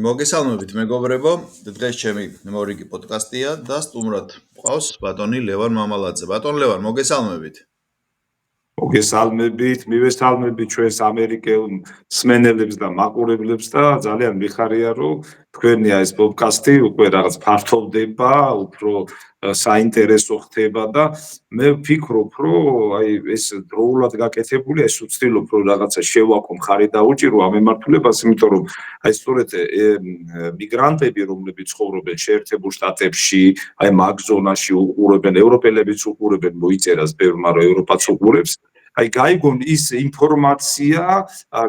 მოგესალმებით მეგობრებო, დღეს ჩემი მორიგი პოდკასტია და სტუმრად ყავს ბატონი ლევან მამალაძე. ბატონ ლევან, მოგესალმებით. მოგესალმებით, მივესალმებით ჩვენს ამერიკელ მსმენელებს და მაყურებლებს და ძალიან მიხარია, რომ თქვენი ეს პოდკასტი უკვე რაღაც ფართოვდება, უფრო საინტერესო ხდება და მე ვფიქრობ, რომ აი ეს დროულად გაკეთებული, ეს ვცდილობ, რომ რაღაცა შევაქო მხარი დაუჭირო ამ ემართულებას, იმიტომ რომ აი სწორედ მიგრანტები, რომლებიც ცხოვრობენ შეერთებულ შტატებში, აი მაგ ზონაში უყურებენ, ევროპელებიც უყურებენ, მოიწერას ბევრმა, რომ ევროპაც უყურებს. აი გაიგონ ის ინფორმაცია,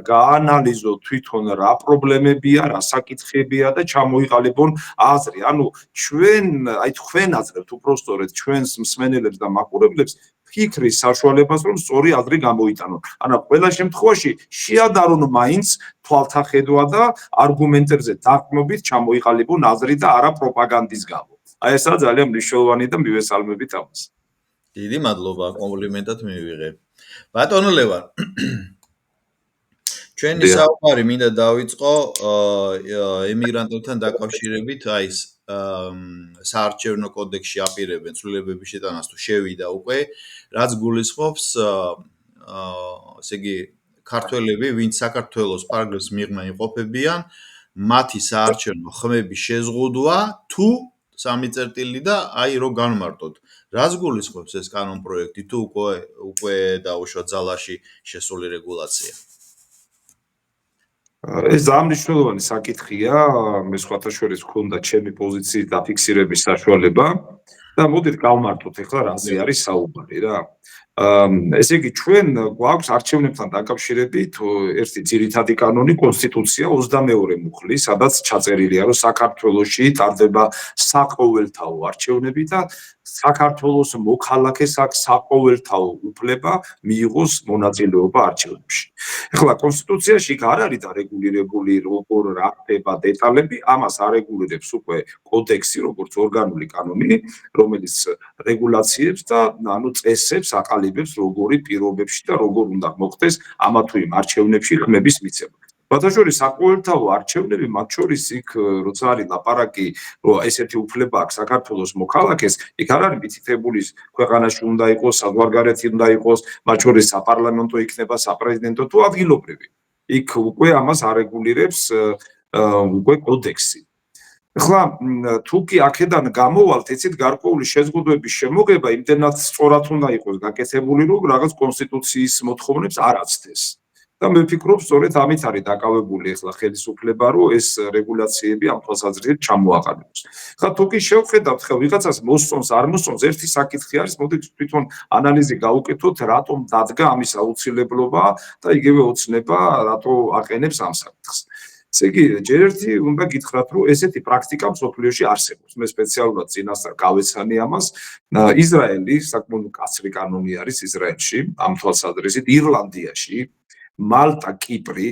გაანალიზო თვითონ რა პრობლემებია, რა საკითხებია და ჩამოიყალიბონ აზრი. ანუ ჩვენ, აი თქვენ აზრებთ უпростоრეთ ჩვენს მსმენელებს და მაყურებლებს ფიქრის საშუალებას, რომ სწორი აზრი გამოიტანონ. ანუ ყველა შემთხვევაში შეადარონ მაინც თვალთახედვა და არგუმენტებზე დაყრდნობით ჩამოიყალიბონ აზრი და არა პროპაგანდის გამო. აი ესაა ძალიან მნიშვნელოვანი და მივესალმებით ამას. დიდი მადლობა, კომპლიმენტად მივიღე. ბატონო ლევან, ჩვენი საუბარი მინდა დავიწყო ემიგრანტებთან დაკავშირებით, აი ეს საარჩევნო კოდექსში აპირებენ ცვლილებების შეტანას თუ შევიდა უკვე, რაც გულისხმობს, ესე იგი, ქართველები, ვინც საქართველოს პარგლებს მიღმა იმყოფებიან, მათი საარჩევნო ხმების შეზღუდვა თუ 3 წერტილი და აი რო განმარტოთ. რას გულისხმობს ეს კანონპროექტი თუ უკვე დაუშვა ძალაში შესული რეგულაცია? ეს ძალიან მნიშვნელოვანი საკითხია, მე სხვათა შორის გქონდა ჩემი პოზიციის დაფიქსირების საშუალება და მოდით გავმართოთ ახლა რაზე არის საუბარი რა. ესე იგი ჩვენ გვაქვს არჩევნებთან დაკავშირებით ერთი ძირითადი კანონი კონსტიტუცია 22 მუხლი, სადაც ჩაწერილია, რომ საქართველოში ტარდება საყოველთაო არჩევნები და საქართველოს მოქალაქეს აქვს საყოველთაო უფლება მიიღოს მონაწილეობა არჩევნებში. ეხლა კონსტიტუციაში არ არის დარეგულირებული როგორ რა ხდება დეტალები, ამას არეგულირებს უკვე კოდექსი, როგორც ორგანული კანონი, რომელიც რეგულაციებს და ანუ წესებს აყალიბებს როგორი პირობებში და როგორ უნდა მოხდეს ამა თუ იმ არჩევნებში ხმების მიცემა. ბათაშორის საყოველთაო არჩევნები, მათ შორის იქ როცა არის ლაპარაკი, რომ ესეთი უფლება აქვს საქართველოს მოქალაქეს, იქ არ არის მითითებული ქვეყანაში უნდა იყოს, საზღვარგარეთი უნდა იყოს, მათ შორის საპარლამენტო იქნება, საპრეზიდენტო თუ ადგილობრივი. იქ უკვე ამას არეგულირებს უკვე კოდექსი. ახლა თუ კი აქედან გამოვალთ, ეცით გარკვეული შეზღუდვების შემოღება იმდენად სწორად უნდა იყოს გაკეთებული, რომ რაღაც კონსტიტუციის მოთხოვნებს არ აცდეს. და მე ვფიქრობ, სწორედ ამით არის დაკავებული ახლა ხელისუფლება, რომ ეს რეგულაციები ამ თვალსაზრისით ჩამოაყალიბოს. ახლა თუ კი შევხედავთ, ხა ვიღაცას მოსწონს, არ მოსწონს, ერთი საკითხი არის, მოდით თვითონ ანალიზი გავუკეთოთ, რატომ დადგა ამის აუცილებლობა და იგივე ოცნება, რატო აყენებს ამ საკითხს. ესე იგი, ჯერ ერთი უნდა გითხრათ, რომ ესეთი პრაქტიკა მსოფლიოში არსებობს. მე სპეციალურად წინასწარ გავეცანი ამას. ისრაელი საკმაოდ მკაცრი კანონი არის ისრაელში, ამ თვალსაზრისით, ირლანდიაში, მალტა, კიპრი,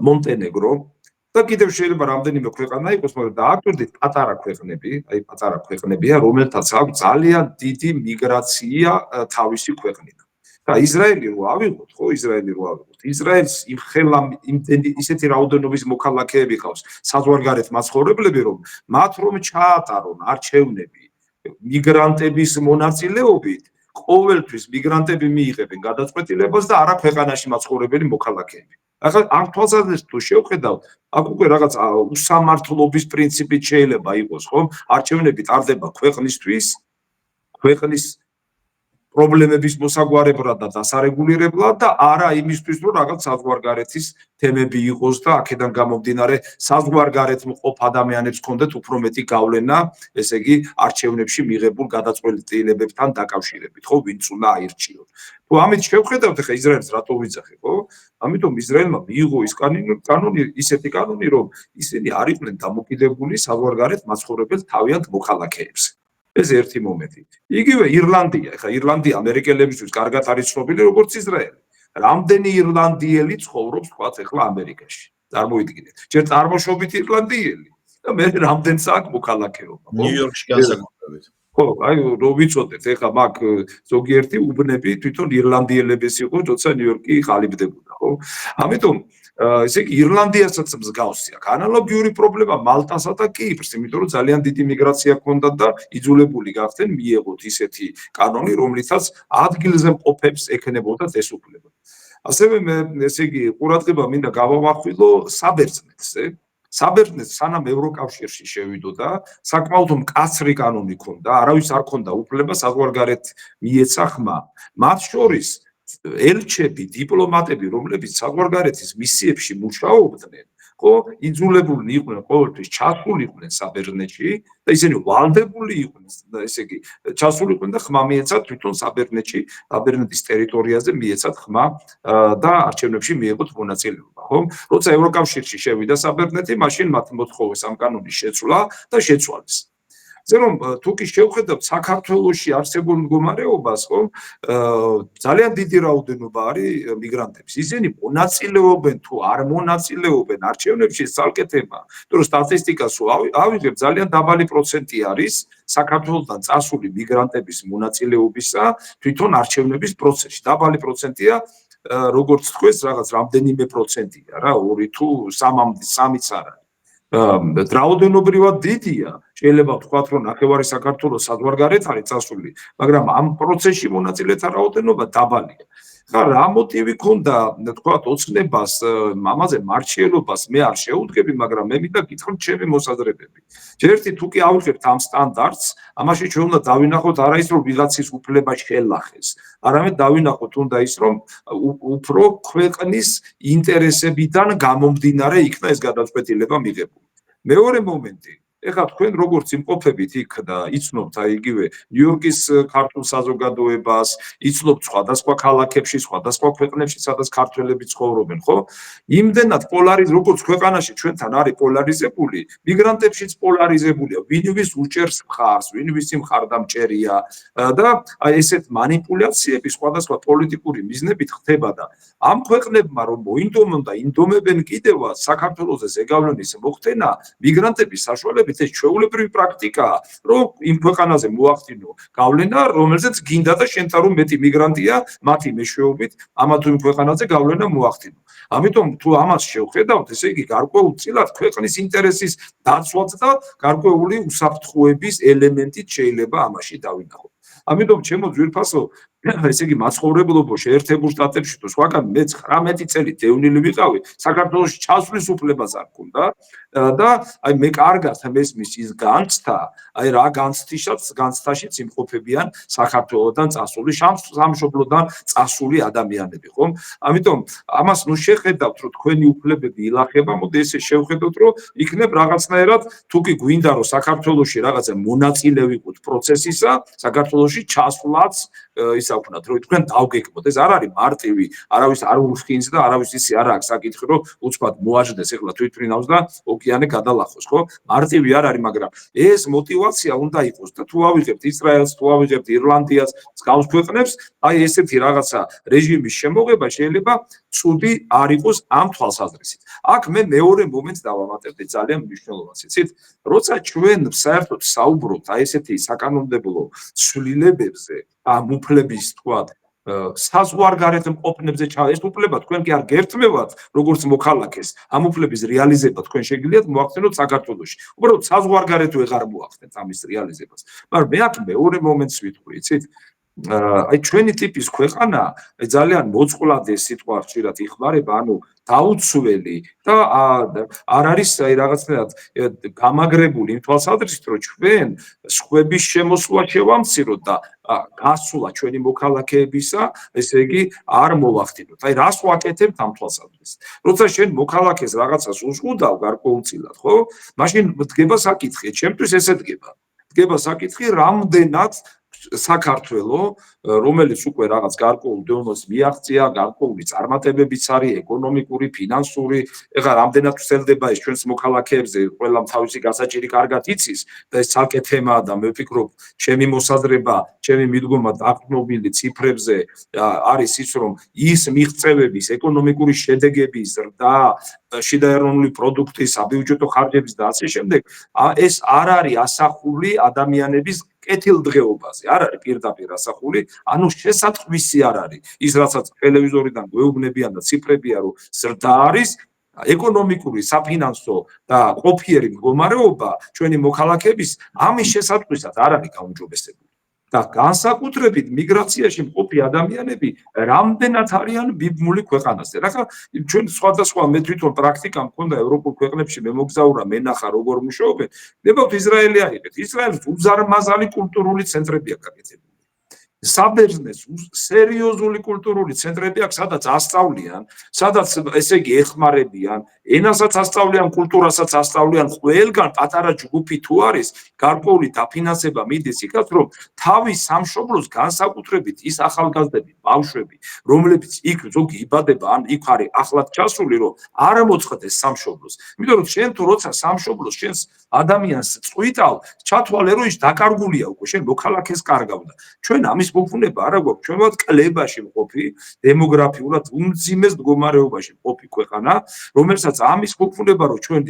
მონტენეგრო და კიდევ შეიძლება რამდენიმე ქვეყანა იყოს, მაგრამ დააკვირდით პატარა ქვეყნები, აი პატარა ქვეყნებია, რომელთაც აქვს ძალიან დიდი მიგრაცია თავისი ქვეყნიდან. და ისრაელი რო ავიღოთ, ხო, ისრაელი რო ავიღოთ. ისრაელს იმდენი ისეთი რაოდენობის მოქალაქეები ყავს, საზღვარგარეთ მაცხოვრებლები, რომ მათ რომ ჩაატარონ არჩევნები მიგრანტების მონაწილეობით, ყოველთვის მიგრანტები მიიღებენ გადაწყვეტილებას და არა ქვეყანაში მაცხოვრებელი მოქალაქეები. ახლა ამ თვალსაზრისით თუ შევხედავთ, აქ უკვე რაღაც უსამართლობის პრინციპით შეიძლება იყოს, ხო? არჩევნები ტარდება ქვეყნისთვის, ქვეყნის პრობლემების მოსაგვარებლად და დასარეგულირებლად და არა იმისთვის, რომ რაღაც საზღვარგარეთის თემები იყოს და აქედან გამომდინარე საზღვარგარეთ მყოფ ადამიანებს ჰქონდეთ უფრო მეტი გავლენა, ესე იგი, არჩევნებში მიღებულ გადაწყვეტილებებთან დაკავშირებით, ხო, ვინც უნდა აირჩიონ. თუ ამით შევხედავთ, ახლა ისრაელს რატო ვიძახე, ხო? ამიტომ ისრაელმა მიიღო ის კანონი, ისეთი კანონი, რომ ისინი არ იყვნენ დამოკიდებული საზღვარგარეთ მაცხოვრებელ თავიანთ მოქალაქეებზე. ეს ერთი მომენტი. იგივე ირლანდია, ახლა ირლანდია ამერიკელებისთვის კარგად არის ცნობილი როგორც ისრაელი. რამდენი ირლანდიელი ცხოვრობს თქვათ ახლა ამერიკაში. წარმოიდგინეთ. ჯერ წარმოშობით ირლანდიელი და მე რამდენს აქვს მოქალაქეობა, ხო? ნიუ-იორკში განსაკუთრებით. ხო, აი რომ ვიცოდეთ, ეხლა მაგ ზოგიერთი უბნები თვითონ ირლანდიელების იყო, როცა ნიუ-იორკი ყალიბდებოდა, ხო? ამიტომ ესე იგი ირლანდიასაც მსგავსია. ანალოგიური პრობლემა მალტასა და კიპრს, იმიტომ რომ ძალიან დიდი მიგრაცია ჰქონდათ და იძულებული გახდნენ მიეღოთ ისეთი კანონი, რომლითაც ადგილზე მყოფებს ექნებოდათ ეს უფლება. ასევე მე ესე იგი ყურადღება მინდა გავამახვილო საბერძნეთზე. საბერძნეთს სანამ ევროკავშირში შევიდოდა, საკმაოდ მკაცრი კანონი ჰქონდა, არავის არ ჰქონდა უფლება საზღვარგარეთ მიეცა ხმა. მათ შორის ელჩები, დიპლომატები, რომლებიც საზღვარგარეთის მისიებში მუშაობდნენ, ხო, იძულებულნი იყვნენ ყოველთვის ჩასულიყვნენ საბერძნეთში და ისინი ვალდებული იყვნენ, ესე იგი, ჩასულიყვნენ და ხმა მიეცათ თვითონ საბერძნეთში, საბერძნეთის ტერიტორიაზე მიეცათ ხმა და არჩევნებში მიეღოთ მონაწილეობა, ხო? როცა ევროკავშირში შევიდა საბერძნეთი, მაშინ მათ მოთხოვეს ამ კანონის შეცვლა და შეცვალეს. ზემო თუ კი შევხედავთ საქართველოში არსებულ მდგომარეობას, ხო? ძალიან დიდი რაოდენობა არის მიგრანტების. ისინი მონაწილეობენ თუ არ მონაწილეობენ არჩევნებში, ცალკე თემაა. იმიტომ რომ სტატისტიკას ავიღებ, ძალიან დაბალი პროცენტი არის საქართველოსთან წასული მიგრანტების მონაწილეობისა თვითონ არჩევნების პროცესში. დაბალი პროცენტია როგორც თქვენ, რაღაც რამდენიმე პროცენტია რა, 2 თუ 3-3-იც არა. რაოდენობრივად დიდია, შეიძლება ვთქვათ, რომ ნახევარი საქართველოს საზღვარგარეთ არის წასული, მაგრამ ამ პროცესში მონაწილეთა რაოდენობა დაბალია. ხა რა მოტივი ქონდა, ვთქვათ, ოცნებას, ამაზე მარჩიელობას მე არ შეუდგები, მაგრამ მე მინდა გითხრათ ჩემი მოსაზრებები. ჯერტი თუ კი ავიღებთ ამ სტანდარტს, ამაში ჩვენ უნდა დავინახოთ არა ის, რომ ვიღაცის უფლება შელახეს, არამედ დავინახოთ უნდა ის, რომ უფრო ქვეყნის ინტერესებიდან გამომდინარე იქნა ეს გადაწყვეტილება მიღებული. მეორე მომენტი, ეხლა თქვენ როგორც იმყოფებით იქ და იცნობთ აი იგივე ნიუ-იორკის ქართულ საზოგადოებას, იცნობთ სხვადასხვა ქალაქებში, სხვადასხვა ქვეყნებში, სადაც ქართველები ცხოვრობენ, ხო? იმდენად როგორც ქვეყანაში ჩვენთან არის პოლარიზებული, მიგრანტებშიც პოლარიზებულია, ვინვის უჭერს მხარს, ვინვის მხარდამჭერია და აი ესეთ манипуляციები სხვადასხვა პოლიტიკური მიზნებით ხდება და ამ ქვეყნებმა რომ მოინდომონ და ინდომებენ კიდევაც საქართველოს ზეგავლენის მოხდენა მიგრანტების საშუალებით ეს ჩვეულებრივი პრაქტიკაა, რომ იმ ქვეყანაზე მოახდინო გავლენა, რომელზეც გინდა და შენთან რომ მეტი მიგრანტია, მათი მეშვეობით ამა თუ იმ ქვეყანაზე გავლენა მოახდინო. ამიტომ თუ ამას შევხედავთ, ესე იგი გარკვეულწილად ქვეყნის ინტერესის დაცვაც და გარკვეული უსაფრთხოების ელემენტით შეიძლება ამაში დავინახოთ. ამიტომ ჩემო ძვირფასო, ესე იგი მაცხოვრებლობო შეერთებულ შტატებში თუ სხვაგან მე 19 წელი დევნილი ვიყავი, საქართველოს ჩასვლის უფლებას არ მქონდა და აი მე კარგად მესმის ის განცდა, აი რა განცდაშიც იმყოფებიან საქართველოსთან წასული, სამშობლოდან წასული ადამიანები, ხო? ამიტომ ამას ნუ შეხედავთ, რომ თქვენი უფლებები ილახება, მოდი ესე შევხედოთ, რომ იქნებ რაღაცნაირად თუ კი გვინდა რომ საქართველოში რაღაცა მონაწილე ვიყოთ პროცესისა, საქართველოში ჩასვლაც ისა ვქნათ, რომ თქვენ დავგეკმოთ. ეს არ არის მარტივი, არავის არ ურხინს და არავის ისე არ აქვს საკითხი, რომ უცბად მოაჯდეს ეხლა თვითმფრინავს და ოკეანე გადალახოს, ხო? მარტივი არ არის, მაგრამ ეს мотиваცია უნდა იყოს და თუ ავიღებთ ისრაელს, თუ ავიღებთ ირლანდიას, მსგავს ქვეყნებს, აი ესეთი რაღაცა რეჟიმის შემოღება შეიძლება ცუდი არ იყოს ამ თვალსაზრისით. აქ მე მეორე მომენტს დავამატებდი ძალიან მნიშვნელოვანს, იცით? როცა ჩვენ საერთოდ საუბრობთ აი ესეთი საკანონმდებლო ცვლილებებზე, ამ უფლების თქვათ საზღვარგარეთ მყოფნებზე ეს უფლება თქვენ კი არ გერთმევათ როგორც მოქალაქეს ამ უფლების რეალიზება თქვენ შეგიძლიათ მოახდინოთ საქართველოში უბრალოდ საზღვარგარეთ ვეღარ მოახდენთ ამის რეალიზებას მაგრამ მე აქ მეორე მომენტს ვიტყვი იცით აი ჩვენი ტიპის ქვეყანა ძალიან მოწყვლადი სიტყვა ხშირად იხმარება ანუ დაუცველი და არ არის აი რაღაცნაირად გამაგრებული იმ თვალსაზრისით რომ ჩვენ სხვების შემოსვლა შევამციროთ და გასვლა ჩვენი მოქალაქეებისა ესე იგი არ მოვახდინოთ აი რას ვაკეთებთ ამ თვალსაზრისით როცა შენ მოქალაქეს რაღაცას უზღუდავ გარკვეულწილად ხო მაშინ დგება საკითხი ჩემთვის ესე დგება საკითხი რამდენად საქართველო რომელიც უკვე რაღაც გარკვეულ დონეს მიაღწია, გარკვეული წარმატებებიც არის, ეკონომიკური, ფინანსური, ეხლა რამდენად ვრცელდება ეს ჩვენს მოქალაქეებზე, ყველამ თავისი გასაჭირი კარგად იცის და ეს ცალკე თემაა და მე ვფიქრობ, ჩემი მოსაზრება, ჩემი მიდგომა დაყრდნობილი ციფრებზე არის ის, რომ ის მიღწევების, ეკონომიკური შედეგების ზრდა, შიდა ეროვნული პროდუქტის, საბიუჯეტო ხარჯების და ასე შემდეგ, ეს არ არის ასახული ადამიანების კეთილდღეობაზე, არ არის პირდაპირ ასახული, ანუ შესატყვისი არ არის. ის რასაც ტელევიზორიდან გვეუბნებიან და ციფრებია, რომ ზრდა არის, ეკონომიკური, საფინანსო და ყოფიერი მდგომარეობა ჩვენი მოქალაქეების ამის შესატყვისად არ არის გაუმჯობესებული. და განსაკუთრებით მიგრაციაში მყოფი ადამიანები რამდენად არიან ბიბმული ქვეყანაზე. ახლა ჩვენ სხვადასხვა მე თვითონ პრაქტიკა მქონდა ევროპულ ქვეყნებში მე მოგზაურა მენახა როგორ მუშაობენ. ნებავთ ისრაელი აიღეთ. ისრაელს უზარმაზარი კულტურული ცენტრები აქვს გაკეთებული. საბერძნეს სერიოზული კულტურული ცენტრები აქვს, სადაც ასწავლიან, სადაც ესე იგი ეხმარებიან, ენასაც ასწავლიან, კულტურასაც ასწავლიან, ყველგან პატარა ჯგუფი თუ არის, გარკვეული დაფინანსება მიდის იქაც, რომ თავის სამშობლოს განსაკუთრებით ის ახალგაზრდები, ბავშვები, რომლებიც იქ ზოგი იბადება, ან იქ არის ახლად ჩასული, რომ არ მოწყდეს სამშობლოს. იმიტომ რომ შენ თუ როცა სამშობლოს შენს ადამიანს წვიტავ, ჩათვალე რომ ის დაკარგულია უკვე, შენ მოქალაქეს კარგავდა. ჩვენ ამის მოფუნება არა გვაქვს, ჩვენ ვართ კლებაში მყოფი, დემოგრაფიულად უმძიმეს მდგომარეობაში მყოფი ქვეყანა, რომელსაც ამის მოფუნება რომ ჩვენ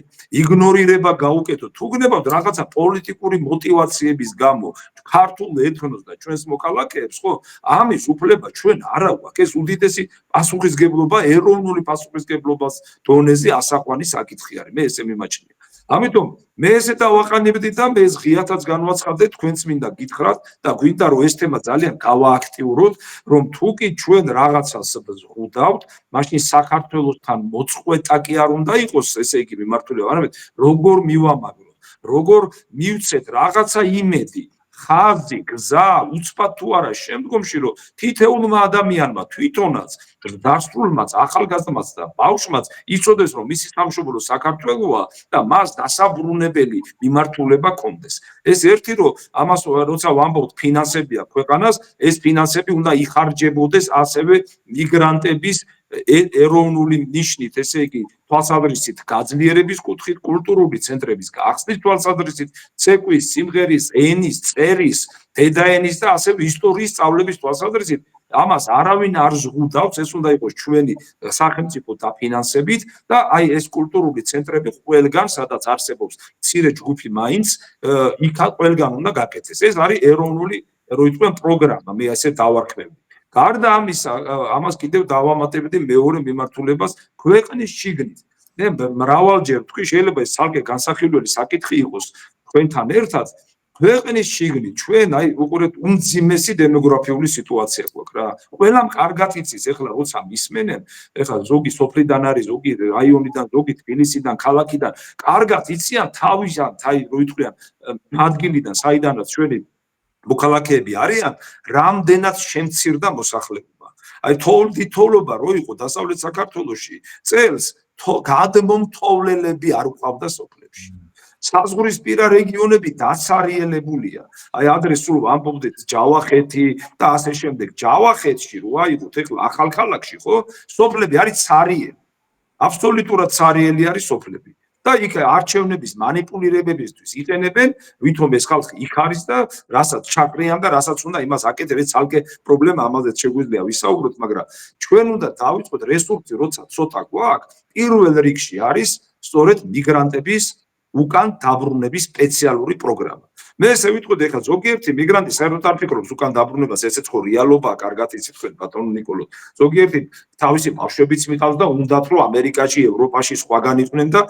იგნორირება გაუკეთოთ, თუ გნებავთ რაღაცა პოლიტიკური მოტივაციების გამო, ქართულ ეთნოს და ჩვენს მოქალაქეებს, ხო, ამის უფლება ჩვენ არა გვაქვს. ეს უდიდესი პასუხისგებლობა, ეროვნული პასუხისგებლობის დონეზე ასაყვანი საკითხი არის. მე ესე მიმაჩნია. ამიტომ მე ესე დავაყენებდი და მე ღიათაც განვაცხადე თქვენც მინდა გითხრათ და გვინდა რომ ეს თემა ძალიან გავააქტიუროთ, რომ თუ კი ჩვენ რაღაცას ვღუდავთ, მაშინ საქართველოსთან მოწყვეტა კი არ უნდა იყოს, ესე იგი მიმართულება, არამედ როგორ მივამაგროთ, როგორ მივცეთ რაღაცა იმედი, ხაზი, გზა, უცბად თუ არა შემდგომში, რომ თითოეულმა ადამიანმა თვითონაც, დასრულმაც, ახალგაზრდამაც და ბავშვმაც იცოდეს, რომ მისი სამშობლო საქართველოა და მას დასაბრუნებელი მიმართულება კონდეს. ეს ერთი რომ ამას როცა ვამბობთ ფინანსები აქვს ქვეყანას, ეს ფინანსები უნდა იხარჯებოდეს ასევე მიგრანტების ეროვნული ნიშნით, ესე იგი, თვალსაზრისით გაძლიერების კუთხით, კულტურული ცენტრების გახსნის თვალსაზრისით, ცეკვის, სიმღერის, ენის, წერის, დედაენის და ასევე ისტორიის სწავლების თვალსაზრისით, ამას არავინ არ ზღუდავს, ეს უნდა იყოს ჩვენი სახელმწიფო დაფინანსებით და აი ეს კულტურული ცენტრები ყველგან, სადაც არსებობს მცირე ჯგუფი მაინც, იქ ყველგან უნდა გაკეთდეს. ეს არის ეროვნული, რო იტყვიან პროგრამა, მე ასე დავარქმევდი. გარდა ამისა, ამას კიდევ დავამატებდი მეორე მიმართულებას ქვეყნის შიგნით. მე მრავალჯერ თქვი, შეიძლება ეს ცალკე განსახილველი საკითხი იყოს თქვენთან ერთად, ქვეყნის შიგნით ჩვენ აი უყურეთ უმძიმესი დემოგრაფიული სიტუაცია გვაქვს რა. ყველამ კარგად იცის, ეხლა როცა მისმენენ, ეხლა ზოგი სოფლიდან არის, ზოგი რაიონიდან, ზოგი თბილისიდან, ქალაქიდან, კარგად იციან თავისად, აი რო იტყვიან ადგილიდან, საიდანაც ჩვენი მოქალაქეები არიან, რამდენად შემცირდა მოსახლეობა. აი თოვლობა რო იყო დასავლეთ საქართველოში, წელს გადმომთოვლელები არ ყავდა სოფლებში. საზღვრისპირა რეგიონები დაცარიელებულია. აი ადრე სულ ვამბობდით ჯავახეთი და ასე შემდეგ. ჯავახეთში რო აიღოთ ეხლა ახალქალაქში, ხო, სოფლები არის ცარიელი. აბსოლუტურად ცარიელი არის სოფლები. და იქ არჩევნების მანიპულირებებისთვის იყენებენ, ვითომ ეს ხალხი იქ არის და რასაც ჩაკრიან და რასაც უნდა იმას აკეთებ, ეს ცალკე პრობლემა, ამაზეც შეგვიძლია ვისაუბროთ, მაგრამ ჩვენ უნდა დავიწყოთ რესურსი, როცა ცოტა გვაქვს, პირველ რიგში არის სწორედ მიგრანტების უკან დაბრუნების სპეციალური პროგრამა. მე ესე ვიტყოდი, ეხლა ზოგიერთი მიგრანტი საერთოდ არ ფიქრობს უკან დაბრუნებას, ესეც ხო რეალობაა, კარგად იცით თქვენ ბატონო ნიკოლო. ზოგიერთი თავისი ბავშვებიც მიყავს და უნდათ რომ ამერიკაში, ევროპაში სხვაგან იყვნენ და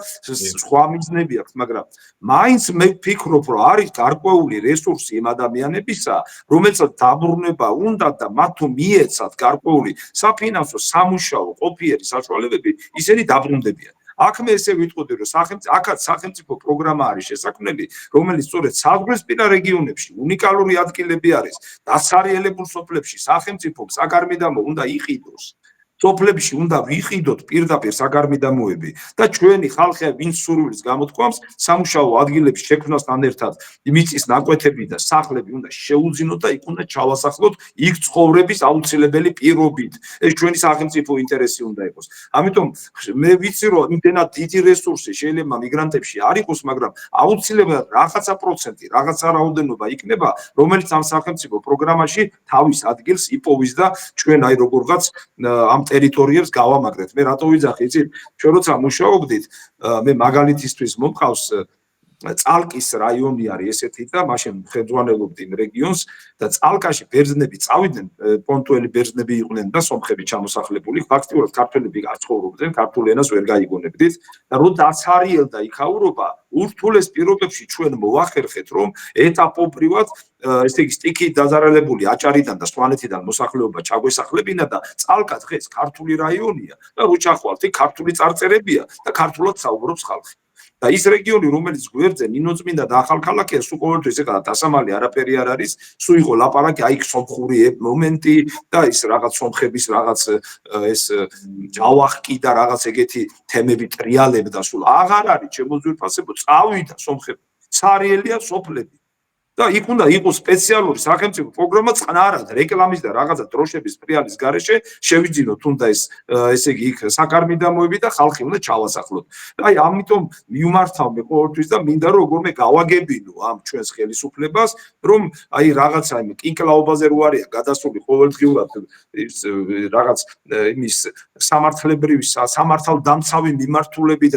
სხვა მიზნები აქვს, მაგრამ მაინც მე ვფიქრობ, რომ არის გარკვეული რესურსი იმ ადამიანებისა, რომელსაც დაბრუნება უნდა და მათ თუ მიეცათ გარკვეული საფინანსო, სამუშაო, ყოფიერი საშუალებები, ისინი დაბრუნდებიან. აქ მე ესე ვიტყოდი, რომ აქაც სახელმწიფო პროგრამა არის შესაქმნელი, რომელიც სწორედ საზღვრისპირა რეგიონებში უნიკალური ადგილები არის, დაცარიელებულ სოფლებში სახელმწიფო საგარმიდამო უნდა იყიდოს. სოფლებში უნდა ვიყიდოთ პირდაპირ საგარმიდამოები და ჩვენი ხალხი ვინც სურვილს გამოთქვამს, სამუშაო ადგილების შექმნასთან ერთად მიწის ნაკვეთები და სახლები უნდა შეუძინოთ და იქ უნდა ჩავასახლოთ იქ ცხოვრების აუცილებელი პირობით. ეს ჩვენი სახელმწიფო ინტერესი უნდა იყოს. ამიტომ მე ვიცი, რომ იმდენად დიდი რესურსი შეიძლება მიგრანტებში არ იყოს, მაგრამ აუცილებლად რაღაცა პროცენტი, რაღაცა რაოდენობა იქნება, რომელიც ამ სახელმწიფო პროგრამაში თავის ადგილს იპოვის და ჩვენ აი როგორღაც ამ ტერიტორიებს გავამაგრეთ. მე რატო ვიძახი, იცით? ჩვენ როცა მუშაობდით, მე მაგალითისთვის მომყავს წალკის რაიონი არის ესეთი და მაშინ ხელმძღვანელობდი იმ რეგიონს და წალკაში ბერძნები წავიდნენ, პონტუელი ბერძნები იყვნენ და სომხები ჩამოსახლებული. ფაქტიურად ქართველები არ ცხოვრობდნენ, ქართულ ენას ვერ გაიგონებდით და რო დაცარიელდა იქაურობა, ურთულეს პირობებში ჩვენ მოახერხეთ, რომ ეტაპობრივად ესე იგი სტიქით დაზარალებული აჭარიდან და სვანეთიდან მოსახლეობა ჩაგვესახლებინა და წალკა დღეს ქართული რაიონია და რო ჩახვალთ, იქ ქართული წარწერებია და ქართულად საუბრობს ხალხი. და ის რეგიონი, რომელიც გვერდზე ნინოწმინდა და ახალქალაქია, სულ ყოველთვის ეხლა დასამალი არაფერი არ არის, სულ იყო ლაპარაკი, აი სომხური მომენტი და ის რაღაც სომხების რაღაც ეს ჯავახკი და რაღაც ეგეთი თემები ტრიალებდა, სულ აღარ არის ჩემო ძვირფასებო, წავიდა სომხები. ცარიელია სოფლები. და იქ უნდა იყოს სპეციალური სახელმწიფო პროგრამა წყნარად, რეკლამის და რაღაცა დროშების ტრიალის გარეშე შევიძინოთ უნდა ესე იგი იქ საკარმიდამოები და ხალხი უნდა ჩავასახლოთ. აი ამიტომ მიმართავ მე ყოველთვის და მინდა რომ როგორმე გავაგებინო ამ ჩვენს ხელისუფლებას, რომ აი რაღაცა იმ კინკლაობაზე რო არიან გადასული ყოველდღიურად ის რაღაც იმის სამართლებრივი სამართალდამცავი მიმართულებით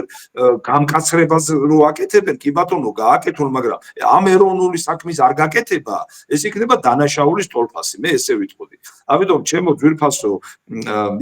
გამკაცრებას რო აკეთებენ, კი ბატონო გააკეთონ, მაგრამ ამ ეროვნული საქმის არ გაკეთება, ეს იქნება დანაშაულის თოლფასი, მე ესე ვიტყოდი. ამიტომ ჩემო ძვირფასო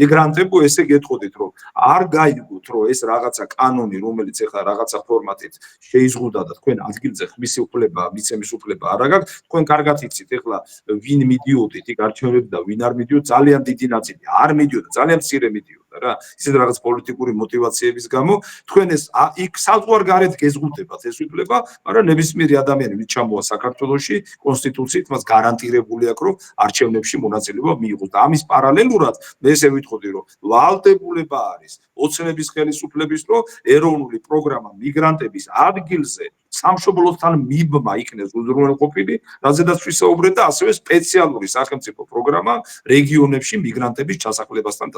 მიგრანტებო, ესე გეტყოდით, რომ არ გაიგოთ, რომ ეს რაღაცა კანონი, რომელიც ეხლა რაღაცა ფორმატით შეიზღუდა და თქვენ ადგილზე ხმის უფლება, მიცემის უფლება არ აქვს, თქვენ კარგად იცით ეხლა ვინ მიდიოდით იქ არჩევნები და ვინ არ მიდიოდა, ძალიან დიდი ნაწილი არ მიდიოდა, ძალიან მცირე მიდიოდა რა. ისეთ რაღაც პოლიტიკური мотиваციების გამო თქვენ ეს იქ საზღვარგარეთ გეზღუდებათ ეს უფლება, მაგრამ ნებისმიერი ადამიანი ვინც ჩამოვა საქართველოში, კონსტიტუციით მას გარანტირებული აქვს, რომ არჩევნებში მონაწილეობა მიიღოს. და ამის პარალელურად მე ესე ვიტყოდი, რომ ვალდებულება არის ოცნების ხელისუფლების, რომ ეროვნული პროგრამა მიგრანტების ადგილზე სამშობლოსთან მიბმა იქნეს უზრუნველყოფილი, რაზედაც ვისაუბრეთ და ასევე სპეციალური სახელმწიფო პროგრამა რეგიონებში მიგრანტების ჩასახლებასთან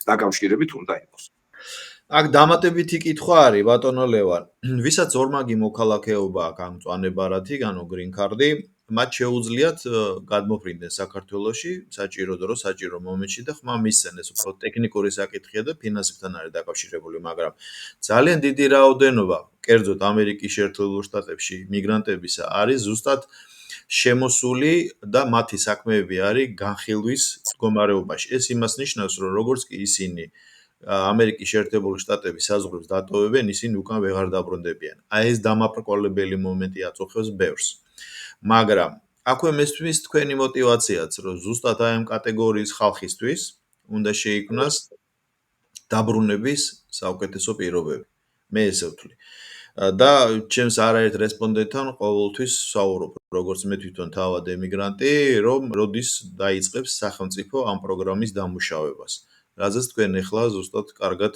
დაკავშირებით უნდა იყოს. აქ დამატებითი კითხვა არის ბატონო ლევან, ვისაც ორმაგი მოქალაქეობა აქვს ან მწვანებარათი, ანუ green card-ი, მათ შეუძლიათ გადმოფრინდნენ საქართველოში საჭირო დრო საჭირო მომენტში და ხმა მისცენ, ეს უფრო ტექნიკური საკითხია და ფინანსებთან არის დაკავშირებული, მაგრამ ძალიან დიდი რაოდენობა, კერძოდ ამერიკის შეერთებულ შტატებში მიგრანტებისა არის ზუსტად შემოსული და მათი საქმეები არის განხილვის მდგომარეობაში. ეს იმას ნიშნავს, რომ როგორც კი ისინი ამერიკის შეერთებული შტატების საზღვრებს დატოვებენ, ისინი უკან ვეღარ დაბრუნდებიან. აი ეს დამაყრკოლებელი მომენტი აწუხებს ბევრს. მაგრამ აქვე მესმის თქვენი мотиваციაც, რომ ზუსტად აი ამ კატეგორიის ხალხისთვის უნდა შეიქმნას დაბრუნების საუკეთესო პირობები. მე ესე ვთვლი. და ჩემს არაერთ რესპონდენტთან ყოველთვის ვსაუბრობ, როგორც მე თვითონ თავად ემიგრანტი, რომ როდის დაიწყებს სახელმწიფო ამ პროგრამის დამუშავებას. რაზეც თქვენ ახლა ზუსტად კარგად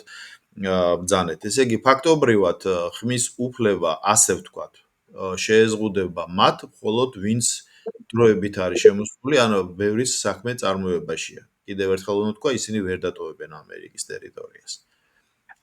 ბრძანეთ. ესე იგი, ფაქტობრივად ხმის უფლება, ასე ვთქვათ, შეეზღუდება მათ, მხოლოდ ვინც დროებით არის შემოსული, ანუ ბევრის საქმე წარმოებაშია. კიდევ ერთხელ უნდა ვთქვა, ისინი ვერ დატოვებენ ამერიკის ტერიტორიას.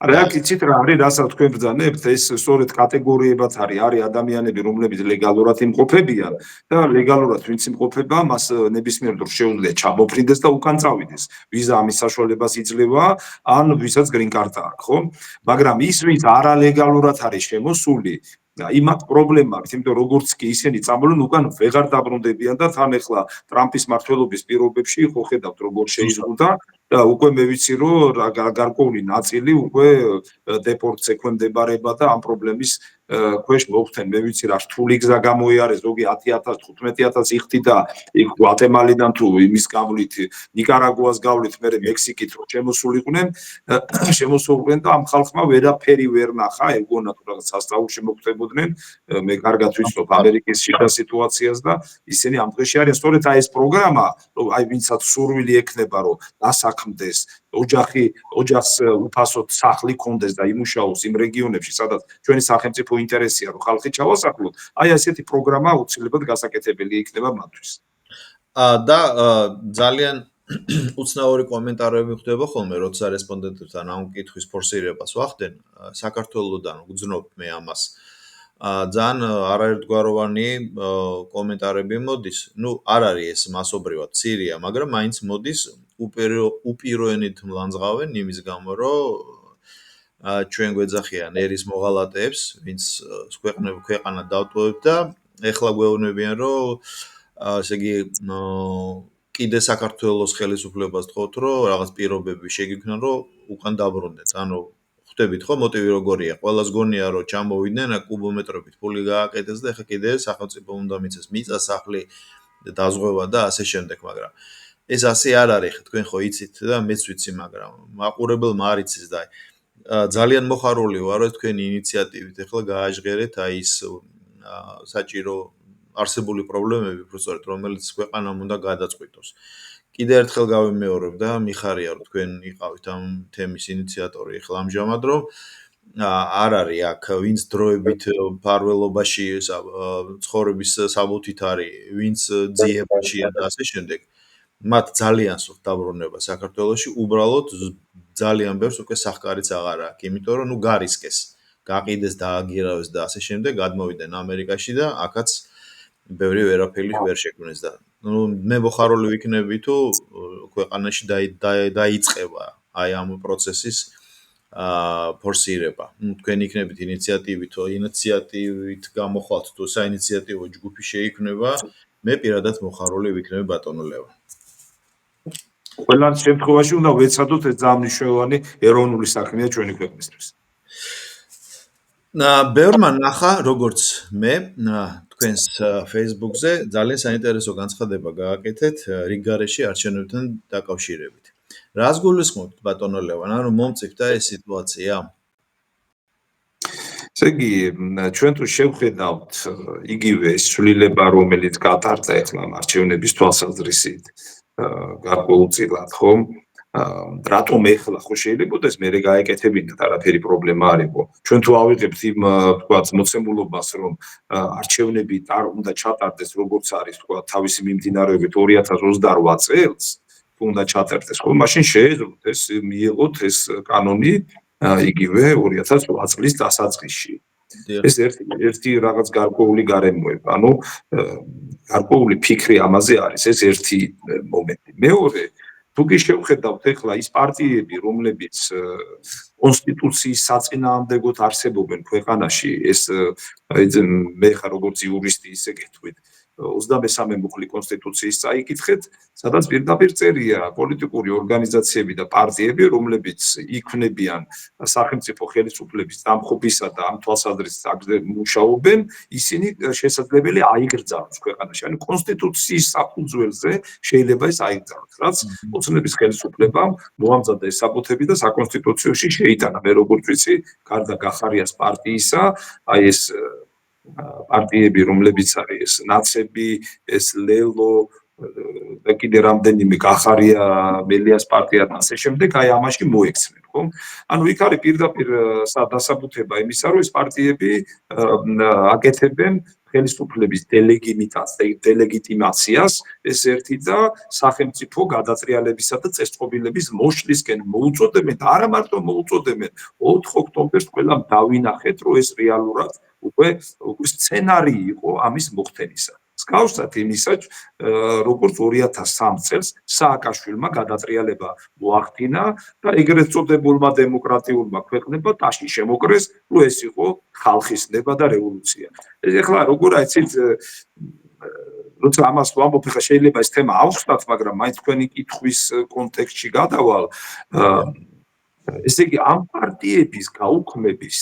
რა იცით რა არის, რასაც თქვენ ბრძანებთ, ეს სწორედ კატეგორიებად არის ადამიანები, რომლებიც ლეგალურად იმყოფებიან და ლეგალურად ვინც იმყოფება, მას ნებისმიერ დროს შეუძლია ჩამოფრინდეს და უკან წავიდეს. ვიზა ამის საშუალებას იძლევა, ან ვისაც green card აქვს, ხო? მაგრამ ის ვინც არალეგალურად არის შემოსული, იმათ პრობლემა აქვს, იმიტომ როგორც კი ისინი წამოვლენ, უკან ვეღარ დაბრუნდებიან და თან ახლა ტრამპის მმართველობის პირობებში ხო ხედავთ როგორ შეიზღუდა და უკვე მე ვიცი რომ გარკვეული ნაწილი უკვე დეპორტს ექვემდებარება და ამ პრობლემის ქვეშ მოხვდნენ. მე ვიცი რა რთული გზა გამოიარეს, ზოგი 10,000 15,000 იხდი და იქ გვატემალიდან თუ იმის გავლით ნიკარაგუას გავლით მე მექსიკით რომ შემოსულიყვნენ და ამ ხალხმა ვერაფერი ვერ ნახა, ეგონა თუ რაღაც სასწაულში მოხვდებოდნენ. მე კარგად ვიცნობ ამერიკის შიდა სიტუაციას და ისინი ამ დღეში არიან. სწორედ აი ეს პროგრამა, რომ აი ვინცაც სურვილი ექნება რომ დასაქმდეს, ოჯახს უფასოდ სახლი კონდეს და იმუშაოს იმ რეგიონებში, სადაც ჩვენი სახელმწიფო ინტერესია, რომ ხალხი ჩავასახლოთ, აი ესეთი პროგრამა აუცილებლად გასაკეთებელი იქნება მათთვის. და ძალიან უცნაური კომენტარები ხდება ხოლმე, როცა რესპონდენტებთან ამ კითხვის ფორსირებას ვახდენ, საქართველოსდან ვგრძნობ მე ამას. ძალიან არაერთგვაროვანი კომენტარები მოდის. ნუ არ არის ეს მასობრივად ცირია, მაგრამ მაინც მოდის უპიროენით მლანძღავენ იმის გამო, რომ ჩვენ გვეძახიან ერის მოღალატეებს, ვინც ქვეყანა დავტოვებდა. ეხლა გვეუბნებიან, რომ ესე იგი კიდე საქართველოს ხელისუფლებას თხოვთ, რომ რაღაც პირობები შეგიქმნან, რომ უკან დაბრუნდეთ. ანუ ხვდებით ხო მოტივი როგორია? ყველას გონია, რომ ჩამოვიდნენ, კუბომეტრობით ფული გააკეთეს და ეხლა კიდე სახელმწიფო უნდა მიცეს მიწა, სახლი, დაზღვევა და ასე შემდეგ, მაგრამ ეს ასე არ არის, თქვენ ხო იცით და მეც ვიცი, მაგრამ მაყურებელმა არ იცის და ძალიან მოხარული ვარ, რომ თქვენი ინიციატივით ეხლა გააჟღერეთ აი ის საჭირო არსებული პრობლემები, უბრალოდ რომელიც ქვეყანამ უნდა გადაწყვიტოს. კიდე ერთხელ გავიმეორებ და მიხარია რომ თქვენ იყავით ამ თემის ინიციატორი ეხლა ამჟამად რომ არ არის აქ ვინც დროებით ფარველობაში ცხოვრების საბუთით არის, ვინც ძიებაშია და ასე შემდეგ. მათ ძალიან სურთ დაბრუნება საქართველოში, უბრალოდ ძალიან ბევრს უკვე სახკარიც აღარ აქვს, იმიტომ რომ ნუ გარისკეს, გაყიდეს და აგირავეს და ასე შემდეგ, გადმოვიდნენ ამერიკაში და აქაც ბევრი ვერაფერი ვერ შექმნეს და ნუ მე მოხარული ვიქნები თუ ქვეყანაში დაიწყება აი ამ პროცესის ფორსირება. ნუ თქვენ იქნებით ინიციატივით გამოხვალთ თუ საინიციატივო ჯგუფი შეიქმნება, მე პირადად მოხარული ვიქნები ბატონო ლევან. ყველა შემთხვევაში უნდა ვეცადოთ ეს ძალიან მნიშვნელოვანი ეროვნული საქმეა ჩვენი ქვეყნისთვის. ბევრმა ნახა, როგორც მე, თქვენს Facebook-ზე ძალიან საინტერესო განცხადება გააკეთეთ რიგ გარეშე არჩევნებთან დაკავშირებით. რას გულისხმობთ ბატონო ლევან, ანუ მომწიფდა ეს სიტუაცია? ესე იგი, ჩვენ თუ შევხედავთ იგივე ცვლილება, რომელიც გატარდა ახლა არჩევნების თვალსაზრისით, გარკვეულწილად, ხო? რატომ ეხლა ხო შეიძლება ეს მე გაეკეთებინათ, არაფერი პრობლემა არ იყო. ჩვენ თუ ავიღებთ იმ თქვათ მოცემულობას, რომ არჩევნები უნდა ჩატარდეს როგორც არის, თქვათ თავისი მიმდინარეობით 2028 წელს, თუ უნდა ჩატარდეს, ხო, მაშინ შეეძლოთ ეს მიიღოთ ეს კანონი იგივე 2008 წლის დასაწყისში. ეს ერთი რაღაც გარკვეული გარემოება, ანუ გარკვეული ფიქრი ამაზე არის, ეს ერთი მომენტი. მეორე თუ კი შევხედავთ ეხლა ის პარტიები, რომლებიც კონსტიტუციის საწინააღმდეგოდ არსებობენ ქვეყანაში, ეს მე ხარ როგორც იურისტი ისე გეტყვით, 23 მუხლი კონსტიტუციის წაიკითხეთ, სადაც პირდაპირ წერია პოლიტიკური ორგანიზაციები და პარტიები, რომლებიც იქმნებიან სახელმწიფო ხელისუფლების დამხობისა და ამ თვალსაზრისით აგრე მუშაობენ, ისინი შესაძლებელი აიგრძნოს ქვეყანაში. ანუ კონსტიტუციის საფუძველზე შეიძლება ეს აიგრძნოს, რაც ოცნების ხელისუფლებამ მოამზადა ეს საბუთები და საკონსტიტუციაში შეიტანა. მე როგორც ვიცი, გარდა გახარიას პარტიისა, აი ეს პარტიები, რომლებიც არის ეს ნაცები, ეს ლელო და კიდე რამდენიმე გახარია მელიას პარტია და ასე შემდეგ, აი ამაში მოექცნენ, ხო? ანუ იქ არის პირდაპირ დასაბუთება იმისა, რომ ეს პარტიები აკეთებენ ხელისუფლების დელეგიტიმაციას, ეს ერთი და სახელმწიფო გადატრიალებისა და წესწყობილების მოშლისკენ მოუწოდებენ და არა მარტო მოუწოდებენ, 4 ოქტომბერს ყველამ დავინახეთ, რომ ეს რეალურად უკვე სცენარი იყო ამის მოხდენისა. მსგავსად იმისა, როგორც 2003 წელს სააკაშვილმა გადატრიალება მოახდინა და ეგრეთ წოდებულმა დემოკრატიულმა ქვეყნებმა ტაში შემოკრეს, რომ ეს იყო ხალხის ნება და რევოლუცია. ეხლა როგორ აიცით როცა ამას ვამბობ, ხა შეიძლება ეს თემა ავხსნათ, მაგრამ მაინც თქვენი კითხვის კონტექსტში გადავალ. ესე იგი, ამ პარტიების გაუქმების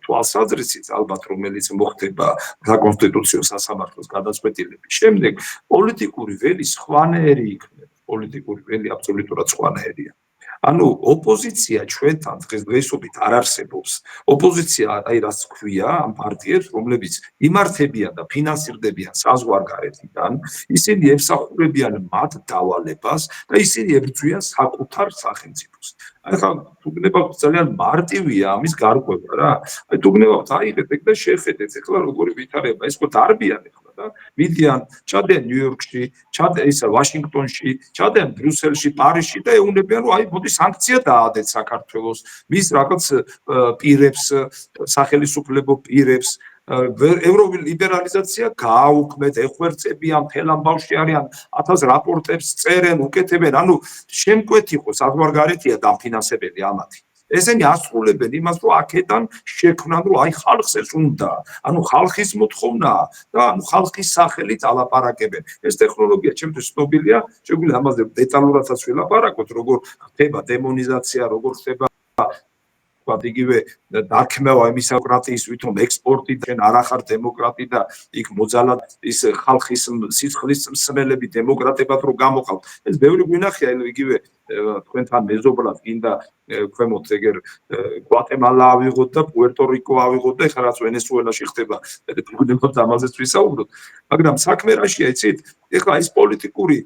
თვალსაზრისით, ალბათ, რომელიც მოხდება საკონსტიტუციო სასამართლოს გადაწყვეტილების შემდეგ, პოლიტიკური ველი სხვანაირი იქნება. პოლიტიკური ველი აბსოლუტურად სხვანაირია. ანუ ოპოზიცია ჩვენთან დღესდღეობით არ არსებობს. ოპოზიცია, აი რაც ქვია, ამ პარტიებს, რომლებიც იმართებიან და ფინანსირდებიან საზღვარგარეთიდან, ისინი ემსახურებიან მათ დავალებას და ისინი ებრძვიან საკუთარ სახელმწიფოს. ახლა თუ გნებავთ ძალიან მარტივია ამის გარკვევა რა. აი თუ გნებავთ აიღეთ ეგ და შეხედეთ ეხლა როგორი ვითარება, ეს ხო დარბიან ეხლა და მიდიან, ჩადიან ნიუ-იორკში, ჩადიან ისა ვაშინგტონში, ჩადიან ბრიუსელში, პარიზში და ეუბნებიან, რომ აი მოდი სანქცია დაადეთ საქართველოს, მის რაღაც პირებს, სახელისუფლებო პირებს, ევროლიბერალიზაცია გააუქმეთ, ეხვერწებიან, მთელ ამბავში არიან, 1000 რაპორტებს წერენ, უკეთებენ, ანუ შემკვეთი ხო საზღვარგარეთია დამფინანსებელი ამათი. ესენი ასრულებენ იმას, რომ აქედან შექმნან, რომ აი ხალხს ეს უნდა, ანუ ხალხის მოთხოვნაა და ანუ ხალხის სახელით ალაპარაკებენ. ეს ტექნოლოგია ჩემთვის ცნობილია, შეგვიძლია ამაზე დეტალურადაც ვილაპარაკოთ, როგორ ხდება დემონიზაცია, როგორ ხდება ვთქვათ, იგივე დარქმევა ემისოკრატიის ვითომ ექსპორტი და არა ხარ დემოკრატი და იქ მოძალად ის ხალხის სიცხლის მსმელები დემოკრატებად რო გამოყავთ. ეს ბევრი გვინახია იგივე თქვენთან მეზობლად გინდა ქვემოთ ეგერ გვატემალა ავიღოთ და პუერტო-რიკო ავიღოთ და ეხლა რაც ვენესუელაში ხდება, გუნდებად ამაზეც ვისაუბროთ. მაგრამ საქმე რაშია, იცით? ეხლა ეს პოლიტიკური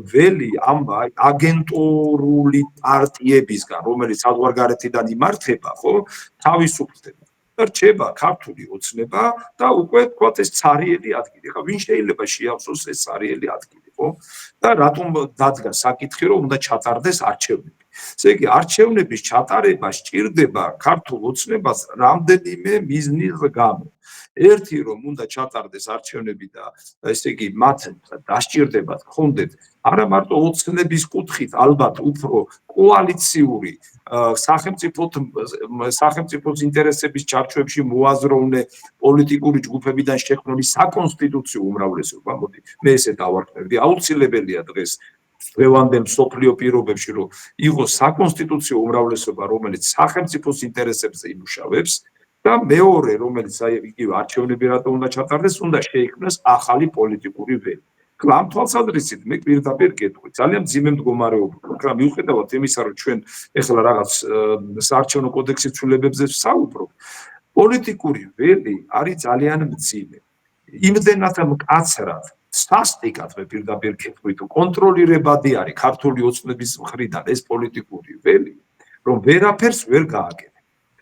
ველი ამ აგენტურული პარტიებისგან, რომელიც საზღვარგარეთიდან იმართება, ხო, თავისუფლდება. და რჩება ქართული ოცნება და უკვე თქვათ ეს ცარიელი ადგილი. ხა ვინ შეიძლება შეავსოს ეს ცარიელი ადგილი, ხო? და რატომ დადგა საკითხი, რომ უნდა ჩატარდეს არჩევნები. ესე იგი, არჩევნების ჩატარება სჭირდება ქართულ ოცნებას რამდენიმე მიზნის გამო. ერთი რომ უნდა ჩატარდეს არჩევნები და ესე იგი მათ დასჭირდებათ ხონდეთ არა მარტო ოცნების კუთხით, ალბათ უფრო კოალიციური სახელმწიფოს ინტერესების ჩარჩოებში მოაზროვნე პოლიტიკური ჯგუფებიდან შექმნილი საკონსტიტუციო უმრავლესობა, მოდი მე ესე დავარქმევდი, აუცილებელია დღეს დღევანდელ მსოფლიო პირობებში, რომ იყოს საკონსტიტუციო უმრავლესობა, რომელიც სახელმწიფოს ინტერესებზე იმუშავებს და მეორე, რომელიც აი იგივე არჩევნები რატომ უნდა ჩატარდეს, უნდა შეიქმნას ახალი პოლიტიკური ველი. ამ თვალსაზრისით მე პირდაპირ გეტყვი, ძალიან მძიმე მდგომარეობა, მაგრამ მიუხედავად იმისა, რომ ჩვენ ეხლა რაღაც საარჩევნო კოდექსის ცვლილებებზე ვსაუბრობთ, პოლიტიკური ველი არის ძალიან მძიმე. იმდენად მკაცრად, სასტიკად მე პირდაპირ გეტყვი, თუ კონტროლირებადი არის ქართული ოცნების მხრიდან ეს პოლიტიკური ველი, რომ ვერაფერს ვერ გააკეთებს.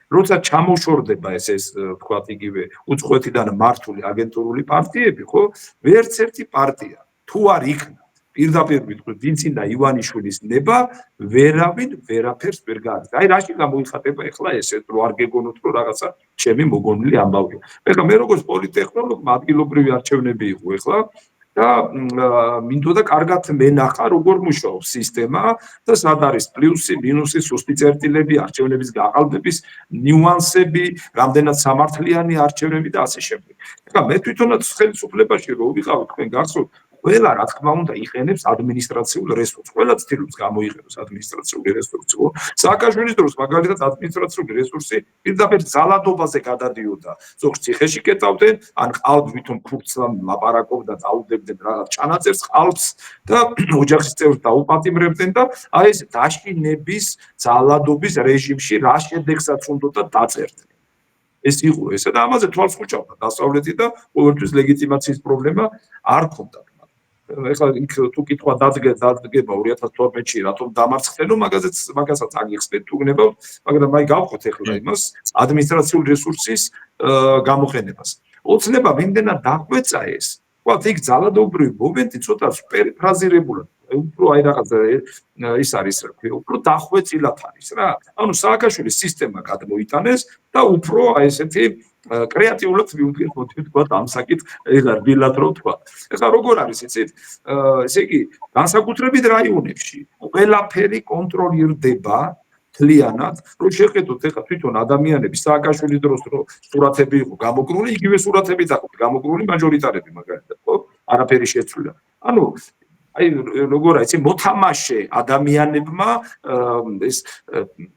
როცა ჩამოშორდება ეს თქვათ იგივე უცხოეთიდან მართული აგენტურული პარტიები, ხო, ვერც ერთი პარტია თუ არ იქნა პირდაპირ ვიტყვი ვინცინდა ივანიშვილის ნება, ვერავინ ვერაფერს ვერ გააკეთებს. აი რაში გამოიხატება ახლა ესეთ, რომ არ გეგონოთ, რომ რაღაცა ჩემი მოგონილი ამბავია. ეხლა მე როგორც პოლიტექნოლოგმა ადგილობრივი არჩევნები იყო ახლა და მინდოდა კარგად მენახა, როგორ მუშაობს სისტემა და სად არის პლუსი, მინუსი, სუსტი წერტილები, არჩევნების გაყალბების ნიუანსები, რამდენად სამართლიანი არჩევნები და ასე შემდეგ. ეხლა მე თვითონაც ხელისუფლებაში რო ვიყავ, თქვენ გახსოვთ, ყველა რა თქმა უნდა იყენებს ადმინისტრაციულ რესურსს. ყველა ცდილობს გამოიყენოს ადმინისტრაციული რესურსი. სააკაშვილის დროს მაგალითად ადმინისტრაციული რესურსი პირდაპირ ძალადობაზე გადადიოდა. ზოგს ციხეში კეტავდნენ, ან ყალბ ვითომ ქურცლამ ლაპარაკობდა, დაუდებდნენ რაღაც ჩანაწერს ყალბს და ოჯახის წევრს დაუპატიმრებდნენ და აი ეს დაშინების ძალადობის რეჟიმში რა შედეგსაც უნდა დაწერდნენ. ეს იყო ესა და ამაზე თვალს ხუჭავდა დასავლეთი და ყოველთვის ლეგიტიმაციის პრობლემა არ ჰქონდა. ეხლა იქ თუ კითხვა დადგება 2012-ში რატომ დამარცხდენო, მაგასაც აგიხსნით თუ გნებავთ, მაგრამ აი გავხოთ ეხლა იმას ადმინისტრაციული რესურსის გამოყენებას. ოცნება მიმდენად დაგვეცა ეს, ვთქვათ, იქ ძალადობრივი მომენტი ცოტა პერიფრაზირებულად, უფრო აი რაღაცა ის არის, რა ქვია, უფრო დახვეწილად არის რა. ანუ სააკაშვილის სისტემა გადმოიტანეს და უფრო აი ესეთი კრეატიულად ვთქვათ ამ საკითხს ვილად რო ვთქვათ. ეხლა როგორ არის იცით? ესე იგი, განსაკუთრებით რაიონებში ყველაფერი კონტროლირდება თლიანად, რომ შეხედოთ ეხლა თვითონ ადამიანები სააკაშვილის დროს რო სურათები იყო გამოგრული, იგივე სურათები დაყოთ გამოგრული მაჟორიტარები მაგალითად, ხო? არაფერი შეცვლილა. ანუ აი როგორ არის მოთამაშე ადამიანებმა ეს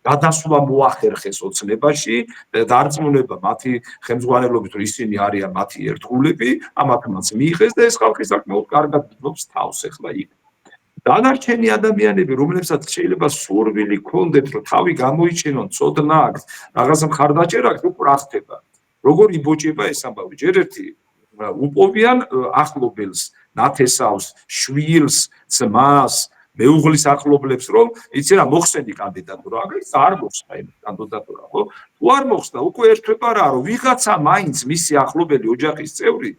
გადასვლა მოახერხეს ოცნებაში, დარწმუნება მათი ხელმძღვანელობით, რომ ისინი არიან მათი ერთგულები, ამათმაც მიიღეს და ეს ხალხი საკმაოდ კარგად გძნობს თავს ახლა იქ. დანარჩენი ადამიანები, რომლებსაც შეიძლება სურვილი ჰქონდეთ, რომ თავი გამოიჩენონ, ცოდნა აქვს, რაღაც მხარდაჭერა აქვს, უკვე რა ხდება. როგორ იბოჭება ეს ამბავი? ჯერ ერთი უპოვიან ახლობელს, ნათესავს, შვილს, ძმას, მეუღლის ახლობლებს, რომ იცი რა მოხსენი კანდიდატურა, აგრეთვე არ მოხსნა იმ კანდიდატურა, ხო? თუ არ მოხსნა, უკვე ერთვება რა, რომ ვიღაცა მაინც მისი ახლობელი ოჯახის წევრი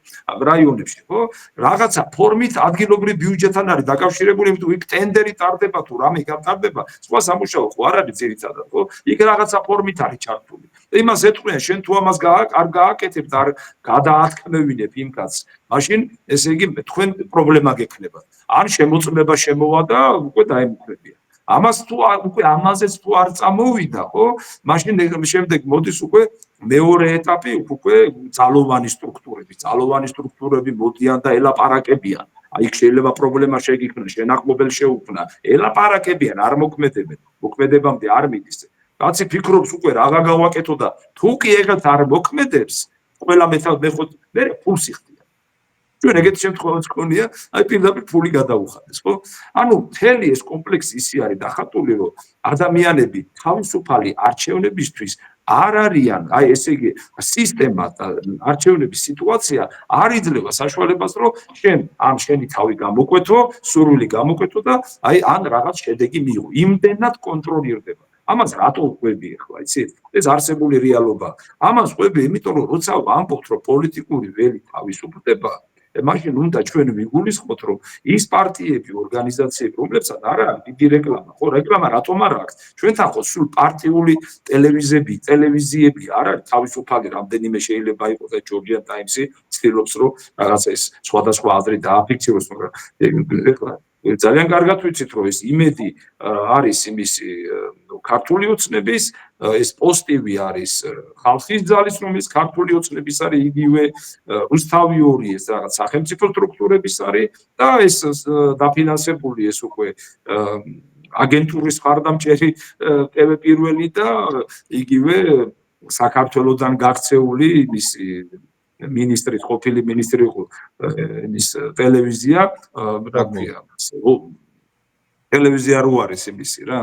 რაიონებში, ხო? რაღაცა ფორმით ადგილობრივ ბიუჯეტთან არის დაკავშირებული, იმიტომ იქ ტენდერი ტარდება თუ რამე გატარდება, სხვა სამუშაო ხო არ არის ძირითადად, ხო? იქ რაღაცა ფორმით არის ჩართული. იმას ეთქვიან, შენ თუ ამას არ გააკეთებ და არ გადაათქმევინებ იმ კაცს, მაშინ ესე იგი თქვენ პრობლემა გექნება. ან შემოწმება შემოვა და უკვე დაემუქრებია. ამას თუ უკვე ამაზეც თუ არ წამოვიდა, ხო? მაშინ შემდეგ მოდის უკვე მეორე ეტაპი, უკვე ძალოვანი სტრუქტურები მოდიან და ელაპარაკებიან. აი შეიძლება პრობლემა შეგიქმნა, შენახმობელ შეუქმნა, ელაპარაკებიან, არ მოქმედებამდე არ მიდის. კაცი ფიქრობს უკვე რა გავაკეთო და თუ კი ეგეთ არ მოქმედებს, ყველა მე ფულს იხდიან. ჩვენ ეგეთ შემთხვევაც გქონია, აი პირდაპირ ფული გადაუხადეს, ხო? ანუ მთელი ეს კომპლექსი ისე არის დახატული, რომ ადამიანები თავისუფალი არჩევნებისთვის არ არიან, აი ესე იგი სისტემა და არჩევნების სიტუაცია არ იძლევა საშუალებას, რომ შენი თავი გამოკვეთო, სურვილი გამოკვეთო და აი ან რაღაც შედეგი მიიღო. იმდენად კონტროლირდება. ამას რატო ვყვები ახლა, იცით? ეს არსებული რეალობა. ამას ვყვები, იმიტომ რომ როცა ვამბობთ, რომ პოლიტიკური ველი თავისუფლდება, მაშინ უნდა ჩვენ ვიგულისხმოთ, რომ ის პარტიები, ორგანიზაციები, რომლებსაც არ აქვს დიდი რეკლამა, ხო, რეკლამა რატომ არ აქვს? ჩვენთან ხო სულ პარტიული ტელევიზიები არ არის თავისუფალი, რამდენიმე შეიძლება იყოს ეს ჯორჯიან ტაიმსი ცდილობს, რომ რაღაცა ეს სხვადასხვა აზრი დააფიქსიროს, მაგრამ ეხლა ძალიან კარგად ვიცით, რომ ეს იმედი არის იმისი ქართული ოცნების, ეს პოსტივი არის ხალხის ძალის, რომელიც ქართული ოცნების არის, იგივე რუსთავი ეს რაღაც სახელმწიფო სტრუქტურების არის და ეს დაფინანსებული ეს უკვე აგენტურის მხარდამჭერი TV პირველი და იგივე საქართველოსთან გაქცეული მისი ministris, ყოფილი ministri იყო ის ტელევიზია, რა ქვია, ტელევიზია რო არის იმისი რა.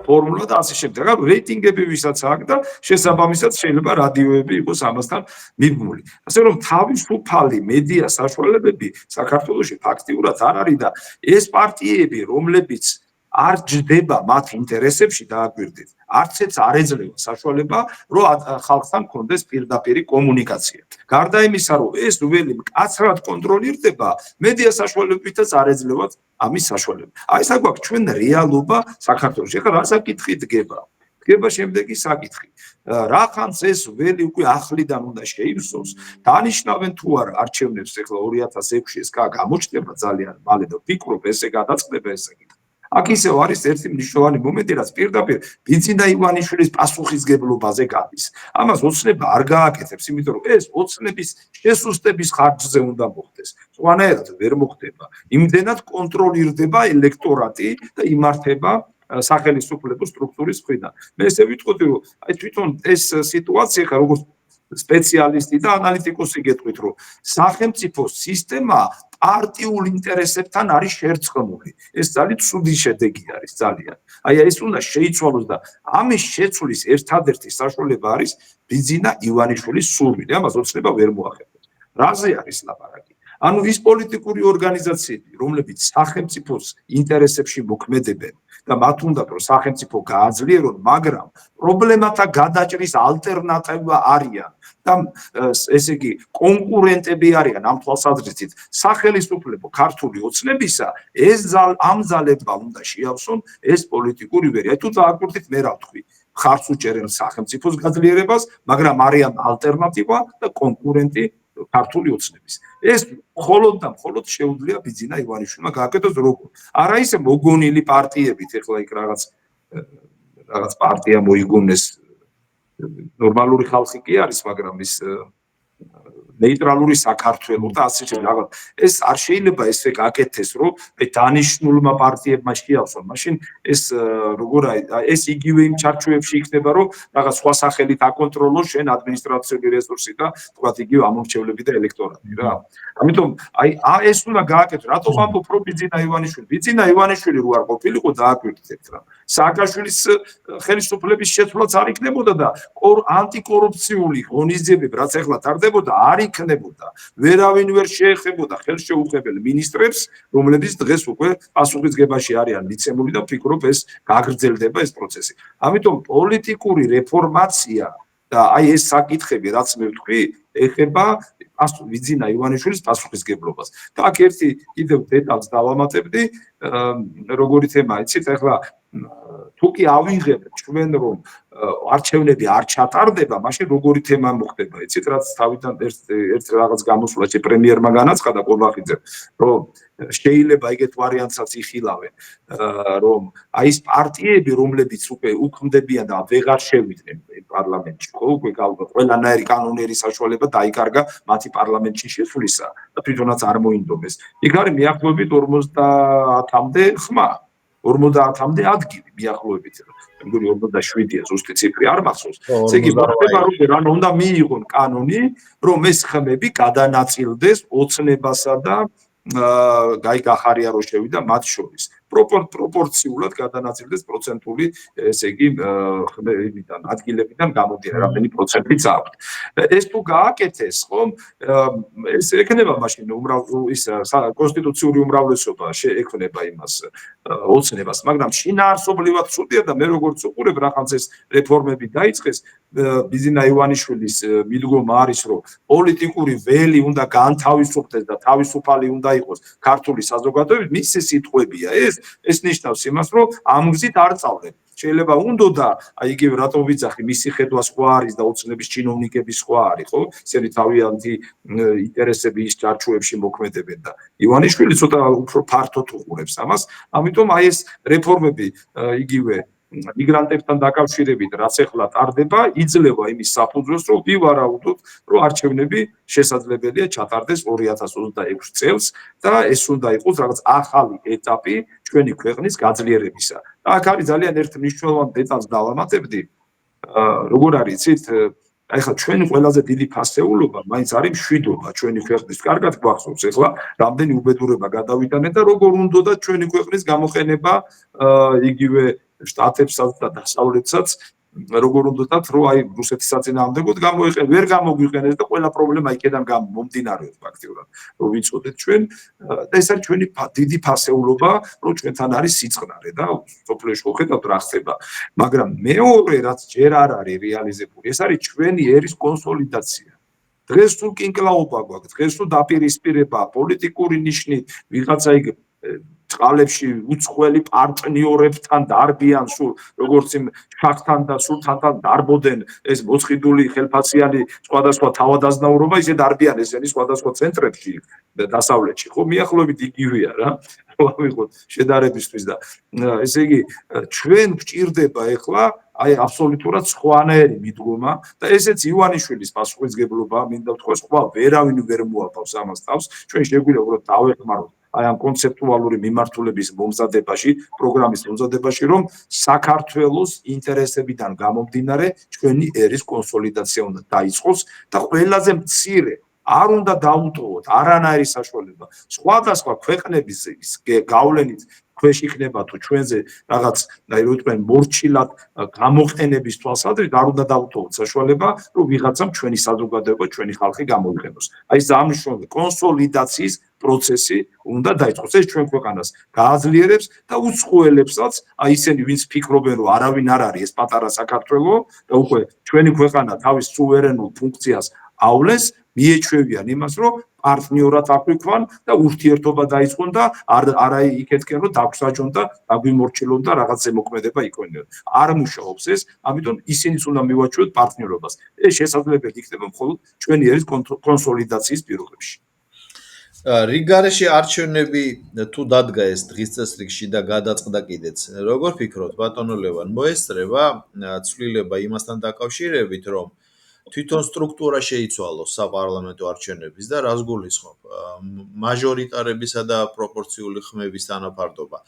ფორმულა და ასე შემდეგ. რა რეიტინგები ვისაც აქვს და შესაბამისად შეიძლება რადიოები იყოს ამასთან მიბმული. ასე რომ თავისუფალი მედია საშუალებები საქართველოში ფაქტიურად არ არის და ეს პარტიები, რომლებიც არ ჯდება მათ ინტერესებში დააკვირდით. არცეც არ ეძლევა საშუალება, რომ ხალხთან კონდეს პირდაპირი კომუნიკაცია. გარდა იმისა, რომ ეს ველი მკაცრად კონტროლირდება, მედია საშუალებითაც არ ეძლევათ ამის საშუალება. აი ეს აგვაქვს ჩვენ რეალობა საქართველოში. ეხლა რა საკითხი დგება? დგება შემდეგი საკითხი. რახანს ეს ველი უკვე ახლიდან უნდა შეივსოს, დანიშნავენ თუ არა არჩევნებს ეხლა 2006-ში ეს გამოჩნდება ძალიან მალე და ვფიქრობ ესე გადაწყდება ეს საკითხი. აქ ისევ არის ერთი მნიშვნელოვანი მომენტი, რაც პირდაპირ ბიძინა ივანიშვილის პასუხისგებლობაზე გადის. ამას ოცნება არ გააკეთებს, იმიტომ რომ ეს ოცნების შესუსტების ხარჯზე უნდა მოხდეს. სხვანაირად ვერ მოხდება. იმდენად კონტროლირდება ელექტორატი და იმართება სახელმწიფო სტრუქტურის მხრიდან. მე ესე ვიტყოდი, რომ აი თვითონ ეს სიტუაცია ხა როგორც სპეციალისტი და ანალიტიკოსი გეტყვით, რომ სახელმწიფო სისტემა პარტიულ ინტერესებთან არის შერწყმული. ეს ძალიან ცუდი შედეგი არის ძალიან. აი ეს უნდა შეიცვალოს და ამის შეცვლის ერთადერთი საშუალება არის ბიძინა ივანიშვილის სურვილი. ამას ოცნება ვერ მოახერხებს. რაზე არის ლაპარაკი? ანუ ის პოლიტიკური ორგანიზაციები, რომლებიც სახელმწიფოს ინტერესებში მოქმედებენ და მათ უნდათ რომ სახელმწიფო გააძლიერონ, მაგრამ პრობლემათა გადაჭრის ალტერნატივა არიან და ესე იგი კონკურენტები არიან ამ თვალსაზრისით სახელმწიფო ქართული ოცნებისა, ამ ძალებმა უნდა შეავსონ ეს პოლიტიკური ვერი. აი თუ დააკვირდით მე რა ვთქვი, ხარც უჭერენ სახელმწიფოს გაძლიერებას, მაგრამ არიან ალტერნატივა და კონკურენტი ქართული ოცნების. ეს მხოლოდ და მხოლოდ შეუძლია ბიძინა ივანიშვილმა გააკეთოს როგორ. არა ისე მოგონილი პარტიებით, ეხლა იქ რაღაც პარტია მოიგონეს ნორმალური ხალხი კი არის, მაგრამ ის ნეიტრალური საქართველო და ასე რაღაც. ეს არ შეიძლება ესე გაკეთდეს, რომ დანიშნულმა პარტიებმა შეავსონ. მაშინ ეს როგორ ეს იგივე იმ ჩარჩოებში იქნება, რომ რაღაც სხვა სახელით აკონტროლოს შენ ადმინისტრაციული რესურსი და თქვათ იგივე ამორჩევლები და ელექტორატი რა. ამიტომ აი ეს უნდა გააკეთოს. რატო ვამბობ რომ ბიძინა ივანიშვილი? ბიძინა ივანიშვილი რო არ ყოფილიყო დააკვირდით რა. სააკაშვილის ხელისუფლების შეცვლაც არ იქნებოდა და ანტიკორუფციული ღონისძიებები რაც ეხლა ტარდებოდა არ იქნებოდა. ვერავინ ვერ შეეხებოდა ხელშეუხებელ მინისტრებს, რომლებიც დღეს უკვე პასუხისგებაში არიან მიცემული და ვფიქრობ ეს გაგრძელდება ეს პროცესი. ამიტომ პოლიტიკური რეფორმაცია და აი ეს საკითხები რაც მე ვთქვი, ეხება ბიძინა ივანიშვილის პასუხისგებლობას. და აქ ერთი კიდევ დეტალს დავამატებდი, როგორი თემა იცით, ეხლა თუ კი ავიღებთ ჩვენ რომ არჩევნები არ ჩატარდება, მაშინ როგორი თემა მოხდება? იცით, რაც თავიდან ერთ რაღაც გამოსვლა პრემიერმა განაცხადა ყურბახიძემ, რომ შეიძლება ეგეთ ვარიანტსაც იხილავენ, რომ აი ეს პარტიები, რომლებიც უკვე უქმდებიან და ვეღარ შევიდნენ პარლამენტში, ხო, უკვე ყველანაირი კანონიერი საშუალება დაიკარგა მათი პარლამენტში შესვლისა და თვითონაც არ მოინდომეს. იქ არის მიახლოებით 50-მდე ხმა. 50-მდე ადგილი მიახლოებით. მეგონი 47-ია ზუსტი ციფრი არ მახსოვს. ესე იგი მოხდება რომ უნდა მიიღონ კანონი, რომ ეს ხმები გადანაწილდეს ოცნებასა და გაიხარია რო შევიდა მათ შორის. პროპორციულად გადანაწილდეს პროცენტული, ესე იგი, ხმებიდან, ადგილებიდან გამოდიან, რამდენი პროცენტიც აქვს. ეს თუ გააკეთეს, ხომ, ეს ექნება მაშინ კონსტიტუციური უმრავლესობა შეექმნება იმას ოცნებას, მაგრამ შინაარსობრივად ცუდია და მე როგორც უყურებ რაღაც ეს რეფორმები დაიწყეს, ბიზინა ივანიშვილის მიდგომა არის, რომ პოლიტიკური ველი უნდა განთავისუფლდეს და თავისუფალი უნდა იყოს ქართული საზოგადოება, მისი სიტყვებია ეს ნიშნავს იმას, რომ ამ გზით არ წავდნენ. შეიძლება უნდოდა, აი იგივე რატო ვიძახი, მისი ხედვა სხვა არის და ოცნების ჩინოვნიკები სხვა არის, ხო? ისინი თავიანთი ინტერესების ჩარჩოებში მოქმედებენ და ივანიშვილი ცოტა უფრო ფართოდ უყურებს ამას, ამიტომ აი ეს რეფორმები იგივე მიგრანტებთან დაკავშირებით, რაც ახლა ტარდება, იძლევა იმის საფუძველს, რომ ვივარაუდოთ, რომ არჩევნები შესაძლებელია ჩატარდეს 2026 წელს და ეს უნდა იყოს რაღაც ახალი ეტაპი ჩვენი ქვეყნის გაძლიერებისა. და აქ არის ძალიან ერთ მნიშვნელოვან დეტალს დავამატებდი, როგორ არის, იცით, აი ხა ჩვენი ყველაზე დიდი ფასეულობა მაინც არის მშვიდობა ჩვენი ქვეყნის. კარგად გვახსოვს ახლა რამდენი უბედურება გადავიტანეთ და როგორ უნდოდა ჩვენი ქვეყნის გამოყენება იგივე შტატებსაც და დასავლეთსაც როგორ უნდათ რომ აი რუსეთის საწინააღმდეგოდ გამოიყენეს, ვერ გამოგვიყენეს და ყველა პრობლემა იქიდან მომდინარეობს ფაქტიურად, რომ ვიცოდეთ ჩვენ და ეს არის ჩვენი დიდი ფასეულობა, რომ ჩვენთან არის სიწყნარე და სოფლიოში ხედავთ რა ხდება. მაგრამ მეორე რაც ჯერ არ არის რეალიზებული, ეს არის ჩვენი ერის კონსოლიდაცია. დღეს თუ კინკლაობა გვაქვს, დღეს თუ დაპირისპირება პოლიტიკური ნიშნით, ვიღაცა იქ წყალებში უცხოელი პარტნიორებთან დარბიან სულ როგორც იმ შახთან და სულთანთან დარბოდენ ეს მოწყიდული ხელფასიანი სხვადასხვა თავადაზნაურობა ისე დარბიან ესენი სხვადასხვა ცენტრებში დასავლეთში ხო მიახლოებით იგივეა რა ვიღოთ შედარებისთვის და ესე იგი ჩვენ გვჭირდება ეხლა აი აბსოლუტურად სხვანაირი მიდგომა და ესეც ივანიშვილის პასუხისგებლობა მინდა ვთქვა სხვა ვერავინ ვერ მოაფავს ამას თავს ჩვენ შეგვიძლია უბრალოდ დავეხმაროთ აი ამ კონცეპტუალური მიმართულების მომზადებაში, პროგრამის მომზადებაში, რომ საქართველოს ინტერესებიდან გამომდინარე ჩვენი ერის კონსოლიდაცია უნდა დაიწყოს და ყველაზე მცირე არ უნდა დაუტოვოთ არანაირი საშუალება. სხვადასხვა ქვეყნების გავლენით ქვეშ იქნება თუ ჩვენზე რაღაც აი რო თქვენ მორჩილად გამოყენების თვალსაზრისით არ უნდა დაუტოვოთ საშუალება, რომ ვიღაცამ ჩვენი საზოგადოება, ჩვენი ხალხი გამოიყენოს. აი ეს ამნიშნული კონსოლიდაციის პროცესი უნდა დაიწყოს. ეს ჩვენ ქვეყანას გააძლიერებს და უცხოელებსაც, აი ისინი ვინც ფიქრობენ, რომ არავინ არ არის ეს პატარა საქართველო და უკვე ჩვენი ქვეყანა თავის სუვერენულ ფუნქციას ავლენს, მიეჩვევიან იმას, რომ პარტნიორად აქვექვან და ურთიერთობა დაიწყონ და არა იქეთკენ რომ დაგვსაჯონ და დაგვიმორჩილონ და რაღაც ზემოქმედება იქონიონ. არ მუშაობს ეს, ამიტომ ისინიც უნდა მივაჩვევოთ პარტნიორობას. ეს შესაძლებელი იქნება მხოლოდ ჩვენი ერის კონსოლიდაციის პირობებში. რიგარეში არჩევნები თუ დადგა ეს დღის წესრიგში და გადაწყდა კიდეც, როგორ ფიქრობთ, ბატონო ლევან, მოესწრება ცვლილება იმასთან დაკავშირებით, რომ თვითონ სტრუქტურა შეიცვალოს საპარლამენტო არჩევნების და რას გულისხმობ? მაჟორიტარებისა და პროპორციული ხმების თანაფარდობა.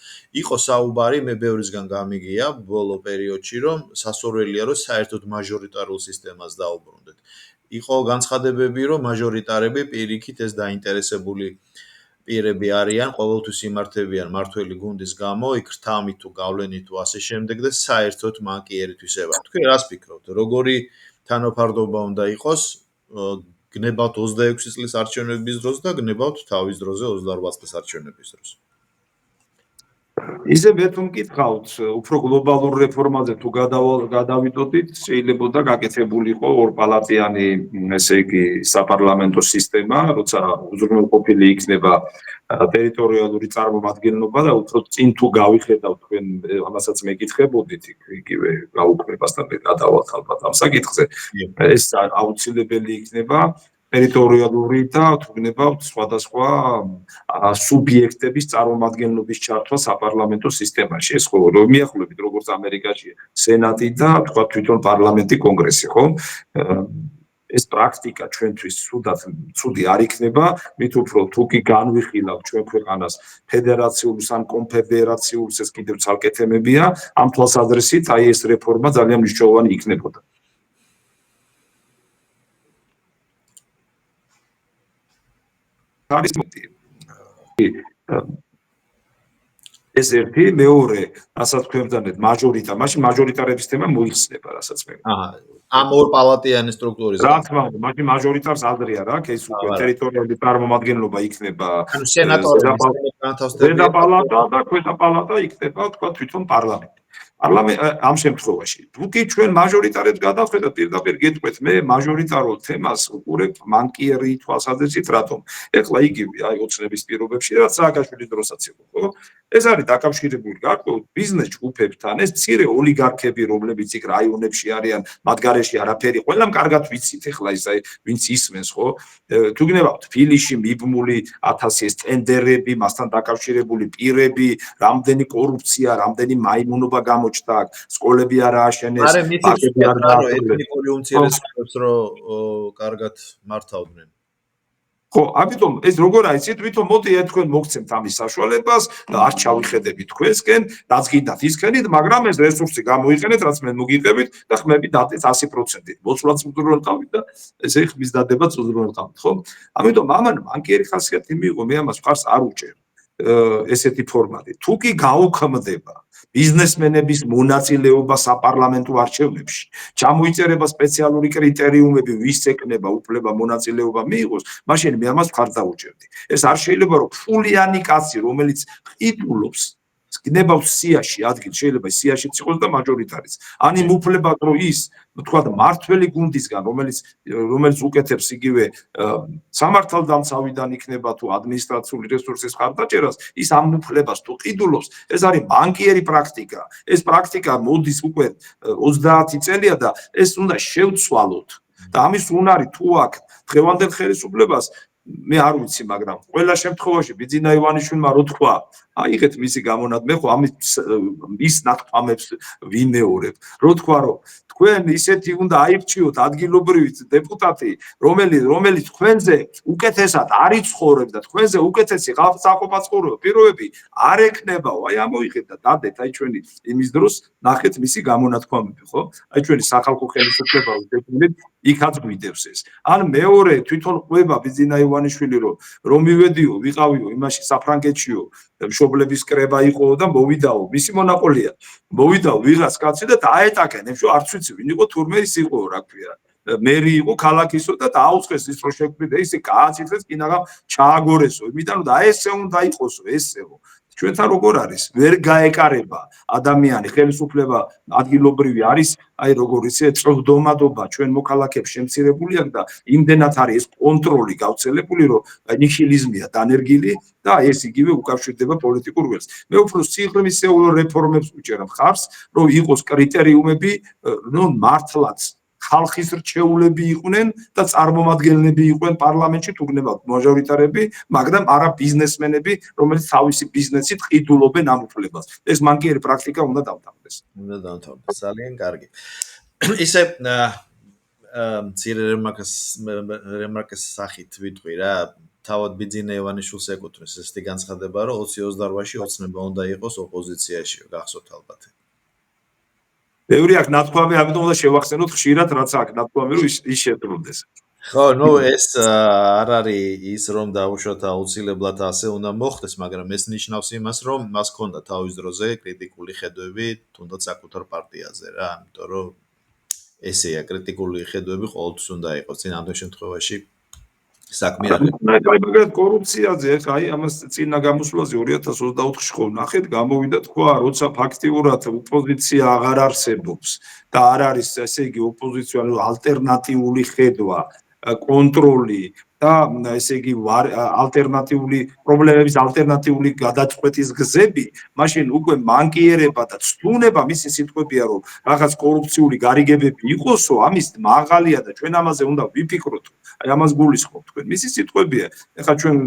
იყო საუბარი, მე ბევრისგან გამიგია ბოლო პერიოდში, რომ სასურველია, რომ საერთოდ მაჟორიტარულ სისტემას დაუბრუნდეთ. იყო განცხადებები, რომ მაჟორიტარები პირიქით ეს დაინტერესებული პირები არიან, ყოველთვის იმართებიან მართველი გუნდის გამო, იქ რთამით თუ გავლენით თუ ასე შემდეგ და საერთოდ მან კი ერითვისება. თქვენ რას ფიქრობთ? როგორი თანაფარდობა უნდა იყოს გნებავთ 26 წლის არჩევნების დროს და გნებავთ თავის დროზე 28 წლის არჩევნების დროს. ისე მე თუ მკითხავთ, უფრო გლობალურ რეფორმაზე თუ გადავიდოდით, შეიძლებოდა გაკეთებულიყო ორპალატიანი, ესე იგი, საპარლამენტო სისტემა, როცა უზრუნველყოფილი იქნება ტერიტორიალური წარმომადგენლობა და უფრო წინ თუ გავიხედავთ თქვენ ამასაც მეკითხებოდით იგივე გაუქმებასთან გადავალთ ალბათ ამ საკითხზე. ეს აუცილებელი იქნება ტერიტორიალური და თუ გნებავთ სხვადასხვა სუბიექტების წარმომადგენლობის ჩართვა საპარლამენტო სისტემაში. ეს ხო მიახლოებით როგორც ამერიკაში სენატი და თქვა თვითონ პარლამენტი კონგრესი, ხო? ეს პრაქტიკა ჩვენთვის ცუდი არ იქნება, მით უფრო თუ კი განვიხილავთ ჩვენ ქვეყანას ფედერაციულს ან კონფედერაციულს, ეს კიდევ ცალკე თემებია, ამ თვალსაზრისით აი ეს რეფორმა ძალიან მნიშვნელოვანი იქნებოდა. არის ეს ერთი, მეორე, რასაც ქვემდანეთ მაჟორიტა, მაშინ მაჟორიტარების თემა მოიხსნება, რასაც მე. ამ ორპალატიანი სტრუქტურის. რა თქმა უნდა, მაშინ მაჟორიტარს აზრია რა, ეს უკვე ტერიტორიული წარმომადგენლობა იქნება. ანუ სენატორების ზედა პალატა და ქვედა პალატა იქნება, თქვა თვითონ პარლამენტი. ამ შემთხვევაში თუ კი ჩვენ მაჟორიტარებს გადავხედოთ პირდაპირ გეტყვით მე მაჟორიტარულ თემას უყურებ მანკიერი თვალსაზრისით რატომ ეხლა იგივე აი ოცნების პირობებში რაც სააკაშვილის დროსაც იყო ხო ეს არის დაკავშირებული გარკვეულ ბიზნეს ჯგუფებთან ეს მცირე ოლიგარქები რომლებიც იქ რაიონებში არიან მათ გარეშე არაფერი ყველამ კარგად ვიცით ეხლა ის აი ვინც ისმენს ხო თუ გნებავთ ფილიში მიბმული 1000 ეს ტენდერები მასთან დაკავშირებული პირები რამდენი კორუფცია რამდენი მაიმუნობა გამოჩნდა სკოლები არ ააშენეს ბაგები არ გააკეთეს ეთნიკური უმცირესობებს რო კარგად მართავდნენ ხო, ამიტომ ეს როგორ არის, თვითონ მოდი თქვენ მოგცემთ ამის საშუალებას, არ ჩავიხედებით თქვენსკენ, რაც გინდათ ისქენით, მაგრამ ეს რესურსი გამოიყენეთ, რაც მე მოგიყევით და ხმები დადეთ 100%. მოცულაც უზრუნველყავით და ესე ხმის დადებაც უზრუნველყავით, ხო? ამიტომ ამან მანკიერი ხასიათი მიიღო, მე ამას მხარს არ უჭერ. ესეთი ფორმატი. თუ კი გაუქმდება ბიზნესმენების მონაწილეობა საპარლამენტო არჩევნებში, ჩამოიწერება სპეციალური კრიტერიუმები, ვის ეკნება უფლება მონაწილეობა მიიღოს, მაშინ მე ამას მხარს დავუჭერდი. ეს არ შეიძლება რომ ფულიანი კაცი, რომელიც ყიდულობს გნებავს სიაში ადგილ შეიძლება სიაშიც იყოს და მაჟორიტარიც. ან იმ უფლებად რომ ის თქვა მართველი გუნდისგან რომელიც უკეთებს იგივე სამართალდამცავიდან იქნება თუ ადმინისტრაციული რესურსის ხარდაჭერას ის ამ უფლებას თუ ყიდულობს ეს არის მანკიერი პრაქტიკა. ეს პრაქტიკა მოდის უკვე 30 წელია და ეს უნდა შევცვალოთ. და ამის უნარი თუ აქ დღევანდელ ხელისუფლებას მე არ ვიცი, მაგრამ ყველა შემთხვევაში ბიძინა ივანიშვილმა რო თქვა, აიღეთ მისი გამონადმე, ხო ამის ნათქვამებს ვიმეორებ. რო თქვა, რომ თქვენ ისეთი უნდა აირჩიოთ ადგილობრივი დეპუტატი, რომელიც თქვენზე უკეთესად არ იცხოვრებს და თქვენზე უკეთესი საყოფაცხოვრებო პირობები არ ექნებაო. აი ამოიღეთ და დადეთ აი ჩვენი იმის დროს ნახეთ მისი გამონათქვამები, ხო? აი ჩვენი სახალხო ხელისუფლება უდევნით იქაც გვიდევს ეს. ან მეორე თვითონ ყვება ბიძინა ივანიშვილი რომ მივედიო, ვიყავიო იმაში საფრანგეთშიო, მშობლების კრება იყო და მოვიდაო, მისი მონაყოლია. მოვიდაო ვიღაც კაცი და დაეტაკენ, ემშო არც ვიცი ვინ იყო, თურმე ის იყო, რა ქვია. მერი იყო ქალაქისო და დაუწყეს ის რო შეკვიდა, ისე გააცილეს კინაღამ ჩააგორესო, იმიტომ რომ და ესე უნდა იყოსო, ესეო. ჩვენთან როგორ არის? ვერ გაეკარება ადამიანი, ხელისუფლება ადგილობრივი არის, აი როგორ ისე წვდომადობა ჩვენ მოქალაქეებს შემცირებული აქვს და იმდენად არის ეს კონტროლი გავრცელებული, რომ ნიჰილიზმია დანერგილი და ეს იგივე უკავშირდება პოლიტიკურ ველს. მე უფრო სიღრმისეულ რეფორმებს ვუჭერ მხარს, რომ იყოს კრიტერიუმები, რომ მართლაც ხალხის რჩეულები იყვნენ და წარმომადგენლები იყვნენ პარლამენტში თუ გნებავთ მაჟორიტარები, მაგრამ არა ბიზნესმენები, რომლებიც თავისი ბიზნესით ყიდულობენ ამ უფლებას. ეს მანკიერი პრაქტიკა უნდა დავთანხმდეს. უნდა დავთანხმდეს. ძალიან კარგი. ისე მცირე რემარკის სახით ვიტყვი რა, თავად ბიძინა ივანიშვილს ეკუთვნის ესეთი განცხადება, რომ 2028-ში ოცნება უნდა იყოს ოპოზიციაშიო, გახსოვთ ალბათ. ბევრი აქ ნათქვამი, ამიტომ უნდა შევახსენოთ ხშირად, რაც აქ ნათქვამი, რომ ის შეძლოდეს. ხო, ნუ ეს არ არის ის, რომ დაუშვათ აუცილებლად ასე უნდა მოხდეს, მაგრამ ეს ნიშნავს იმას, რომ მას ჰქონდა თავის დროზე კრიტიკული ხედვები, თუნდაც საკუთარ პარტიაზე რა, ამიტომ რომ ესეა კრიტიკული ხედვები ყოველთვის უნდა იყოს. წინ ამ შემთხვევაში საქმე არ მაგალითად კორუფციაზე ხა აი ამას წინა გამოსვლაზე 2024-ში ხო ნახეთ გამოვიდა თქვა როცა ფაქტიურად ოპოზიცია აღარ არსებობს და არ არის ესე იგი ოპოზიცია ალტერნატიული ხედვა კონტროლი და ესე იგი ალტერნატიული პრობლემების ალტერნატიული გადაწყვეტის გზები, მაშინ უკვე მანკიერება და ცდუნება მისი სიტყვებია, რომ რაღაც კორუფციული გარიგებები იყოსო, ამის მაღალია და ჩვენ ამაზე უნდა ვიფიქროთ. აი ამას გულისხმობ თქვენ. მისი სიტყვებია. ეხლა ჩვენ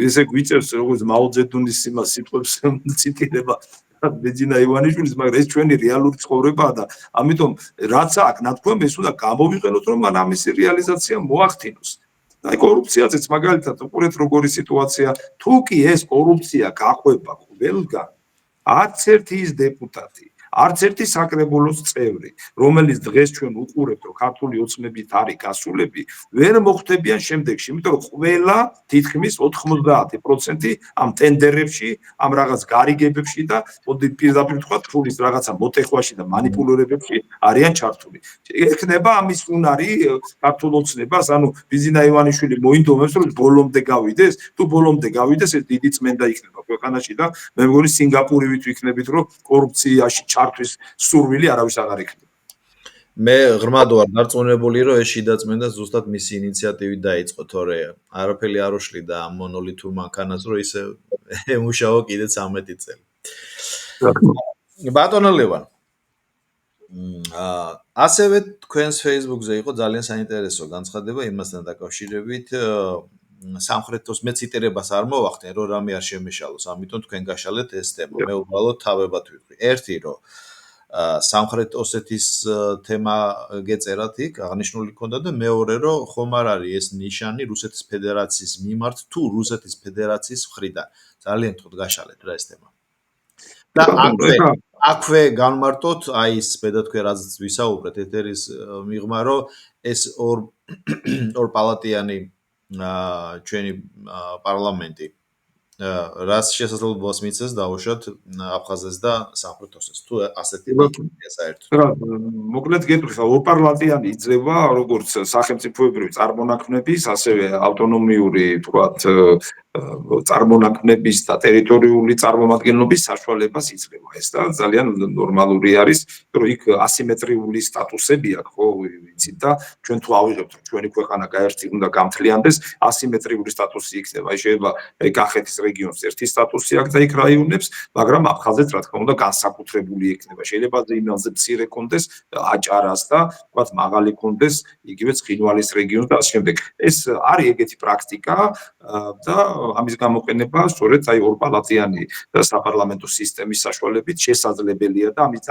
ესე გვიწერს როგორც მაოძედუნის იმას სიტყვებს ციტირება ბეძინა ივანიშვილის, მაგრამ ეს ჩვენი რეალური ცხოვრებაა და ამიტომ რაც აქვს ნათქვამი ეს უნდა გამოვიყენოთ, რომ მან ამისი რეალიზაცია მოახდინოს. აი კორუფციაზეც მაგალითად უყურეთ როგორი სიტუაცია, თუ კი ეს კორუფცია გაყვება ყველგან, არც ერთი ის დეპუტატი, არც ერთი საკრებულოს წევრი, რომელიც დღეს ჩვენ უყურებთ, რომ ქართული ოცნებით არის გასულები, ვერ მოხვდებიან შემდეგში, იმიტომ რომ ყველა თითქმის 90% ამ ტენდერებში, ამ რაღაც გარიგებებში და პირდაპირ თქვა ფულის რაღაცა მოტეხვაში და მანიპულირებებში არიან ჩართული. ექნება ამის უნარი ქართულ ოცნებას, ანუ ბიზინა ივანიშვილი მოინდომებს, რომ ბოლომდე გავიდეს, თუ ბოლომდე გავიდეს, ეს დიდი წმენდა იქნება ქვეყანაში და მე მგონი სინგაპურივით ვიქნებით, რომ კორუფციაში ჩართვის სურვილი არავის აღარ იქნება. მე ღრმად ვარ დარწმუნებული, რომ ეს შიდაწმენდა ზუსტად მისი ინიციატივით დაიწყო, თორე არაფერი არ უშლიდა ამ მონოლითურ მანქანას, რომ ისე ემუშაო კიდე 13 წელი. ბატონო ლევან, ასევე თქვენს Facebook-ზე იყო ძალიან საინტერესო განცხადება იმასთან დაკავშირებით, სამხრეთოს მე ციტირებას არ მოვახდენ, რომ რამე არ შემეშალოს, ამიტომ თქვენ გაშალეთ ეს თემა. მე უბრალოდ თავებად ვიტყვი. ერთი რომ სამხრეთ ოსეთის თემა გეწერათ იქ აღნიშნული ქონდა და მეორე რომ ხომ არ არის ეს ნიშანი რუსეთის ფედერაციის მიმართ თუ რუსეთის ფედერაციის მხრიდან. ძალიან თქო გაშალეთ რა ეს თემა. და აქვე განმარტოთ აი ეს ბედა თქვენ რაც ვისაუბრეთ ეთერის მიღმა რომ ეს ორ პალატიანი ჩვენი პარლამენტი რას შესაძლებლობას მიცეს დაუშვათ აფხაზეთს და სამხრეთ ოსეთს თუ ასეთი ნაკლებია საერთოდ. რა მოკლედ გეტყვი ხა ორპარლატიანი იძლევა როგორც სახელმწიფოებრივი წარმონაქმნების ასევე ავტონომიური თქვათ წარმონაქმნების და ტერიტორიული წარმომადგენლობის საშუალებას იძლევა. ეს და ძალიან ნორმალური არის, რომ იქ ასიმეტრიული სტატუსები აქვს, ხო, ვიცით და ჩვენ თუ ავიღებთ, რომ ჩვენი ქვეყანა გაერთი უნდა გამთლიანდეს, ასიმეტრიული სტატუსი იქნება. აი შეიძლება კახეთის რეგიონს ერთი სტატუსი აქვს და იქ რაიონებს, მაგრამ აფხაზეთს რა თქმა უნდა განსაკუთრებული ექნება. შეიძლება იმაზე მცირე კონდეს აჭარას და თქვათ მაღალი კონდეს იგივე ცხინვალის რეგიონს და ასე შემდეგ. ეს არის ეგეთი პრაქტიკა და ამის გამოყენება სწორედ აი ორპალატიანი საპარლამენტო სისტემის საშუალებით შესაძლებელია და ამის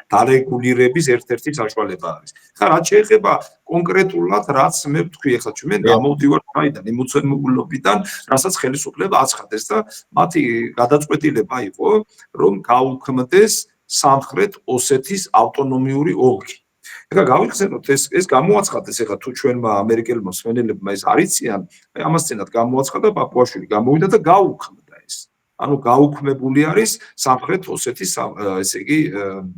დარეგულირების ერთ-ერთი საშუალება არის. ხა რაც შეეხება კონკრეტულად რაც მე ვთქვი ახლა ჩვენ გამოვდივართ აიდან იმ უცემულობიდან, რასაც ხელისუფლება აცხადეს და მათი გადაწყვეტილება იყო, რომ გაუქმდეს სამხრეთ ოსეთის ავტონომიური ოლქი. ეხლა გავიხსენოთ ეს გამოაცხადეს ეხლა თუ ჩვენმა ამერიკელმა მსმენელებმა ეს არიციან, აი ამას წინათ გამოაცხადა პაპუაშვილი გამოვიდა და გაუქმდა ეს. ანუ გაუქმებული არის სამხრეთ ოსეთის ესე იგი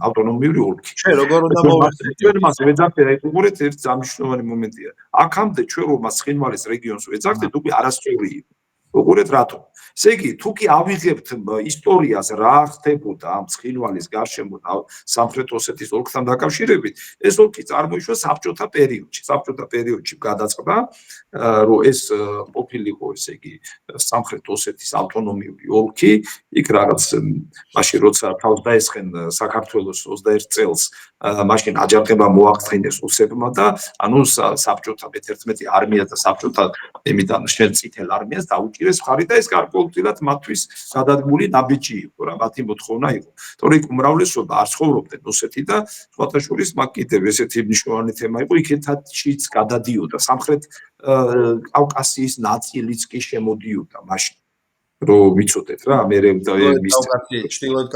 ავტონომიური ოლქი. ჩვენ როგორ უნდა მოვიხსენოთ? ჩვენ მას ვეძახდით, აი უყურეთ ერთ სამშოვანი მომენტია. აქამდე ჩვენ რომ მას ცხინვალის რეგიონს ვეძახდით, უკვე არასწორი იყო. უყურეთ რატო? ესე იგი, თუ კი ავიღებთ ისტორიას რა ხდებოდა ამ ცხინვალის გარშემო სამხრეთ ოსეთის ოლქთან დაკავშირებით, ეს ოლქი წარმოიშვა საბჭოთა პერიოდში. საბჭოთა პერიოდში გადაწყდა, რომ ეს ყოფილიყო, ესე იგი, სამხრეთ ოსეთის ავტონომიური ოლქი, იქ რაღაც მაშინ როცა თავს დაესხენ საქართველოს 21 წელს, მაშინ აჯანყება მოახდინეს რუსებმა და ანუ საბჭოთა მე-11 არმია და საბჭოთა იმიდან შენ წითელ არმიას დაუჭირეს მხარი და ეს გარკვეულწილად მათთვის გადადგმული ნაბიჯი იყო რა, მათი მოთხოვნა იყო. თორე იქ უმრავლესობა არ ცხოვრობდნენ ოსეთი და სხვათა შორის მაგ კიდევ ესეთი მნიშვნელოვანი თემა იყო, იქეთაშიც გადადიოდა სამხრეთ კავკასიის ნაწილიც კი შემოდიოდა მაშინ. რომ ვიცოდეთ რა, მე ჩრდილოეთ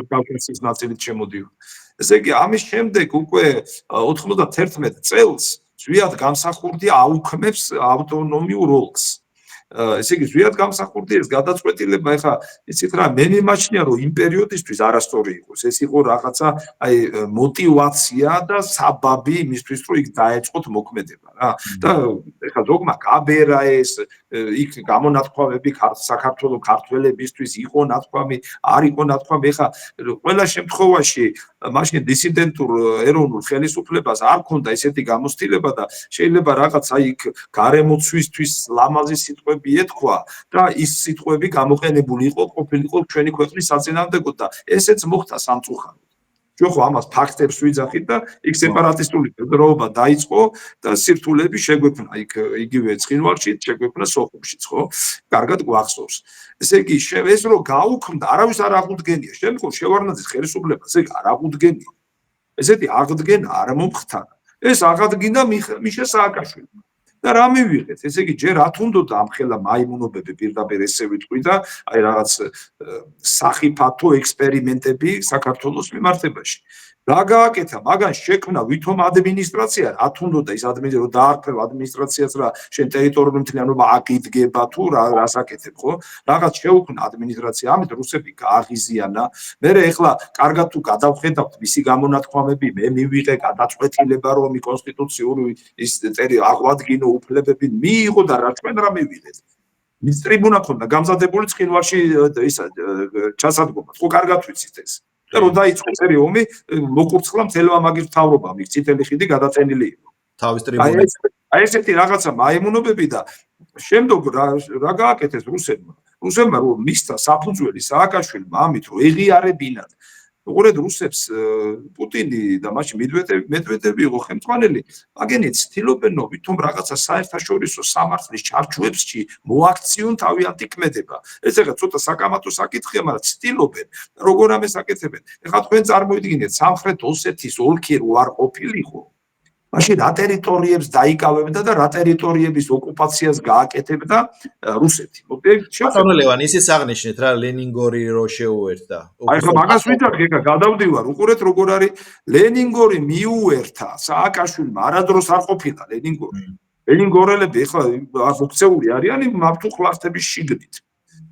კავკასიის ნაწილით შემოდიოდა. ესე იგი, ამის შემდეგ უკვე 91 წელს ზვიად გამსახურდია აუქმებს ავტონომიურ ოლქს. ესე იგი ზვიად გამსახურდი ეს გადაწყვეტილება ეხა იცით რა მე მიმაჩნია რომ იმ პერიოდისთვის არასწორი იყოს ეს იყო რაღაცა აი мотивация და საბაბი იმისთვის რომ იქ დაეწყოთ მოქმედება რა და ეხა ზოგმა გაბერა ეს იქ გამონათქვამები საქართველოს ქართველებისთვის იყო ნათქვამი არ იყო ნათქვამი ეხა ყველა შემთხვევაში მაშინ დისიდენტურ ეროვნულ ხელისუფლებას არ ქონდა ესეთი გამოცდილება და შეიძლება რაღაც აი იქ გარემოცვისთვის ლამაზი სიტყვები ეთქვა და ის სიტყვები გამოყენებული იყო ყოფილიყო ჩვენი ქვეყნის საწინააღმდეგოდ და ესეც მოხდა სამწუხაროდ ჩვენ ხო ამას ფაქტებს ვიძახით და იქ სეპარატისტული მოძრაობა დაიწყო და სირთულეები შეგვექმნა იქ იგივე ცხინვალში შეგვექმნა სოხუმშიც ხო კარგად გვახსოვს ესე იგი ეს რო გაუქმდა არავის არ აღუდგენია შემდგომ შევარდნაძის ხელისუფლებას ეგ არ აღუდგენია ესეთი აღდგენა არ მომხდარა ეს აღადგინა მიშა სააკაშვილმა და რა მივიღეთ ესე იგი ჯერ რა თუნდოდა ამ ხელა მაიმუნობები პირდაპირ ესე ვიტყვი და აი რაღაც სახიფათო ექსპერიმენტები საქართველოს მიმართებაში რა გააკეთა მაგან შექმნა ვითომ ადმინისტრაცია რა თუნდოდა ის ადმინისტრაცია დაარქვევ ადმინისტრაციას რა შენ ტერიტორიული მთლიანობა აკიდგება თუ რას აკეთებ ხო რაღაც შეუქმნა ადმინისტრაცია ამით რუსები გააღიზიანა მე ეხლა კარგად თუ გადავხედავთ მისი გამონათქვამები მე მივიღე გადაწყვეტილება რომ კონსტიტუციური ის აღვადგინო უფლებები მიიღო და რა ჩვენ რა მივიღეთ მის ტრიბუნა ქონდა გამზადებული ცხინვალში ისა ჩასადგომად ხო კარგად ვიცით ეს და რო დაიწყო წერი ომი მოკურცხლა მთელმა მაგის მთავრობამ იქ წითელი ხიდი გადაწენილი იყო თავის ტრიბუნაზე აი ესეთი რაღაცა მაიმუნობები და შემდგომ რა გააკეთეს რუსებმა რომ მისცა საფუძველი სააკაშვილმა ამით რომ ეღიარებინათ უყურეთ რუსებს პუტინი და მაშინ მედვედევი იყო ხელმძღვანელი აგენი ცდილობენ რომ ვითომ რაღაცა საერთაშორისო სამართლის ჩარჩოებში მოაქციონ თავიანთი ქმედება ეს ეხლა ცოტა საკამათო საკითხია მაგრამ ცდილობენ როგორ ამას აკეთებენ ეხლა თქვენ წარმოიდგინეთ სამხრეთ ოსეთის ოლქი რო არ ყოფილიყო მაშინ რა ტერიტორიებს დაიკავებდა და რა ტერიტორიების ოკუპაციას გააკეთებდა რუსეთი. ბატონო ლევან, ისიც აღნიშნეთ რა ლენინგორი რო შეუერთა. აი ხო მაგას ვიტყვი, ეგა გადავდივარ, უყურეთ როგორ არის ლენინგორი მიუერთა სააკაშვილმა, არადროს არ ყოფილა ლენინგორი. ლენინგორელები ეხლა მოქცეული არიან მავთუხლახტების შიგნით.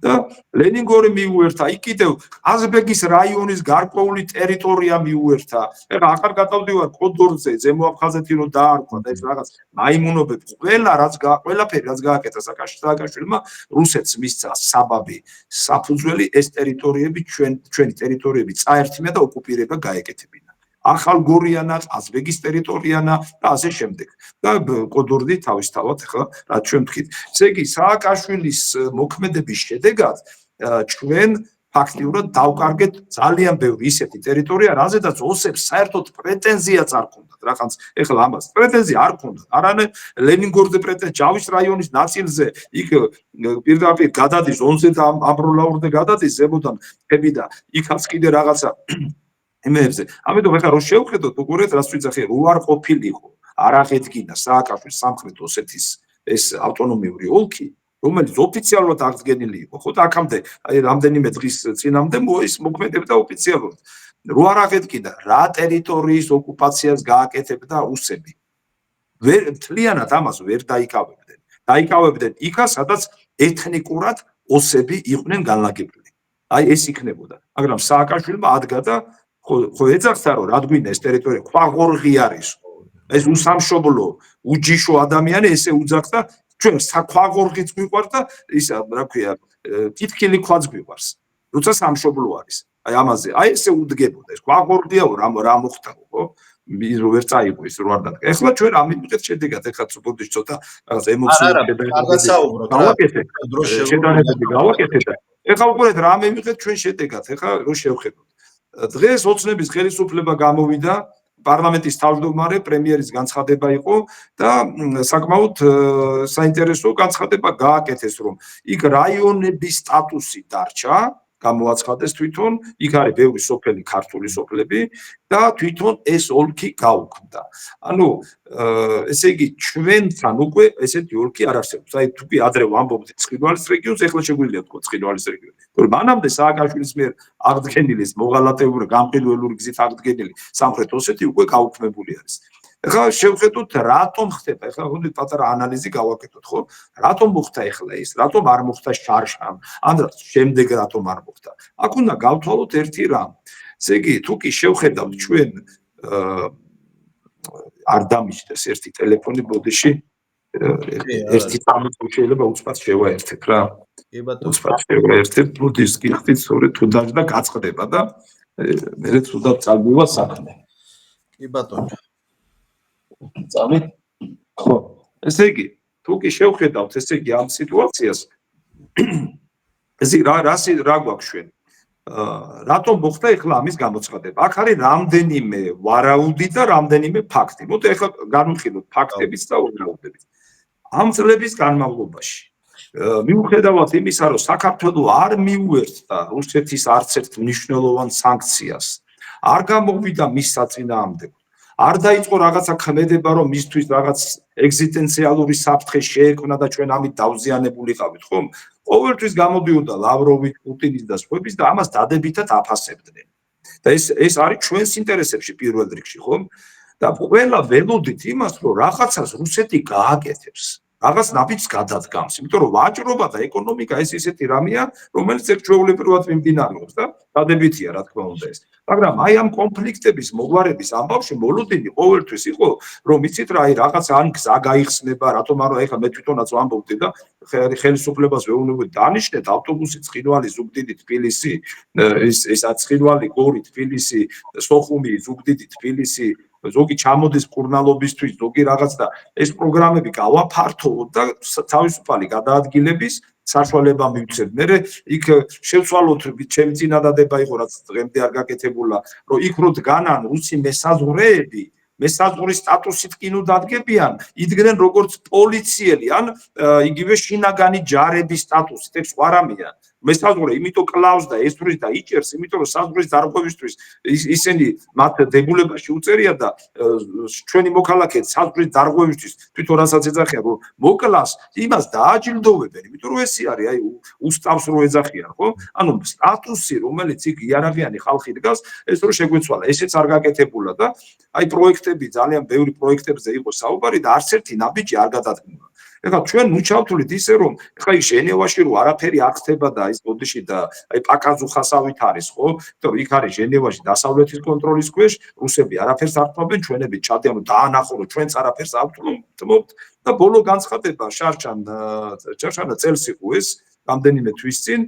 და ლენინგორი მიუერთა, იქ კიდევ ყაზბეგის რაიონის გარკვეული ტერიტორია მიუერთა. ეხლა ახალ გადავდივარ კოდორზე, ზემო აფხაზეთი რო დაარქვა და ეს რაღაც მაიმუნობები, ყველაფერი რაც გააკეთა სააკაშვილმა, რუსეთს მისცა საბაბი, საფუძველი ეს ტერიტორიები ჩვენი ტერიტორიები წაერთმია და ოკუპირება გაეკეთებინა. ახალგორიანა, ყაზბეგის ტერიტორიანა და ასე შემდეგ. და კოდორდი თავისთავად ახლა რაც ჩვენ ვთქვით. ესე იგი, სააკაშვილის მოქმედების შედეგად ჩვენ ფაქტიურად დავკარგეთ ძალიან ბევრი ისეთი ტერიტორია, რაზედაც ოსებს საერთოდ პრეტენზიაც არ ქონდათ. რაღაც ეხლა ამას პრეტენზია არ ქონდათ. არანაირ ლენინგორზე პრეტენზია, ჯავის რაიონის ნაწილზე, იქ პირდაპირ გადადის ონზე და ამბროლაურზე გადადის ზემოდან ხები და იქაც კიდე რაღაცა იმებზე. ამიტომ ეხლა რო შევხედოთ, უყურეთ, რას ვიძახე, რო არ ყოფილიყო, არ აღედგინა სააკაშვილის სამხრეთ ოსეთის ეს ავტონომიური ოლქი, რომელიც ოფიციალურად აღდგენილი იყო. ხო და აქამდე, აი რამდენიმე დღის წინამდე ის მოქმედებდა ოფიციალურად. რო არ აღედგინა, რა ტერიტორიის ოკუპაციას გააკეთებდა რუსები. მთლიანად ამას ვერ დაიკავებდნენ. დაიკავებდნენ იქა, სადაც ეთნიკურად ოსები იყვნენ განლაგებული. აი ეს იქნებოდა. მაგრამ სააკაშვილმა ადგა და ხო ეძახდა რომ რადგან ეს ტერიტორია ქვაღორღი არის ეს უსამშობლო უჯიშო ადამიანი ესე უძახდა ჩვენ საქვაღორღიც გვიყვარს და ისა რა ქვია თითქილი ქვაც გვიყვარს როცა სამშობლო არის აი ამაზე აი ესე უდგებოდა ეს ქვაღორღია რა მოხდა ხო ის რო ვერ წაიღო ის რო არ დადგა ეხლა ჩვენ ამ მივიღეთ შედეგად ეხლა ცოტა ცოტა რაღაც ემოციები შედარებები გავაკეთეთ და ეხლა უყურეთ რა მივიღეთ ჩვენ შედეგად ეხლა რო შევხედოთ დღეს ოცნების ხელისუფლება გამოვიდა პარლამენტის თავმჯდომარე პრემიერის განცხადება იყო და საკმაოდ საინტერესო განცხადება გააკეთეს რომ იქ რაიონების სტატუსი დარჩა გამოაცხადეს თვითონ იქ არის ბევრი სოფელი ქართული სოფლები და თვითონ ეს ოლქი გაუქმდა ანუ ესე იგი ჩვენთან უკვე ესეთი ოლქი არ არსებობს აი თუ კი ადრე ვამბობთ ცხინვალის რეგიონს ეხლა შეგვიძლია თქვა ცხინვალის რეგიონი თორემ მანამდე სააკაშვილის მიერ აღდგენილი ეს მოღალატეური გამყიდველური გზით აღდგენილი სამხრეთ ოსეთი უკვე გაუქმებული არის ეხლა შევხედოთ რატომ ხდება, ეხლა მოდით პატარა ანალიზი გავაკეთოთ, ხო? რატომ მოხდა ეხლა ეს? რატომ არ მოხდა შარშან? ან შემდეგ რატომ არ მოხდა? აქ უნდა გავთვალოთ ერთი რამ. ესე იგი, თუ კი შევხედავთ ჩვენ არ დამიჯდეს ერთი ტელეფონი ბოდიში ერთი წამი შეიძლება უცბად შევაერთებ რა. კი ბატონო. უცბად შევაერთებ ბოდიშს გიხდით, სწორედ თუ დაжда გაწყდება და მე თუდად წაგვივა საქმე. კი ბატონო. წამი? ხო. ესე იგი, თუ კი შევხედავთ, ესე იგი ამ სიტუაციას ესე რა გვაქვს ჩვენ? რატომ მოხდა ეხლა ამის გამოცხადება? აქ არის რამდენიმე ვარაუდი და რამდენიმე ფაქტი. მოდი ეხლა განვიხილოთ ფაქტებიც და ვარაუდებით. ამ წლების განმავლობაში მიუხედავად იმისა, რომ საქართველო არ მიუერთდა რუსეთის არც ერთ მნიშვნელოვან სანქციას, არ გამოვიდა მის საწინააღმდეგოდ, არ დაიწყო რაღაცა ქმედება, რომ მისთვის რაღაც ეგზისტენციალური საფრთხე შეექმნა და ჩვენ ამით დავზიანებულიყავით, ხომ? ყოველთვის გამოდიოდა ლავროვი, პუტინის და სხვების და ამას დადებითად აფასებდნენ. და ეს არის ჩვენს ინტერესებში პირველ რიგში, ხომ? და ყველა ველოდით იმას, რომ რაღაცას რუსეთი გააკეთებს. რაღაც ნაბიჯს გადადგამს, იმიტომ რომ ვაჭრობა და ეკონომიკა ეს ისეთი რამეა, რომელიც ერთჩვეულებრივად მიმდინარეობს და დადებითია, რა თქმა უნდა ეს. მაგრამ აი ამ კონფლიქტების მოგვარების ამბავში მოლოდინი ყოველთვის იყო, რომ იცით რა, აი რაღაც ან გზა გაიხსნება, რატომ არა, ეხლა მე თვითონაც ვამბობდი და ხელისუფლებას ვეუბნებოდი, დანიშნეთ ავტობუსი ცხინვალი ზუგდიდი თბილისი, ეს ცხინვალი გორი თბილისი, სოხუმი ზუგდიდი თბილისი ზოგი ჩამოდის კურნალობისთვის, ზოგი რაღაც და ეს პროგრამები გავაფართოვოთ და თავისუფალი გადაადგილების საშუალება მივცეთ. მე იქ შევცვალოთ ჩემი წინადადება იყო, რაც დღემდე არ გაკეთებულა, რომ იქ რო დგანან რუსი მესაზღვრეები, მესაზღვრის სტატუსით კი ნუ დადგებიან, იდგნენ როგორც პოლიციელი ან იგივე შინაგანი ჯარების სტატუსით, ეს სხვა რამეა. მესაზღვრე იმიტომ კლავს და ესვრის და იჭერს, იმიტომ რომ საზღვრის დარღვევისთვის ისინი მათ დებულებაში უწერია და ჩვენი მოქალაქე საზღვრის დარღვევისთვის თვითონ რასაც ეძახიან, რომ მოკლას, იმას დააჯილდოვებენ, იმიტომ რომ ესი არის, აი უსტავს რო ეძახიან, ხო? ანუ სტატუსი, რომელიც იქ იარაღიანი ხალხი დგას, ეს რო შეგვეცვალა, ესეც არ გაკეთებულა და აი პროექტები, ძალიან ბევრი პროექტებზე იყო საუბარი და არც ერთი ნაბიჯი არ გადადგმა. ეხლა ჩვენ მუჩავთვლით ისე რომ ეხლა ის ჟენევაში რო არაფერი არ ხდება და ის ბოდიში და აი პაკაზუხასავით არის, ხო? იმიტომ რომ იქ არის ჟენევაში დასავლეთის კონტროლის ქვეშ, რუსები არაფერს არ თმობენ, ჩვენები ჩადიან, რომ დაანახო, რომ ჩვენც არაფერს არ თმობთ და ბოლო განცხადება შარშანა წელს იყო ეს რამდენიმე თვის წინ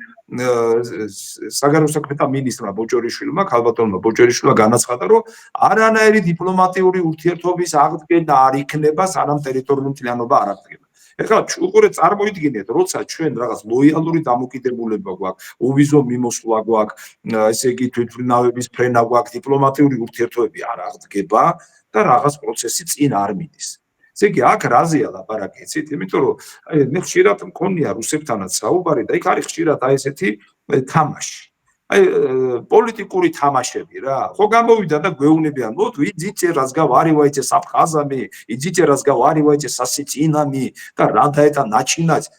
საგარეო საქმეთა მინისტრმა ბოჭორიშვილმა, ქალბატონმა ბოჭორიშვილმა განაცხადა, რომ არანაირი დიპლომატიური ურთიერთობის აღდგენა არ იქნება, სანამ ტერიტორიული მთლიანობა არ აღდგება. ეხლა უყურე წარმოიდგინეთ, როცა ჩვენ რაღაც ლოიალური დამოკიდებულება გვაქვს, უვიზო მიმოსვლა გვაქვს, ესე იგი თვითმფრინავების ფრენა გვაქვს, დიპლომატიური ურთიერთობები არ აღდგება და რაღაც პროცესი წინ არ მიდის. ესე იგი აქ რაზეა ლაპარაკი, იცით? იმიტომ რომ აი მე ხშირად მქონია რუსებთანაც საუბარი და იქ არის ხშირად აი ესეთი თამაში. აი პოლიტიკური თამაშები რა. ხო გამოვიდა და გვეუბნებიან, მოდ იძიჭე разговаривайте с абхазами, идите разговаривайте со сицинами და რადაეთა ნაჩინაც.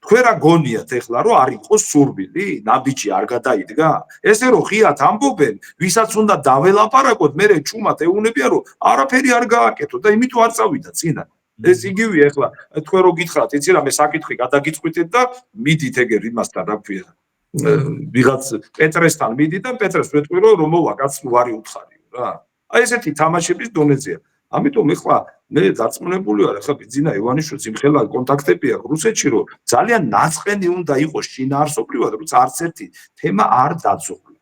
თქვენ რა გონიათ ეხლა რომ არ იყოს სურვილი, ნაბიჯი არ გადაიდგა? ესე რომ ღიად ამბობენ, ვისაც უნდა დაველაპარაკოთ, მე ჩუმად ეუბნებიან რომ არაფერი არ გააკეთო და იმით არ წავიდა წინა. ეს იგივე ეხლა თქვენ რო გითხრათ, იცი რა, მე საკითხი გადაგიწყვიტეთ და მიდით ეგერ იმასთან რა ქვია. ვიღაც პეტრესთან მიდი და პეტრეს ვეთქვი რომ მოვა კაც ვარი უთხარიო რა. აი ესეთი თამაშების დონეზეა. ამიტომ ეხლა მე დარწმუნებული ვარ, ეხლა ბიძინა ივანიშვილს იმხელა კონტაქტები აქვს რუსეთში, რომ ძალიან ნაწყენი უნდა იყოს შინაარსობრივად, როცა არც ერთი თემა არ დაძღვნა.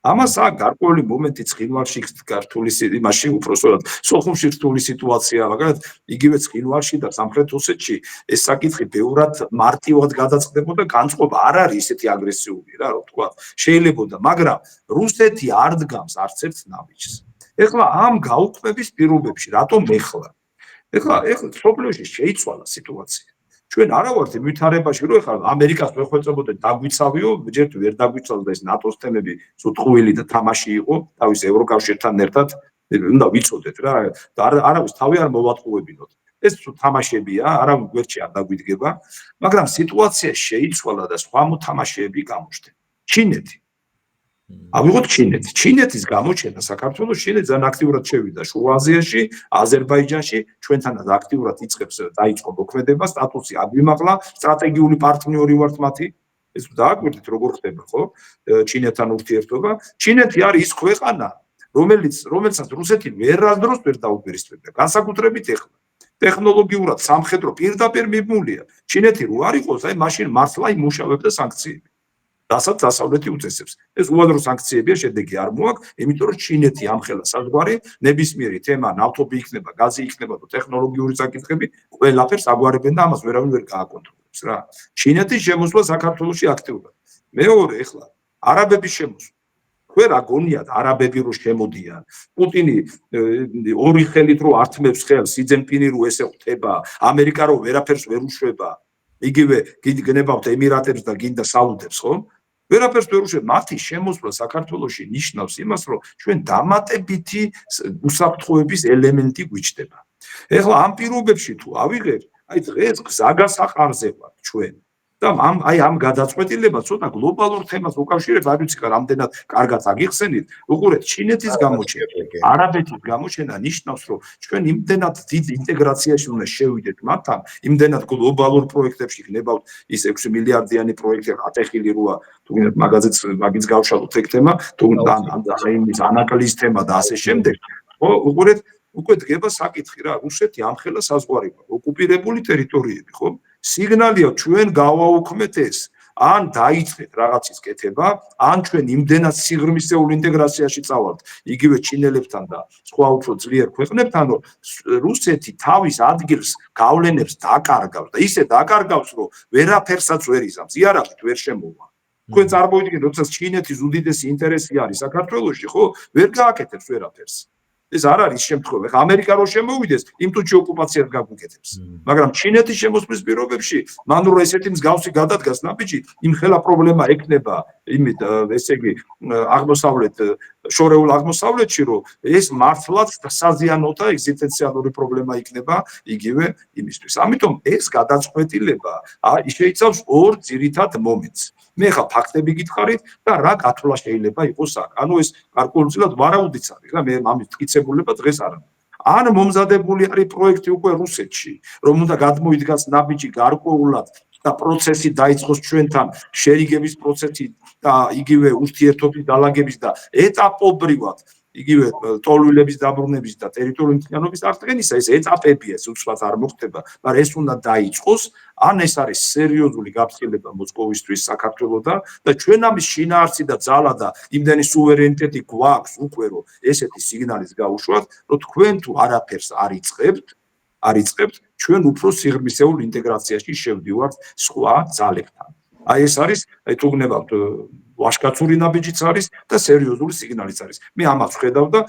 ამას აქვს გარკვეული მომენტი ცხინვალში ქართული იმაში უпростоრად სოხუმში რთული სიტუაცია, მაგრამ იგივე ცხინვალში და სამხრეთ ოსეთში ეს საკითხი ბევრად მარტივად გადაწყდებოდა, განწყობა არ არის ისეთი აგრესიული რა, რო თქვა. შეიძლებოდა, მაგრამ რუსეთი არ დგამს არც ერთ ნაბიჯს. ეხლა ამ გაუქმების პირობებში რატომ ეხლა? ეხლა სოფლიოში შეიცვალა სიტუაცია. ჩვენ არა ვართ ვითარებაში, რომ ეხლა ამერიკას ვეხვეწებოდეთ დაგვიცავიო, ჯერ თუ ვერ დაგვიცავდა ეს ნატოს თემები, სუთხუილი და თამაში იყო, თავის ევროკავშირთან ერთად, უნდა ვიცოდეთ რა, და არავის თავი არ მოვატყუებინოთ. ეს თამაშებია, არავინ გვერდში არ დაგვიდგება, მაგრამ სიტუაცია შეიცვალა და სხვა მოთამაშეები გამოჩნდნენ. ჩინეთი ავიღოთ ჩინეთი. ჩინეთის გამოჩენა საქართველოს ჩინეთი ძალიან აქტიურად შევიდა შუა აზიაში, აზერბაიჯანში, ჩვენთანაც აქტიურად დაიწყო მოქმედება, სტატუსი აგვიმაღლა, სტრატეგიული პარტნიორი ვართ მათი. ეს დააკვირდით როგორ ხდება, ხო? ჩინეთთან ურთიერთობა. ჩინეთი არის ის ქვეყანა, რომელსაც რუსეთი ვერასდროს ვერ დაუპირისპირდა. განსაკუთრებით ეხლა. ტექნოლოგიურად სამხედრო პირდაპირ მიმულია. ჩინეთი რო არ იყოს, აი მაშინ მართლა იმუშავებდა სანქციები. რასაც დასავლეთი უწესებს. ეს უადრო სანქციებია, შედეგი არ მოაქვს, იმიტომ რომ ჩინეთი ამხელა საზღვარი, ნებისმიერი თემა, ნავთობი იქნება, გაზი იქნება და ტექნოლოგიური საკითხები, ყველაფერს აგვარებენ და ამას ვერავინ ვერ გააკონტროლებს რა. ჩინეთის შემოსვლა საქართველოში აქტიურად. მეორე, ეხლა არაბების შემოსვლა. თქვენ რა გონიათ არაბები რო შემოდიან, პუტინი ორი ხელით რო ართმევს ხელს, სი ძინპინი რო ესე ხვდება, ამერიკა რო ვერაფერს ვერ უშვება, იგივე გნებავთ ემირატებს და გინდა საუდებს, ხო? ვერაფერს ვერ უშვებ, მათი შემოსვლა საქართველოში ნიშნავს იმას, რომ ჩვენ დამატებითი უსაფრთხოების ელემენტი გვიჩნდება. ეხლა ამ პირობებში თუ ავიღებ, აი დღეს გზაგასაყარზე ვართ ჩვენ. და ამ გადაწყვეტილება ცოტა გლობალურ თემას უკავშირებს, არ ვიცი რამდენად კარგად აგიხსენით, უყურეთ, ჩინეთის გამოჩენა, არაბეთის გამოჩენა ნიშნავს, რომ ჩვენ იმდენად დიდ ინტეგრაციაში უნდა შევიდეთ მათთან, იმდენად გლობალურ პროექტებში გნებავთ ის 6 მილიარდიანი პროექტი, ატეხილი როა, თუ გინდათ მაგიც გავშალოთ ეგ თემა, თუ იმის ანაკლის თემა და ასე შემდეგ. ხო, უყურეთ, უკვე დგება საკითხი რა, რუსეთი ამხელა საზღვარი აქვს, ოკუპირებული ტერიტორიები, ხო? სიგნალია ჩვენ გავაუქმეთ ეს, ან დაიწყეთ რაღაცის კეთება, ან ჩვენ იმდენად სიღრმისეულ ინტეგრაციაში წავალთ, იგივე ჩინელებთან და სხვა უფრო ძლიერ ქვეყნებთან, რომ რუსეთი თავის ადგილს გავლენებს დაკარგავს და ისე დაკარგავს, რომ ვერაფერსაც ვერ იზამს, იარაღით ვერ შემოვა. თქვენ წარმოიდგინეთ, როცა ჩინეთის უდიდესი ინტერესი არის საქართველოში, ხო, ვერ გააკეთებს ვერაფერს. ეს არ არის შემთხვევა. ეხლა ამერიკა რო შემოვიდეს, იმ თუჩი ოკუპაციას გაგუკეთებს. მაგრამ ჩინეთის შემოსვლის პირობებში, მან რო ესეთი მსგავსი გადადგას ნაბიჯი, იმ ხელა პრობლემა ექნება, ესე იგი, შორეულ აღმოსავლეთში, რომ ეს მართლაც საზიანოთა ეგზისტენციალური პრობლემა იქნება იგივე იმისთვის. ამიტომ ეს გადაწყვეტილება შეიცავს ორ ძირითად მომენტს. მე ხა ფაქტები გითხარით და რა გათვლა შეიძლება იყოს აქ. ანუ ეს გარკვეულწილად ვარაუდიც არის რა, მე ამის მტკიცებულება დღეს არ არის. ან მომზადებული არის პროექტი უკვე რუსეთში, რომ უნდა გადმოიდგას ნაბიჯი გარკვეულად და პროცესი დაიწყოს ჩვენთან, შერიგების პროცესი და იგივე ურთიერთობის დალაგების და ეტაპობრივად იგივე ტოლვილების დაბრუნების და ტერიტორიული მთლიანობის აღდგენისა, ეს ეტაპებია, უცბად არ მოხდება, მაგრამ ეს უნდა დაიწყოს, ან ეს არის სერიოზული გაფრთხილება მოსკოვისთვის საქართველოსთან და ჩვენ ამის შინაარსი და ძალა და იმდენი სუვერენიტეტი გვაქვს უკვე, რომ ესეთი სიგნალის გაუშვათ, რომ თქვენ თუ არაფერს არ იწყებთ, ჩვენ უფრო სიღრმისეულ ინტეგრაციაში შევდივართ სხვა ძალებთან. აი ეს არის, აი თუ გნებავთ ვაშკაცური ნაბიჯიც არის და სერიოზული სიგნალიც არის. მე ამას ვხედავ და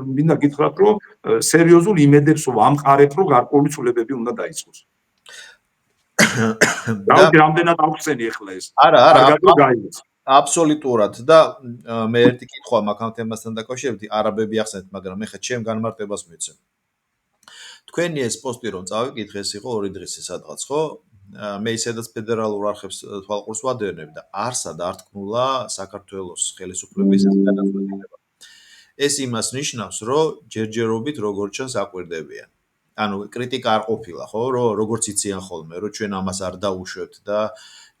მინდა გითხრათ, რომ სერიოზულ იმედებს ვამყარებ, რომ გარკვეული ცვლილებები უნდა დაიწყოს. რამდენად აღხსენი ახლა ეს? არა, აბსოლუტურად და მე ერთი კითხვა მაქვს ამ თემასთან დაკავშირებით, არაბები ახსენეთ, მაგრამ მე ხა ჩემ განმარტებას მივცემ. თქვენი ეს პოსტი რომ წავიკითხე, ეს იყო 2 დღის სადღაც, ხო? მე ისედაც ფედერალურ არხებს თვალყურს ვადევნებ და არსად არ თქმულა საქართველოს ხელისუფლების გადაწყვეტილება. ეს იმას ნიშნავს, რომ ჯერჯერობით როგორც ჩანს აკვირდებიან. ანუ კრიტიკა არ ყოფილა, ხო, რომ როგორც იციან ხოლმე, რომ ჩვენ ამას არ დაუშვებთ და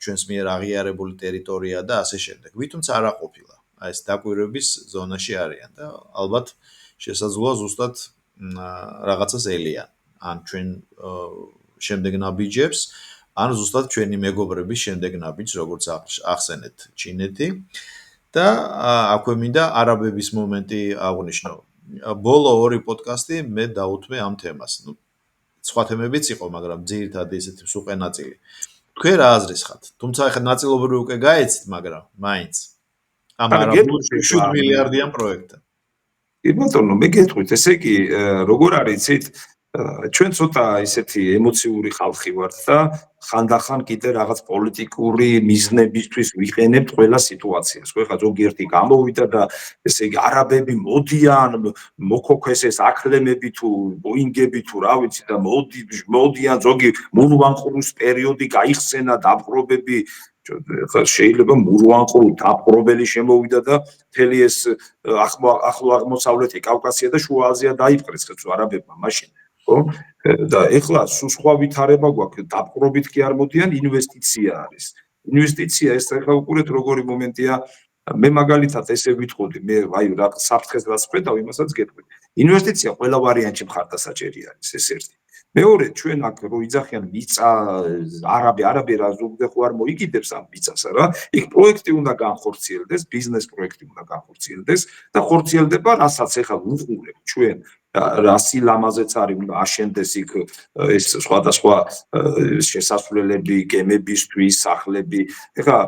ჩვენს მიერ აღიარებული ტერიტორია და ასე შემდეგ. ვითომცა არ ყოფილა. აი ეს დაკვირვების ზონაში არიან და ალბათ შესაძლოა ზუსტად რაღაცას ელიან. ან ჩვენ შემდეგ ნაბიჯებს ან ზუსტად ჩვენი მეგობრების შემდეგ ნაბიჯს, როგორც ახსენეთ ჩინეთი და აქვე მინდა არაბების მომენტი აღვნიშნო. ბოლო 2 პოდკასტი მე დაუთმე ამ თემას. ნუ სხვა თემებიც იყო, მაგრამ ძირითადად ესეთი სუყე ნაწილი. თქვენ რა აზრის ხართ? თუმცა ახლა ნაწილობრივ უკვე გაეცით, მაგრამ მაინც ამ არაბულ 7 მილიარდიან პროექტთან. კი ბატონო, მე გეტყვით, ესე იგი, როგორ არის იცით, ჩვენ ცოტა ისეთი ემოციური ხალხი ვართ და ხანდახან კიდე რაღაც პოლიტიკური მიზნებისთვის ვიყენებთ ყველა სიტუაციას. ხო, ხა ზოგიერთი გამოვიდა და ესე იგი არაბები მოდიან, მოქოქესეს აკლემები თუ ბოინგები თუ რა ვიცი და მოდიან ზოგი მურვანყრუს პერიოდი გაიხსენა დაპყრობები შეიძლება მურვანყრუ დაპყრობელი შემოვიდა და მთელი ეს ახლო აღმოსავლეთი კავკასია და შუა აზია დაიპყრეს ხეთს არაბებმა მაშინ ხო და ეხლა სხვა ვითარება გვაქვს დაპყრობით კი არ მოდიან ინვესტიცია არის ინვესტიცია ეს ეხლა უყურეთ როგორი მომენტია მე მაგალითად ესე ვიტყოდი მე აი რა საფრთხეს რაც ხედავ იმასაც გეტყვი ინვესტიცია ყველა ვარიანტში მხარდასაჭერი არის ეს ერთი მეორე ჩვენ აქ რო იძახიან მიწა არაბი რა ზოგადად ხო არ მოიგიდებს ამ მიწას რა იქ პროექტი უნდა განხორციელდეს ბიზნეს პროექტი უნდა განხორციელდეს და ხორციელდება რასაც ეხლა უყურებ ჩვენ რა სილამაზეც არის უნდა აშენდეს იქ ეს სხვადასხვა შესასვლელები გემებისთვის სახლები ეხლა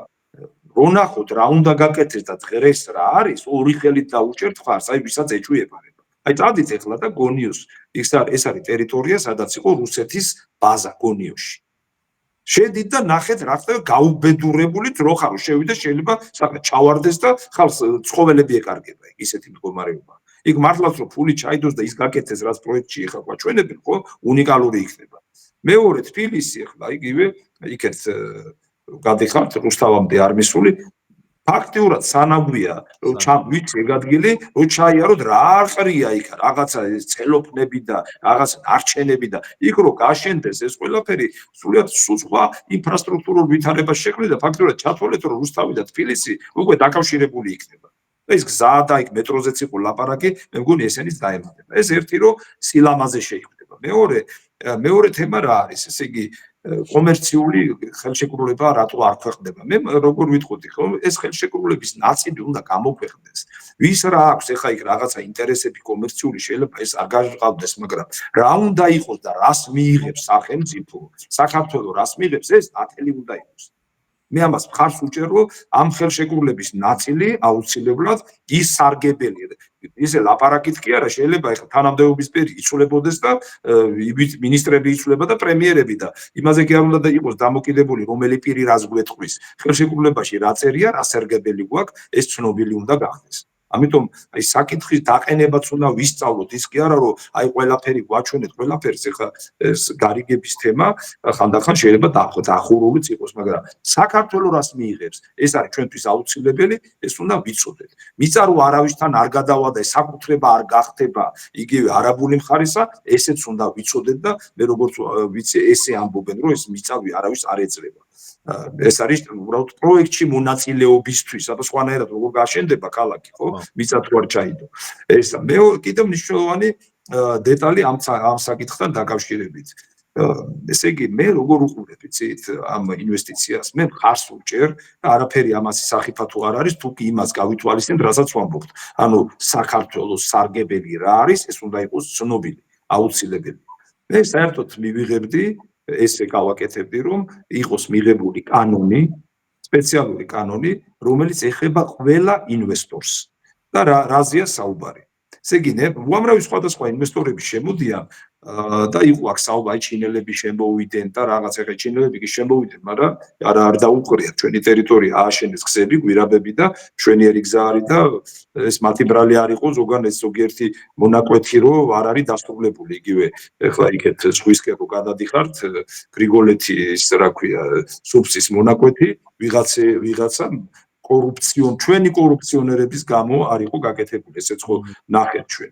რო ნახოთ რა უნდა გაკეთდეს და დღეს რა არის ორი ხელით დაუჭერთ ხარს აი ვისაც ეჭვიებარება აი წადით ეხლა და გონიოს ეს არის ტერიტორია სადაც იყო რუსეთის ბაზა გონიოში შედით და ნახეთ რა ხდება გაუბედურებულით რო ხარო შევიდა შეიძლება ჩავარდეს და ხალხს ცხოველები ეკარგება იქ ისეთი მდგომარეობა იქ მართლაც რომ ფული ჩაიდოს და ის გაკეთდეს რაც პროექტში ეხლა გვაჩვენებენ ხო უნიკალური იქნება მეორე თბილისი ეხლა იგივე იქეთ გადიხართ რუსთავამდე არ მისული ფაქტიურად სანაგვია რომ ვიცი ეგ ადგილი რომ ჩაიაროთ რა არყრია იქ რაღაცა ცელოფნები და რაღაც არჩენები და იქ რო გაშენდეს ეს ყველაფერი სულიად სხვა ინფრასტრუქტურულ ვითარებას შექმნიდა ფაქტიურად ჩათვალეთ რომ რუსთავი და თბილისი უკვე დაკავშირებული იქნება ეს გზა და იქ მეტროზეც იყო ლაპარაკი მე მგონი ესენიც დაემატება ეს ერთი რომ სილამაზე შეიქმნება მეორე თემა რა არის ესე იგი კომერციული ხელშეკრულება რატო არ ქვეყნდება მე როგორ ვიტყოდი ხო ეს ხელშეკრულების ნაწილი უნდა გამოქვეყნდეს ვის რა აქვს ეხა იქ რაღაცა ინტერესები კომერციული შეიძლება ეს არ გაჟღავდეს მაგრამ რა უნდა იყოს და რას მიიღებს სახელმწიფო საქართველოს რას მიიღებს ეს ათელი უნდა იყოს მე ამას მხარს უჭერ რომ ამ ხელშეკრულების ნაწილი აუცილებლად ის სარგებელი ისე ლაპარაკით კი არა შეიძლება ეხლა თანამდებობის პერიოდი იცვლებოდეს და მინისტრები იცვლება და პრემიერები და იმაზე კი არ უნდა იყოს დამოკიდებული რომელი პირი რას გვეთყვის ხელშეკრულებაში რა წერია რა სარგებელი გვაქვს ეს ცნობილი უნდა გახდეს ამიტომ აი საკითხის დაყენებაც უნდა ვისწავლოთ ის კი არა რომ აი ყველაფერი გვაჩვენეთ ყველაფერს ეხლა ეს გარიგების თემა ხანდახან შეიძლება დახურულიც იყოს მაგრამ საქართველოს რას მიიღებს ეს არის ჩვენთვის აუცილებელი ეს უნდა ვიცოდეთ მიწა რო არავისთან არ გადავა და საკუთრება არ გახდება იგივე არაბული მხარისა ესეც უნდა ვიცოდეთ და მე როგორც ვიცი ესე ამბობენ რომ ეს მიწავი არავის არ ეძლევა ეს არის უბრალოდ პროექტში მონაწილეობისთვის აბა სხვანაირად როგორ გაშენდება ქალაქი ხო მიწა თუ არ ჩაიდო ესა მე კიდევ მნიშვნელოვანი დეტალი ამ საკითხთან დაკავშირებით ესე იგი მე როგორ უყურებ იცით ამ ინვესტიციას მე მხარს უჭერ და არაფერი ამასი სახიფათო არ არის თუ კი იმას გავითვალისწინებთ რასაც ვამბობთ ანუ საქართველოს სარგებელი რა არის ეს უნდა იყოს ცნობილი აუცილებელი მე საერთოდ მივიღებდი ესე გავაკეთებდი რომ იყოს მიღებული კანონი სპეციალური კანონი რომელიც ეხება ყველა ინვესტორს და რაზეა საუბარი ესე იგი უამრავი სხვადასხვა ინვესტორები შემოდიან და იყო აქ საუბარი ჩინელები შემოვიდნენ და რაღაც ეხა ჩინელები კი შემოვიდნენ მაგრამ არ დაუყრიათ ჩვენი ტერიტორია ააშენეს გზები გვირაბები და მშვენიერი გზა არის და ეს მათი ბრალი არ იყო ზოგიერთი მონაკვეთი რომ არ არის დასრულებული იგივე ეხლა იქეთ ზღვისკენ რო გადადიხართ გრიგოლეთის რა ქვია სუბსის მონაკვეთი ვიღაცა ჩვენი კორუფციონერების გამო არ იყო გაკეთებული ესეც ხო ნახეთ ჩვენ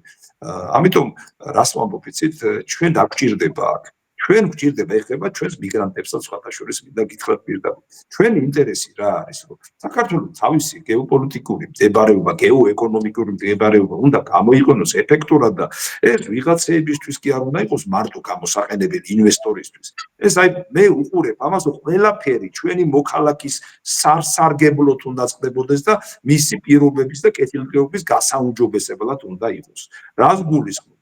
ამიტომ რას ვამბობ იცით ჩვენ დაგჭირდება აქ ჩვენ გვჭირდება ეხება ჩვენს მიგრანტებსაც სხვათა შორის მინდა გითხრათ პირდაპირ ჩვენი ინტერესი რა არის რომ საქართველოს თავისი გეოპოლიტიკური მდებარეობა გეოეკონომიკური მდებარეობა უნდა გამოიყენოს ეფექტურად და ეს ვიღაცეებისთვის კი არ უნდა იყოს მარტო გამოსაყენებელი ინვესტორისთვის ეს აი მე უყურებ ამას ყველაფერი ჩვენი მოქალაქის სარგებლოდ უნდა წყდებოდეს და მისი პირობების და კეთილდღეობის გასაუმჯობესებლად უნდა იყოს რას გულისხმობ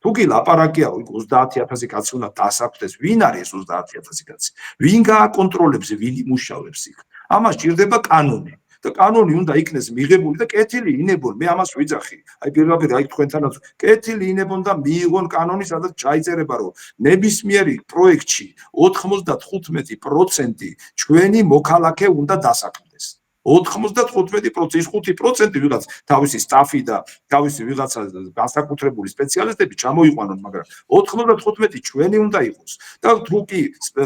თუ კი ლაპარაკია რომ 30000 კაცი უნდა დასაქმდეს ვინ არის 30000 კაცი ვინ გააკონტროლებს ვინ იმუშავებს იქ ამას ჭირდება კანონი და კანონი უნდა იქნეს მიღებული და კეთილი ინებონ მე ამას ვიძახი აი პირდაპირ აი თქვენთანაც კეთილი ინებონ და მიიღონ კანონი სადაც ჩაიწერება რომ ნებისმიერი პროექტში 95% ჩვენი მოქალაქე უნდა დასაქმდეს 95% ის 5% ვიღაც თავისი სტაფი და თავისი ვიღაცა განსაკუთრებული სპეციალისტები ჩამოიყვანონ, მაგრამ 95 ჩვენი უნდა იყოს. და თუ კი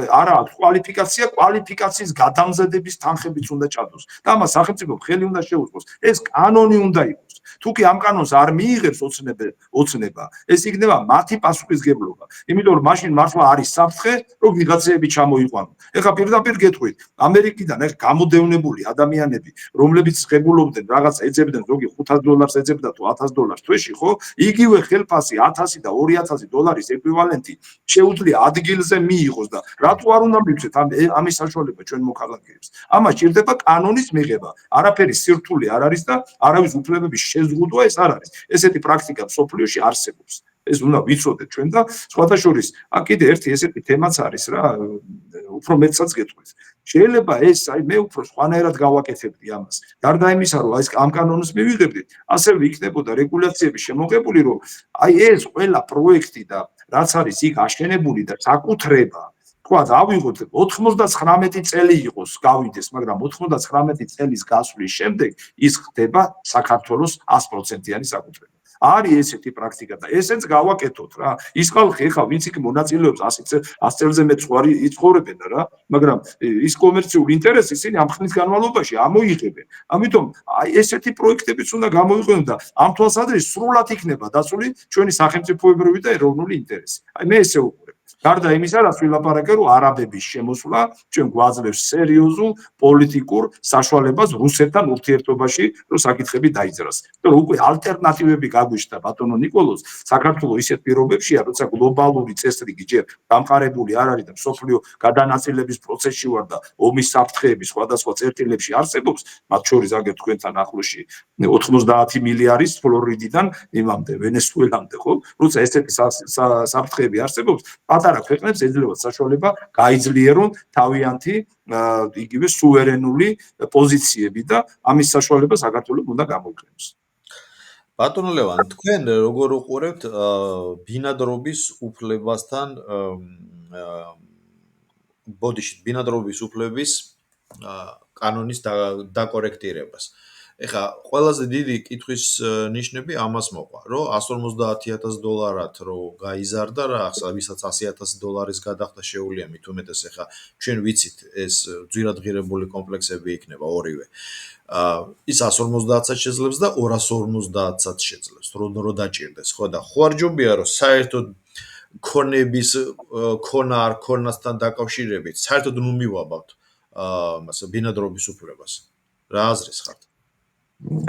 არა აქვს კვალიფიკაცია, კვალიფიკაციის გადამზადების თანხებიც უნდა ჩადოს. და ამას სახელმწიფომ ხელი უნდა შეუწყოს. ეს კანონი უნდა იყოს. თუ კი ამ კანონს არ მიიღებს ოცნება, ეს იქნება მათი პასუხისგებლობა. იმიტომ რომ მაშინ მართლა არის საფრთხე, რომ ვიღაცები ჩამოიყვანონ. ეხლა პირდაპირ გეტყვით, ამერიკიდან გამოდევნებული ადამიანები, რომლებიც ღებულობდნენ რაღაც ეძებდნენ, ზოგი $500 ეძებდა თუ $1000 თვეში, ხო? იგივე ხელფასი 1000 და $2000 ეკვივალენტი შეუძლია ადგილზე მიიღოს და რატო არ უნდა მივცეთ ამის საშუალება ჩვენ მოქალაქეებს? ამას ჭირდება კანონის მიღება. არაფერი სირთულე არ არის და არავის უფლებების შეზღუდვა ეს არ არის. ესეთი პრაქტიკა სოფლიოში არსებობს. ეს უნდა ვიცოდეთ ჩვენ და სხვათა შორის, კიდე ერთი ესეთი თემაც არის რა, უფრო მეტსაც გეტყვით. შეიძლება ეს, მე უფრო სხვანაირად გავაკეთებდი ამას. გარდა იმისა, რომ ეს ამ კანონს მივიღებდით, ასევე იქნებოდა რეგულაციები შემოღებული, რომ ეს ყველა პროექტი და რაც არის იქ აშენებული და საკუთრება თქვა ავიღოთ 99 წელი იყოს გავიდეს, მაგრამ 99 წელის გასვლის შემდეგ ის ხდება საქართველოს 100%-იანი საკუთრება. არის ესეთი პრაქტიკა და ესეც გავაკეთოთ რა. ის ხალხი ეხლა ვინც იქ მონაწილეობს 100 წელზე მეტ ზღვარი იცხოვრებენ რა, მაგრამ ის კომერციული ინტერესი ისინი ამ ხნის განმავლობაში ამოიღებენ. ამიტომ ესეთი პროექტებიც უნდა გამოვიყენოთ და ამ თვალსაზრისით სრულად იქნება დაცული ჩვენი სახელმწიფოებრივი და ეროვნული ინტერესი. მე ესე ვუყურებ. გარდა იმისა, რაც ვილაპარაკე, რომ არაბების შემოსვლა ჩვენ გვაძლევს სერიოზულ პოლიტიკურ საშუალებას რუსეთთან ურთიერთობაში, რომ საკითხები დაიძრას. იმიტომ რომ უკვე ალტერნატივები გაგვიშთა ბატონო ნიკოლოზ, საქართველოს ისეთ პირობებშია, როცა გლობალური წესრიგი ჯერ გამყარებული არ არის და მსოფლიო გადანაწილების პროცესში ვარ და ომის საფრთხეები სხვადასხვა წერტილებში არსებობს, მათ შორის აგერ თქვენთან ახლოში 90 მილიარდის ფლორიდიდან იმამდე ვენესუელამდე, ხო? როცა ესეთი საფრთხეები არსებობს, პატარა ქვეყნებს ეძლევათ საშუალება გაიძლიერონ თავიანთი იგივე სუვერენული პოზიციები და ამის საშუალება საქართველოს უნდა გამოიყენოს. ბატონო ლევან, თქვენ როგორ უყურებთ ბინადრობის უფლებასთან ბინადრობის უფლების კანონის დაკორექტირებას? ეხლა ყველაზე დიდი კითხვის ნიშნები ამას მოყვა, რომ $150,000 რო გაიზარდა რა, ახლა ვისაც $100,000 გადახდა შეუძლია მით უმეტეს ეხლა ჩვენ ვიცით ეს ძვირად ღირებული კომპლექსები იქნება ორივე. ის 150-საც შეძლებს და 250-საც შეძლებს, რო დაჭირდეს, ხო და ხო არ ჯობია რომ საერთოდ ქონების ქონა არ ქონასთან დაკავშირებით საერთოდ ნუ მივაბავთ ბინადრობის უფლებას. რა აზრის ხართ?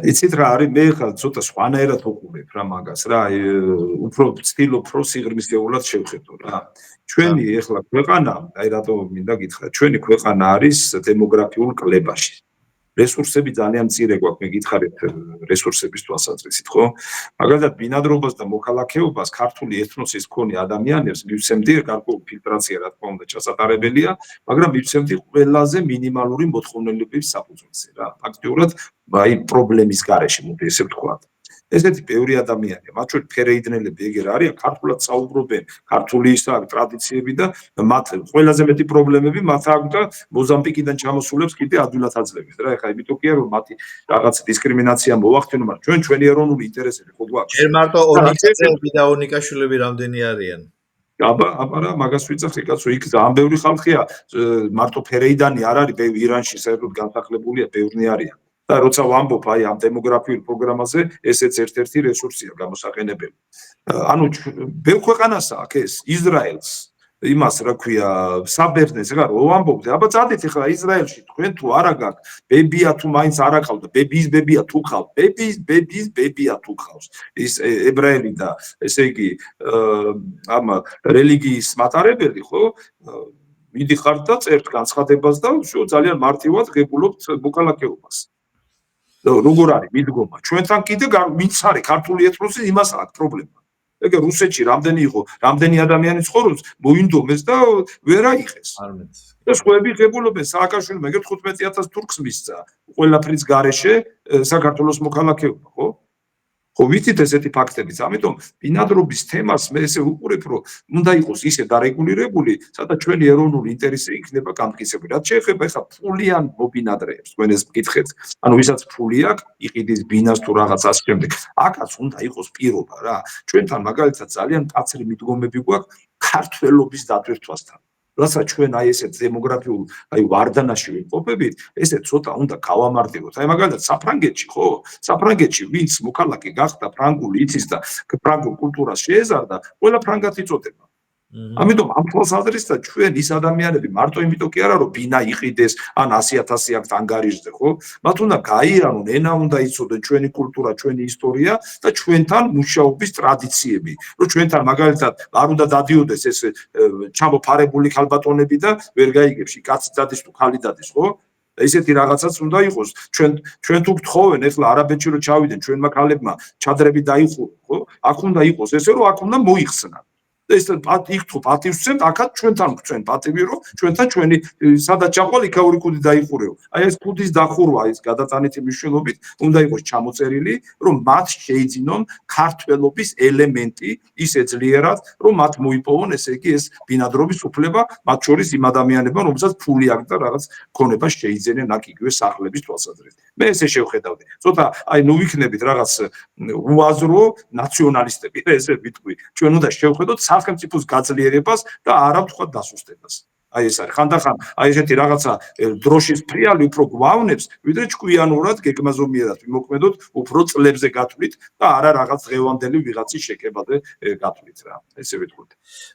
იცით რა არის, მე ხა ცოტა სხვანაირად ვუყურებ რა მაგას რა, უფრო ვცდილობ რომ სიღრმისეულად შევხედო რა. ჩვენი ეხლა ქვეყანა, რატო მინდა გითხრათ, ჩვენი ქვეყანა არის დემოგრაფიულ კლებაში. რესურსები ძალიან მცირე გვაქვს, მე გითხარით რესურსების თვალსაზრისით, ხო? მაგალითად, ბინადრობას და მოქალაქეობას ქართული ეთნოსის მქონე ადამიანებს მივცემდი გარკვეული ფილტრაცია, რა თქმა უნდა, ჩასატარებელია, მაგრამ მივცემდი ყველაზე მინიმალური მოთხოვნილების საფუძველზე რა. ფაქტიურად, პრობლემის გარეშე, მოდი ესე ვთქვა. ესეთი ბევრი ადამიანია, მათ შორის ფერეიდნელები ეგერ არიან, ქართულად საუბრობენ, ქართული ტრადიციები და მათ ყველაზე მეტი პრობლემები მათ აქვს და მოზამბიკიდან ჩამოსულებს კიდე ადვილად აძლევენ რა. ეხლა იმიტომ კი არა რომ მათი რაღაც დისკრიმინაცია მოახდინო, მაგრამ ჩვენი ეროვნული ინტერესები ხო გვაქვს. ჯერ მარტო ონიკაცები და ონიკაშვილები რამდენი არიან? აბა რა, მაგას ვიცახე კაცო, იქ ძალიან ბევრი ხალხია, მარტო ფერეიდანი არ არის, ირანში საერთოდ განსახლებულია, ბევრნი არიან. და როცა ვამბობ ამ დემოგრაფიულ პროგრამაზე, ესეც ერთ-ერთი რესურსია გამოსაყენებელი. ანუ ბევრ ქვეყანას აქვს ეს, ისრაელს, იმას რა ქვია, საბერძნეთს რა ვამბობთ, აბა წადით ეხლა ისრაელში, თქვენ თუ არა გაქვთ, ბებია თუ მაინც არ აყავთ, ბებიის ბებია თუ ყავთ, ბებიის ბებია თუ ყავს. ის ებრაელი და ესე იგი ამ რელიგიის მატარებელი, ხო? მიდიხართ და წერთ განცხადებას და ძალიან მარტივად ღებულობთ მოქალაქეობას. როგორ არის მიდგომა? ჩვენთან კიდე ვინც არის ქართული ეთნოსი, იმას აქვს პრობლემა. ეგ რუსეთში რამდენი ადამიანი ცხოვრობს, მოინდომეს და ვერ აიღეს. და სხვაები ღებულობენ, სააკაშვილმა ეგრეთ 15,000 თურქს მისცა, ყველაფრის გარეშე საქართველოს მოქალაქეობა, ხო? ხო ვიცით ესეთი ფაქტებიც, ამიტომ ბინადრობის თემას მე ესე ვუყურებ, რომ უნდა იყოს ისე დარეგულირებული, სადაც ჩვენი ეროვნული ინტერესი იქნება გამტკიცებული. რაც შეეხება ეხლა ფულიან მობინადრეებს, თქვენ ეს მკითხეთ, ანუ ვისაც ფული აქვს, იყიდის ბინას თუ რაღაც ასე შემდეგ. აქაც უნდა იყოს პირობა რა. ჩვენთან მაგალითად ძალიან მკაცრი მიდგომები გვაქვს ქართველობის დატვირთვასთან. რასაც ჩვენ აი ესეთ დემოგრაფიულ ვარდანაში ვიმყოფებით, ესე ცოტა უნდა გავამართლოთ. აი მაგალითად საფრანგეთში ხო? საფრანგეთში ვინც მოქალაქე გახდა, ფრანგული იცის და ფრანგულ კულტურას შეეზარდა, ყველა ფრანგად იწოდება. ამიტომ ამ თვალსაზრისით ჩვენ ის ადამიანები მარტო იმიტომ კი არა რომ ბინა იყიდეს ან 100,000 აქვთ ანგარიშზე ხო? მათ უნდა გაიარონ, ენა უნდა იცოდონ, ჩვენი კულტურა, ჩვენი ისტორია და ჩვენთან მუშაობის ტრადიციები. რომ ჩვენთან მაგალითად არ უნდა დადიოდეს ეს ჩამოფარებული ქალბატონები და ვერ გაიგებში კაცი დადის თუ ხალი დადის ხო? ესეთი რაღაცაც უნდა იყოს. ჩვენ თუ გთხოვენ ეხლა არაბეთში რომ ჩავიდნენ, ჩვენმა ქალებმა ჩადრები დაიხურა, ხო? აქ უნდა იყოს ესე რომ აქ უნდა მოიხსნა. ეს იქ თუ პატივს ვცემთ, აქაც ჩვენთან გვცემ პატივი, რომ ჩვენთან ჩვენი სადაც ჩაყვალ, იქაური კუდი დაიხურეო. აი ეს კუდის დახურვა, ეს გადატანითი მნიშვნელობით უნდა იყოს ჩამოწერილი, რომ მათ შეიძინონ ქართველობის ელემენტი ისე ძლიერად, რომ მათ მოიპოვონ, ესე იგი ეს ბინადრობის უფლება, მათ შორის იმ ადამიანებმა, რომელსაც ფული აქვს და რაღაც ქონება შეიძენენ აქ იგივე სახლების თვალსაზრისით. მე ესე შევხედავდი. ცოტა აი ნუ ვიქნებით რაღაც უაზრო ნაციონალისტები, ესე ვიტყვი. ჩვენ უნდა შევხედოთ სახელმწიფოს გაძლიერებას და არა ვთქვათ დასუსტებას. აი ეს არის. ხანდახან აი ესეთი რაღაცა დროშის ფრიალი უფრო გვავნებს, ვიდრე ჭკვიანურად გეგმაზომიერად ვიმოქმედოთ, უფრო წლებზე გათვლით და არა რაღაც დღევანდელი ვიღაცის შეკებაზე გათვლით რა. ესე ვიტყვით.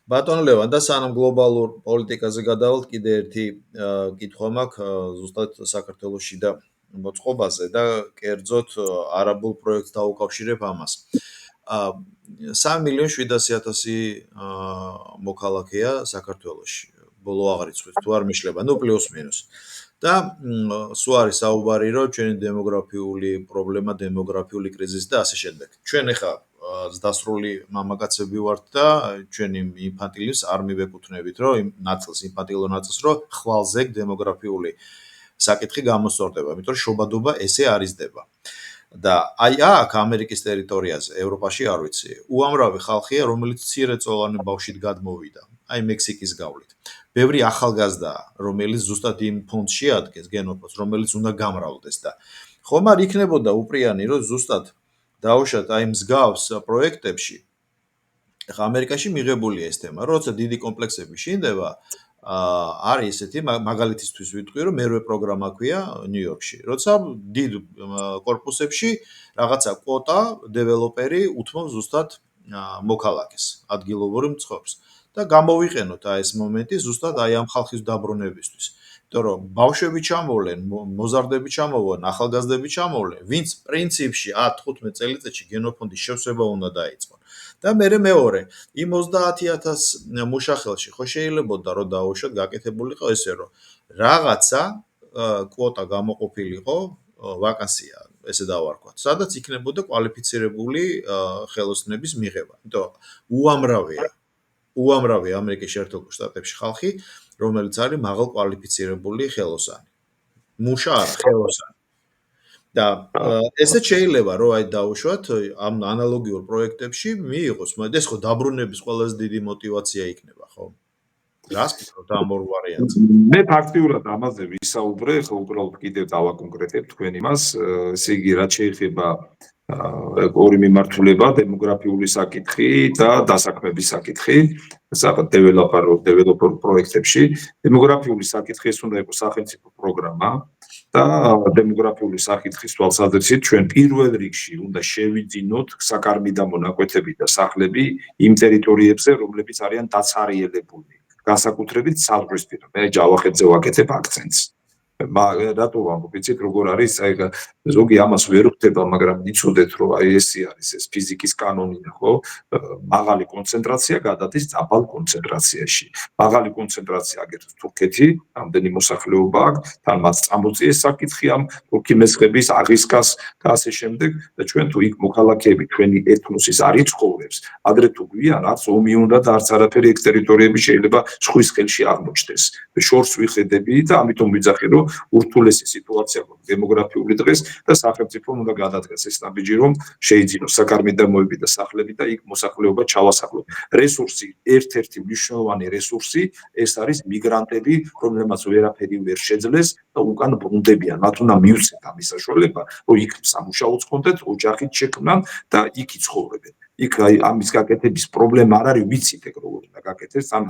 ბატონ ლევან და სანამ გლობალურ პოლიტიკაზე გადავალთ, კიდე ერთი კითხვა მაქვს ზუსტად საქართველოში და მოწყობაზე და კერძოდ არაბულ პროექტს დაუკავშირებ ამას. 3,700,000 მოქალაქეა საქართველოში. ბოლო აღრიცხვით თუ არ მიშლება, ნუ პლუს მინუს. და სულ არის საუბარი, რომ ჩვენი დემოგრაფიული პრობლემა, დემოგრაფიული კრიზისი და ასე შემდეგ. ჩვენ ახლა დასრული მამაკაცები ვართ და ჩვენი ინფანტილის არ მივეკუთვნებით, რომ იმ ნაწილს, ინფანტილო ნაწილს, რომ ხვალზე დემოგრაფიული საკითხი გამოსწორდება, იმიტომ რომ შობადობა ესე არ იზრდება. და აი აქ ამერიკის ტერიტორიაზე, ევროპაში არ ვიცი, უამრავი ხალხია, რომელიც მცირეწლოვანი ბავშვით გადმოვიდა, აი მექსიკის გავლით. ბევრი ახალგაზრდაა, რომელიც ზუსტად იმ ფონდს შეადგენს გენოფონდს, რომელიც უნდა გამრავლდეს და ხომ არ იქნებოდა უპრიანი, რომ ზუსტად დაუშვათ აი მსგავს პროექტებში. ახლა ამერიკაში მიღებულია ეს თემა, როცა დიდი კომპლექსები შინდება, არის ესეთი მაგალითისთვის ვიტყვი, რომ მერვე პროგრამა ქვია ნიუ-იორკში. როცა დიდ კორპუსებში რაღაცა კვოტა დეველოპერი უთმობს ზუსტად მოქალაქეს, ადგილობრივ მცხოვრებს. და გამოვიყენოთ აი ეს მომენტი ზუსტად აი ამ ხალხის დაბრუნებისთვის. იმიტომ რომ ბავშვები ჩამოვლენ, მოზარდები ჩამოვლენ, ახალგაზრდები ჩამოვლენ, ვინც პრინციპში 10-15 წელიწადში გენოფონდის შევსება უნდა დაიწყონ. და მეორე, იმ 30,000 მუშახელში ხო შეიძლებოდა რომ დაუშვათ გაკეთებულიყო ესე რომ რაღაცა კვოტა გამოყოფილიყო, ვაკანსია, ესე დავარქვათ, სადაც იქნებოდა კვალიფიცირებული ხელოსნების მიღება. იმიტომ უამრავი ამერიკის შეერთებულ შტატებში ხალხი, რომელიც არის მაღალ კვალიფიცირებული ხელოსანი. მუშა არა, ხელოსანი. და ესეც შეიძლება რომ აი დაუშვათ ამ ანალოგიურ პროექტებში მიიღოს, მაგრამ ეს ხო დაბრუნების ყველაზე დიდი мотиваცია იქნება, ხო? რას ფიქრობთ ამ ორ ვარიანტზე? მე ფაქტიურად ამაზე ვისაუბრე, ხო უბრალოდ კიდევ დავაკონკრეტებ თქვენ იმას, ესე იგი რაც შეეხება ორი მიმართულება, დემოგრაფიული საკითხი და დასაქმების საკითხი, საერთოდ დეველოპერ პროექტებში. დემოგრაფიული საკითხი ეს უნდა იყოს სახელმწიფო პროგრამა და დემოგრაფიული საკითხის თვალსაზრისით ჩვენ პირველ რიგში უნდა შევიძინოთ საკარმიდამო მონაკვეთები და სახლები იმ ტერიტორიებზე, რომლებიც არიან დაცარიელებული, განსაკუთრებით საზღვრისპირა. მე ჯავახეთზე ვაკეთებ აქცენტს. რატო ვამბობ, იცით როგორ არის, აი ზოგი ამას ვერ ხვდება, მაგრამ იცოდეთ რომ აი ეს არის ეს ფიზიკის კანონია, ხო? მაღალი კონცენტრაცია გადადის დაბალ კონცენტრაციაში. მაღალი კონცენტრაცია აგერს თურქეთი, ამდენი მოსახლეობა აქვს, თან მას წამოწიეს საკითხი ამ თურქი მესხების აღისკას და ასე შემდეგ და ჩვენ თუ იქ მოქალაქეები ჩვენი ეთნოსის არის ცხოვრებს, ადრე თუ გვიან არც ომი უნდა და არც არაფერი ეგ ტერიტორიები შეიძლება სხვის ხელში აღმოჩნდეს. შორს ვიხედები და ამიტომ ვიძახი რომ ურთულესი სიტუაცია გვაქვს დემოგრაფიული დღეს და სახელმწიფომ უნდა გადადგას ეს ნაბიჯი, რომ შეიძინოს საქარმიდამოები და სახლები და იქ მოსახლეობა ჩავასახლოს. რესურსი, ერთ-ერთი მნიშვნელოვანი რესურსი ეს არის მიგრანტები, რომლებმაც ვერაფერი ვერ შეძლეს და უკან ბრუნდებიან. მათ უნდა მიუწევთ ამის საშუალება, რომ იქ სამუშაოც ჰქონდეთ, ოჯახით შექმნან და იქ იცხოვრებენ. იქ ამის გაკეთების პრობლემა არ არის, ვიცით ეგ როგორ უნდა გაკეთდეს, ან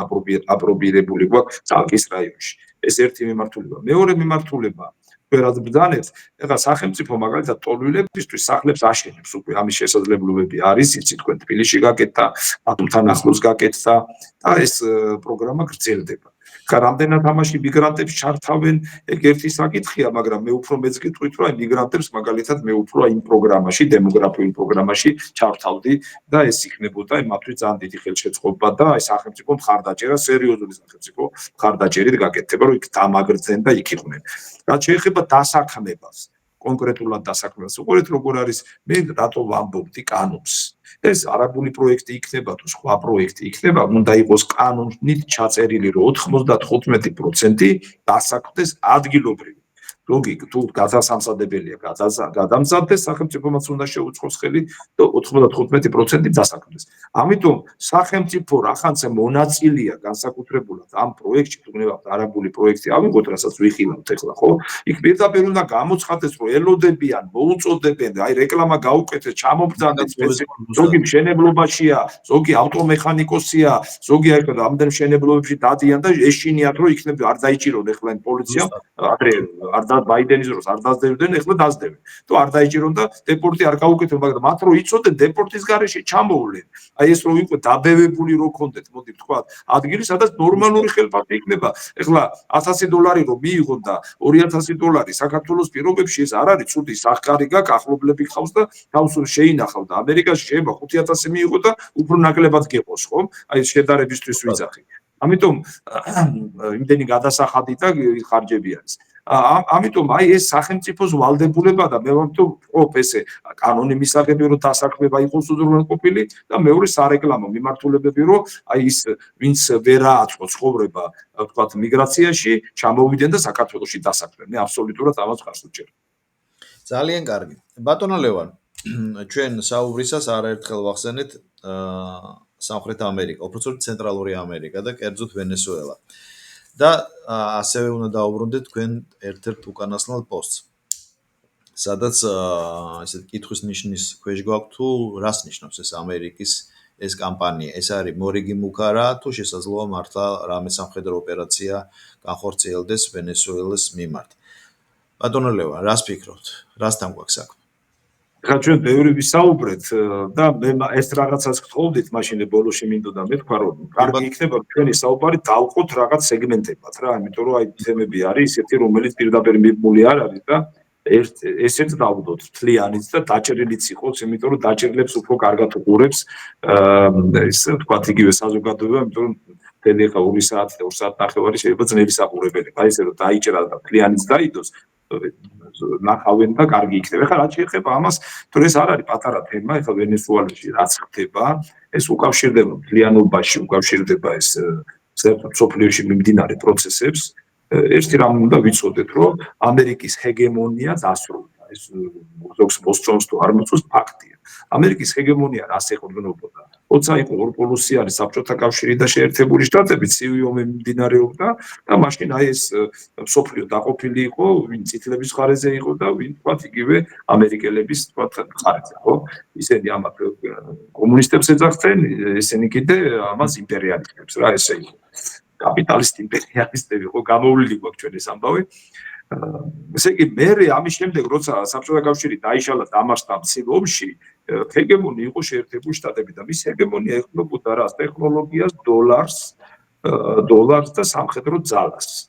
აპრობირებული გვაქვს წალკის რაიონში. ეს ერთი მიმართულება. მეორე მიმართულება რაც ბრძანებს, ეხლა სახელმწიფო მაგალითად ტოლვილებისთვის სახლებს აშენებს უკვე ამის შესაძლებლობები არის, იცით თქვენ თბილისში გაკეთდა, ბათუმთან ახლოს გაკეთდა და ეს პროგრამა გრძელდება. ხა რამდენად ამაში მიგრანტებს ჩართავენ, ეგ ერთი საკითხია, მაგრამ მე უფრო მეც გიტყვით, რომ აი მიგრანტებს მაგალითად მე უფრო იმ პროგრამაში, დემოგრაფიულ პროგრამაში ჩართავდი და ეს იქნებოდა მათთვის ძალიან დიდი ხელშეწყობა და აი სახელმწიფო მხარდაჭერა, სერიოზული სახელმწიფო მხარდაჭერით გაკეთდება, რომ იქ დამაგრძენ და იქ იყვნენ. რაც შეეხება დასაქმებას, კონკრეტულად დასაქმებას, უყურეთ როგორ არის, მე რატო ვამბობდი კანონს. ეს არაბული პროექტი იქნება თუ სხვა პროექტი იქნება, უნდა იყოს კანონით ჩაწერილი, რომ 95% დასაქმდეს ადგილობრივი. ლოგი თუ გადასამზადებელია, გადამზადდეს, სახელმწიფომაც უნდა შეუწყოს ხელი და 95% დასაქმდეს. ამიტომ სახელმწიფო რაღაცა მონაწილეა განსაკუთრებულად ამ პროექტში, თუ გნებავთ არაბული პროექტი ავიღოთ, რასაც ვიხილავთ ეხლა, ხო? იქ პირდაპირ უნდა გამოცხადდეს, რომ ელოდებიან, მოუწოდებენ, აი რეკლამა გაუკეთეს, ჩამობრძანდეს, ზოგი მშენებლობაშია, ზოგი ავტომექანიკოსია, ზოგი აი ამდენ მშენებლობებში დადიან და ეშინიათ, რომ იქნებ არ დაიჭირონ ეხლა პოლიციამ, ადრე არ ბაიდენის დროს არ დაძდევდნენ, ეხლა დაძდევენ. თუ არ დაიჭირონ და დეპორტი არ გაუკეთებენ, მაგრამ მათ რო იცოდნენ დეპორტის გარეშე ჩამოვლენ. აი ეს რო იყო დაბევებული რო ქონდეთ, მოდი ვთქვათ, ადგილი, სადაც ნორმალური ხელფასი იქნება. ეხლა $1000 რო მიიღონ და $2000 საქართველოს პირობებში ეს არ არის ცუდი, სახკარი გაქვს, ახლობლები გყავს და თავს შეინახავ და ამერიკაში შეიძლება 5000 მიიღო და უფრო ნაკლებად გეყოს, ხო? აი შედარებისთვის ვიძახი. ამიტომ იმდენი გადასახადი და ხარჯები არის. ამიტომ აი ეს სახელმწიფოს ვალდებულება და მე ვამბობ, ყოფ ესე კანონი მისაღები, რომ დასაქმება იყოს უზრუნველყოფილი და მეორე სარეკლამო მიმართულებები, რომ აი ის ვინც ვერ ააწყო ცხოვრება, ვთქვათ, მიგრაციაში, ჩამოვიდნენ და საქართველოში დასაქმდნენ. მე აბსოლუტურად ამას ხარს ვუჭერ. ძალიან კარგი. ბატონო ლევან, ჩვენ საუბრისას არაერთხელ ვახსენეთ სამხრეთ ამერიკა, უბრალოდ ცენტრალური ამერიკა და კერძოდ ვენესუელა. და ასევე უნდა დაუბრუნდეთ თქვენ ერთ-ერთ უკანასკნელ პოსტს, სადაც ესეთ კითხვის ნიშნის ქვეშ გვაქვს თუ რას ნიშნავს ეს ამერიკის ეს კამპანია, ეს არის მორიგი მუქარა თუ შესაძლოა მართლა რამე სამხედრო ოპერაცია განხორციელდეს ვენესუელას მიმართ. ბატონო ლევან, რას ფიქრობთ? რასთან გვაქვს საქმე? ხა ჩვენ ბევრი ვისაუბრეთ და მე ეს რაღაცას გთხოვდით, მაშინ ბოლოში მინდოდა მეთქვა, რომ კარგი იქნება ჩვენი საუბარი დავყოთ რაღაც სეგმენტებად რა, იმიტომ რომ აი თემები არის ისეთი, რომელიც პირდაპირ მიბმული არ არის და ესეც დავდოთ თლიანიც და დაჭერილიც იყოს, იმიტომ რომ დაჭერილებს უფრო კარგად უყურებს ეს ვთქვათ იგივე საზოგადოება, იმიტომ რომ თელი ხა 2 საათი და 2 საათნახევარი შეიძლება ძნელი საყურებელი. აი ესე რომ დაიჭერა და თლიანიც დაიდოს ნახავენ და კარგი იქნება. ხა რაც შეეხება ამას, თუ ეს არ არის პატარა თემა, ეხლა ვენესუელაში რაც ხდება, ეს უკავშირდება მთლიანობაში, უკავშირდება ეს სოფლიოში მიმდინარე პროცესებს. ერთი რამ უნდა ვიცოდეთ, რომ ამერიკის ჰეგემონია დასრულდა. ეს ზოგს მოსწონს თუ არ მოსწონს, ფაქტია. ამერიკის ჰეგემონია რას ეყრდნობოდა? როცა იყო ორპოლუსიანი საბჭოთა კავშირი და შეერთებული შტატები, ცივი ომი მიმდინარეობდა და მაშინ აი ეს სოფლიო დაყოფილი იყო, ვინ წითლების მხარეზე იყო და ვინ თქვათ იგივე ამერიკელების თქვათ მხარეზე, ხო? ისინი ამათ კომუნისტებს ეძახდნენ, ესენი კიდე ამას იმპერიალისტებს რა, ესე იყო. კაპიტალისტ იმპერიალისტები ხო გამოვლილი გვაქვს ჩვენ ეს ამბავი. ესე იგი მე ამის შემდეგ როცა საბჭოთა კავშირი დაიშალა დამარცხდა მცირ ომში, ჰეგემონი იყო შეერთებული შტატები და მის ჰეგემონია ეხმებოდა რას? ტექნოლოგიას, დოლარს და სამხედრო ძალას.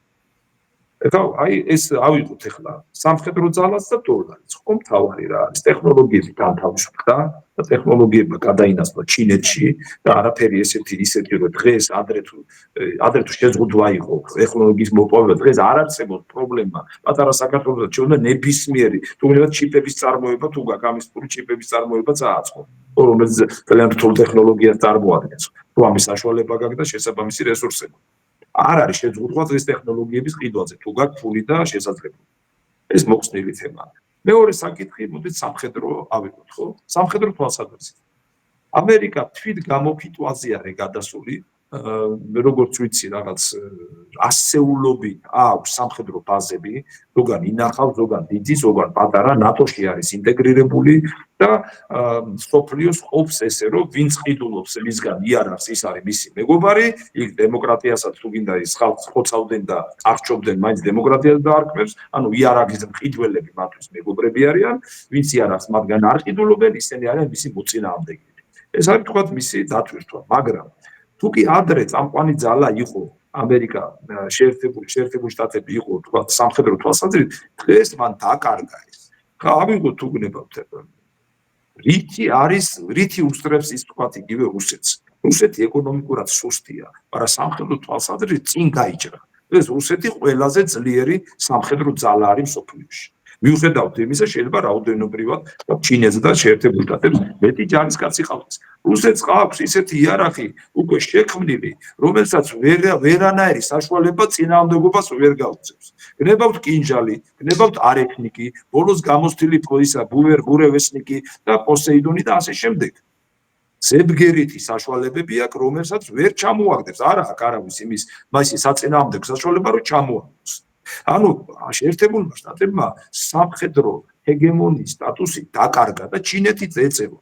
ეხლა აი ეს ავიღოთ ეხლა სამხედრო ძალას და დოლარს. ხომ თავარი რა არის? ტექნოლოგიები განთავისუფლდა და ტექნოლოგიებმა გადაინაცვლა ჩინეთში და არაფერი ისეთი რომ დღეს ადრე თუ შეზღუდვა იყო ტექნოლოგიის მოპოვება, დღეს არ არსებობს პრობლემა. პატარა საქართველოსა ჩვენ ნებისმიერი თუ გინდათ ჩიპების წარმოება თუ გაქვს ამის პური ჩიპების წარმოება წააწყო. რომელიც ძალიან რთულ ტექნოლოგიას წარმოადგენს. თუ ამის საშუალება გაქვს და შესაბამისი რესურსები. არ არის შეზღუდვა დღის ტექნოლოგიების ყიდვაზე, თუ გაქვს ფული და შესაძლებლობა. ეს მოხსნილი თემაა. მეორე საკითხი, მოდით სამხედრო ავიღოთ, ხო? სამხედრო თვალსაზრისით. ამერიკა თვით გამოფიტვაზე არის გადასული, როგორც ვიცი, რაღაც ასეულობით აქვს სამხედრო ბაზები, ზოგან ინახავს, ზოგან დიდი, ზოგან პატარა, ნატოში არის ინტეგრირებული და სოფლიოს ყოფს ესე, რომ ვინც ყიდულობს მისგან იარაღს, ის არის მისი მეგობარი, იქ დემოკრატიასაც თუ გინდა ის ხალხს ხოცავდნენ და აღჭობდნენ მაინც დემოკრატიას დაარქმევს, ანუ იარაღის მყიდველები მათთვის მეგობრები არიან, ვინც იარაღს მათგან არ ყიდულობენ, ისინი არიან მისი მოწინააღმდეგეები. ეს არის თქვათ მისი დათვირთვა, მაგრამ თუ კი ადრე წამყვანი ძალა იყო ამერიკა შეერთებული შტატები იყო თქვათ სამხედრო თვალსაზრისით, დღეს მან დაკარგა ეს. ხა ავიღოთ თუ გნებავთ რითი უსწრებს ის თქვათ იგივე რუსეთს. რუსეთი ეკონომიკურად სუსტია, მაგრამ სამხედრო თვალსაზრისით წინ გაიჭრა. ეს რუსეთი ყველაზე ძლიერი სამხედრო ძალა არის მსოფლიოში. მიუხედავად იმისა, შეიძლება რაოდენობრივად ჩინეთს და შეერთებულ შტატებს მეტი ჯარისკაცი ყავდეს. რუსეთს ყავს ისეთი იარაღი უკვე შექმნილი, რომელსაც ვერანაირი საშუალება წინააღმდეგობას ვერ გაუწევს. გნებავთ კინჟალი, გნებავთ არექნიკი, ბოლოს გამოსთილი ისა ბურევესნიკი და პოსეიდონი და ასე შემდეგ. ზებგერითი საშუალებები აქვს, რომელსაც ვერ ჩამოაგდებს. არა აქვს არავის იმის საწინააღმდეგო საშუალება, რომ ჩამოაგდოს. ანუ შეერთებულმა შტატებმა სამხედრო ჰეგემონიის სტატუსი დაკარგა და ჩინეთიც ეწევა.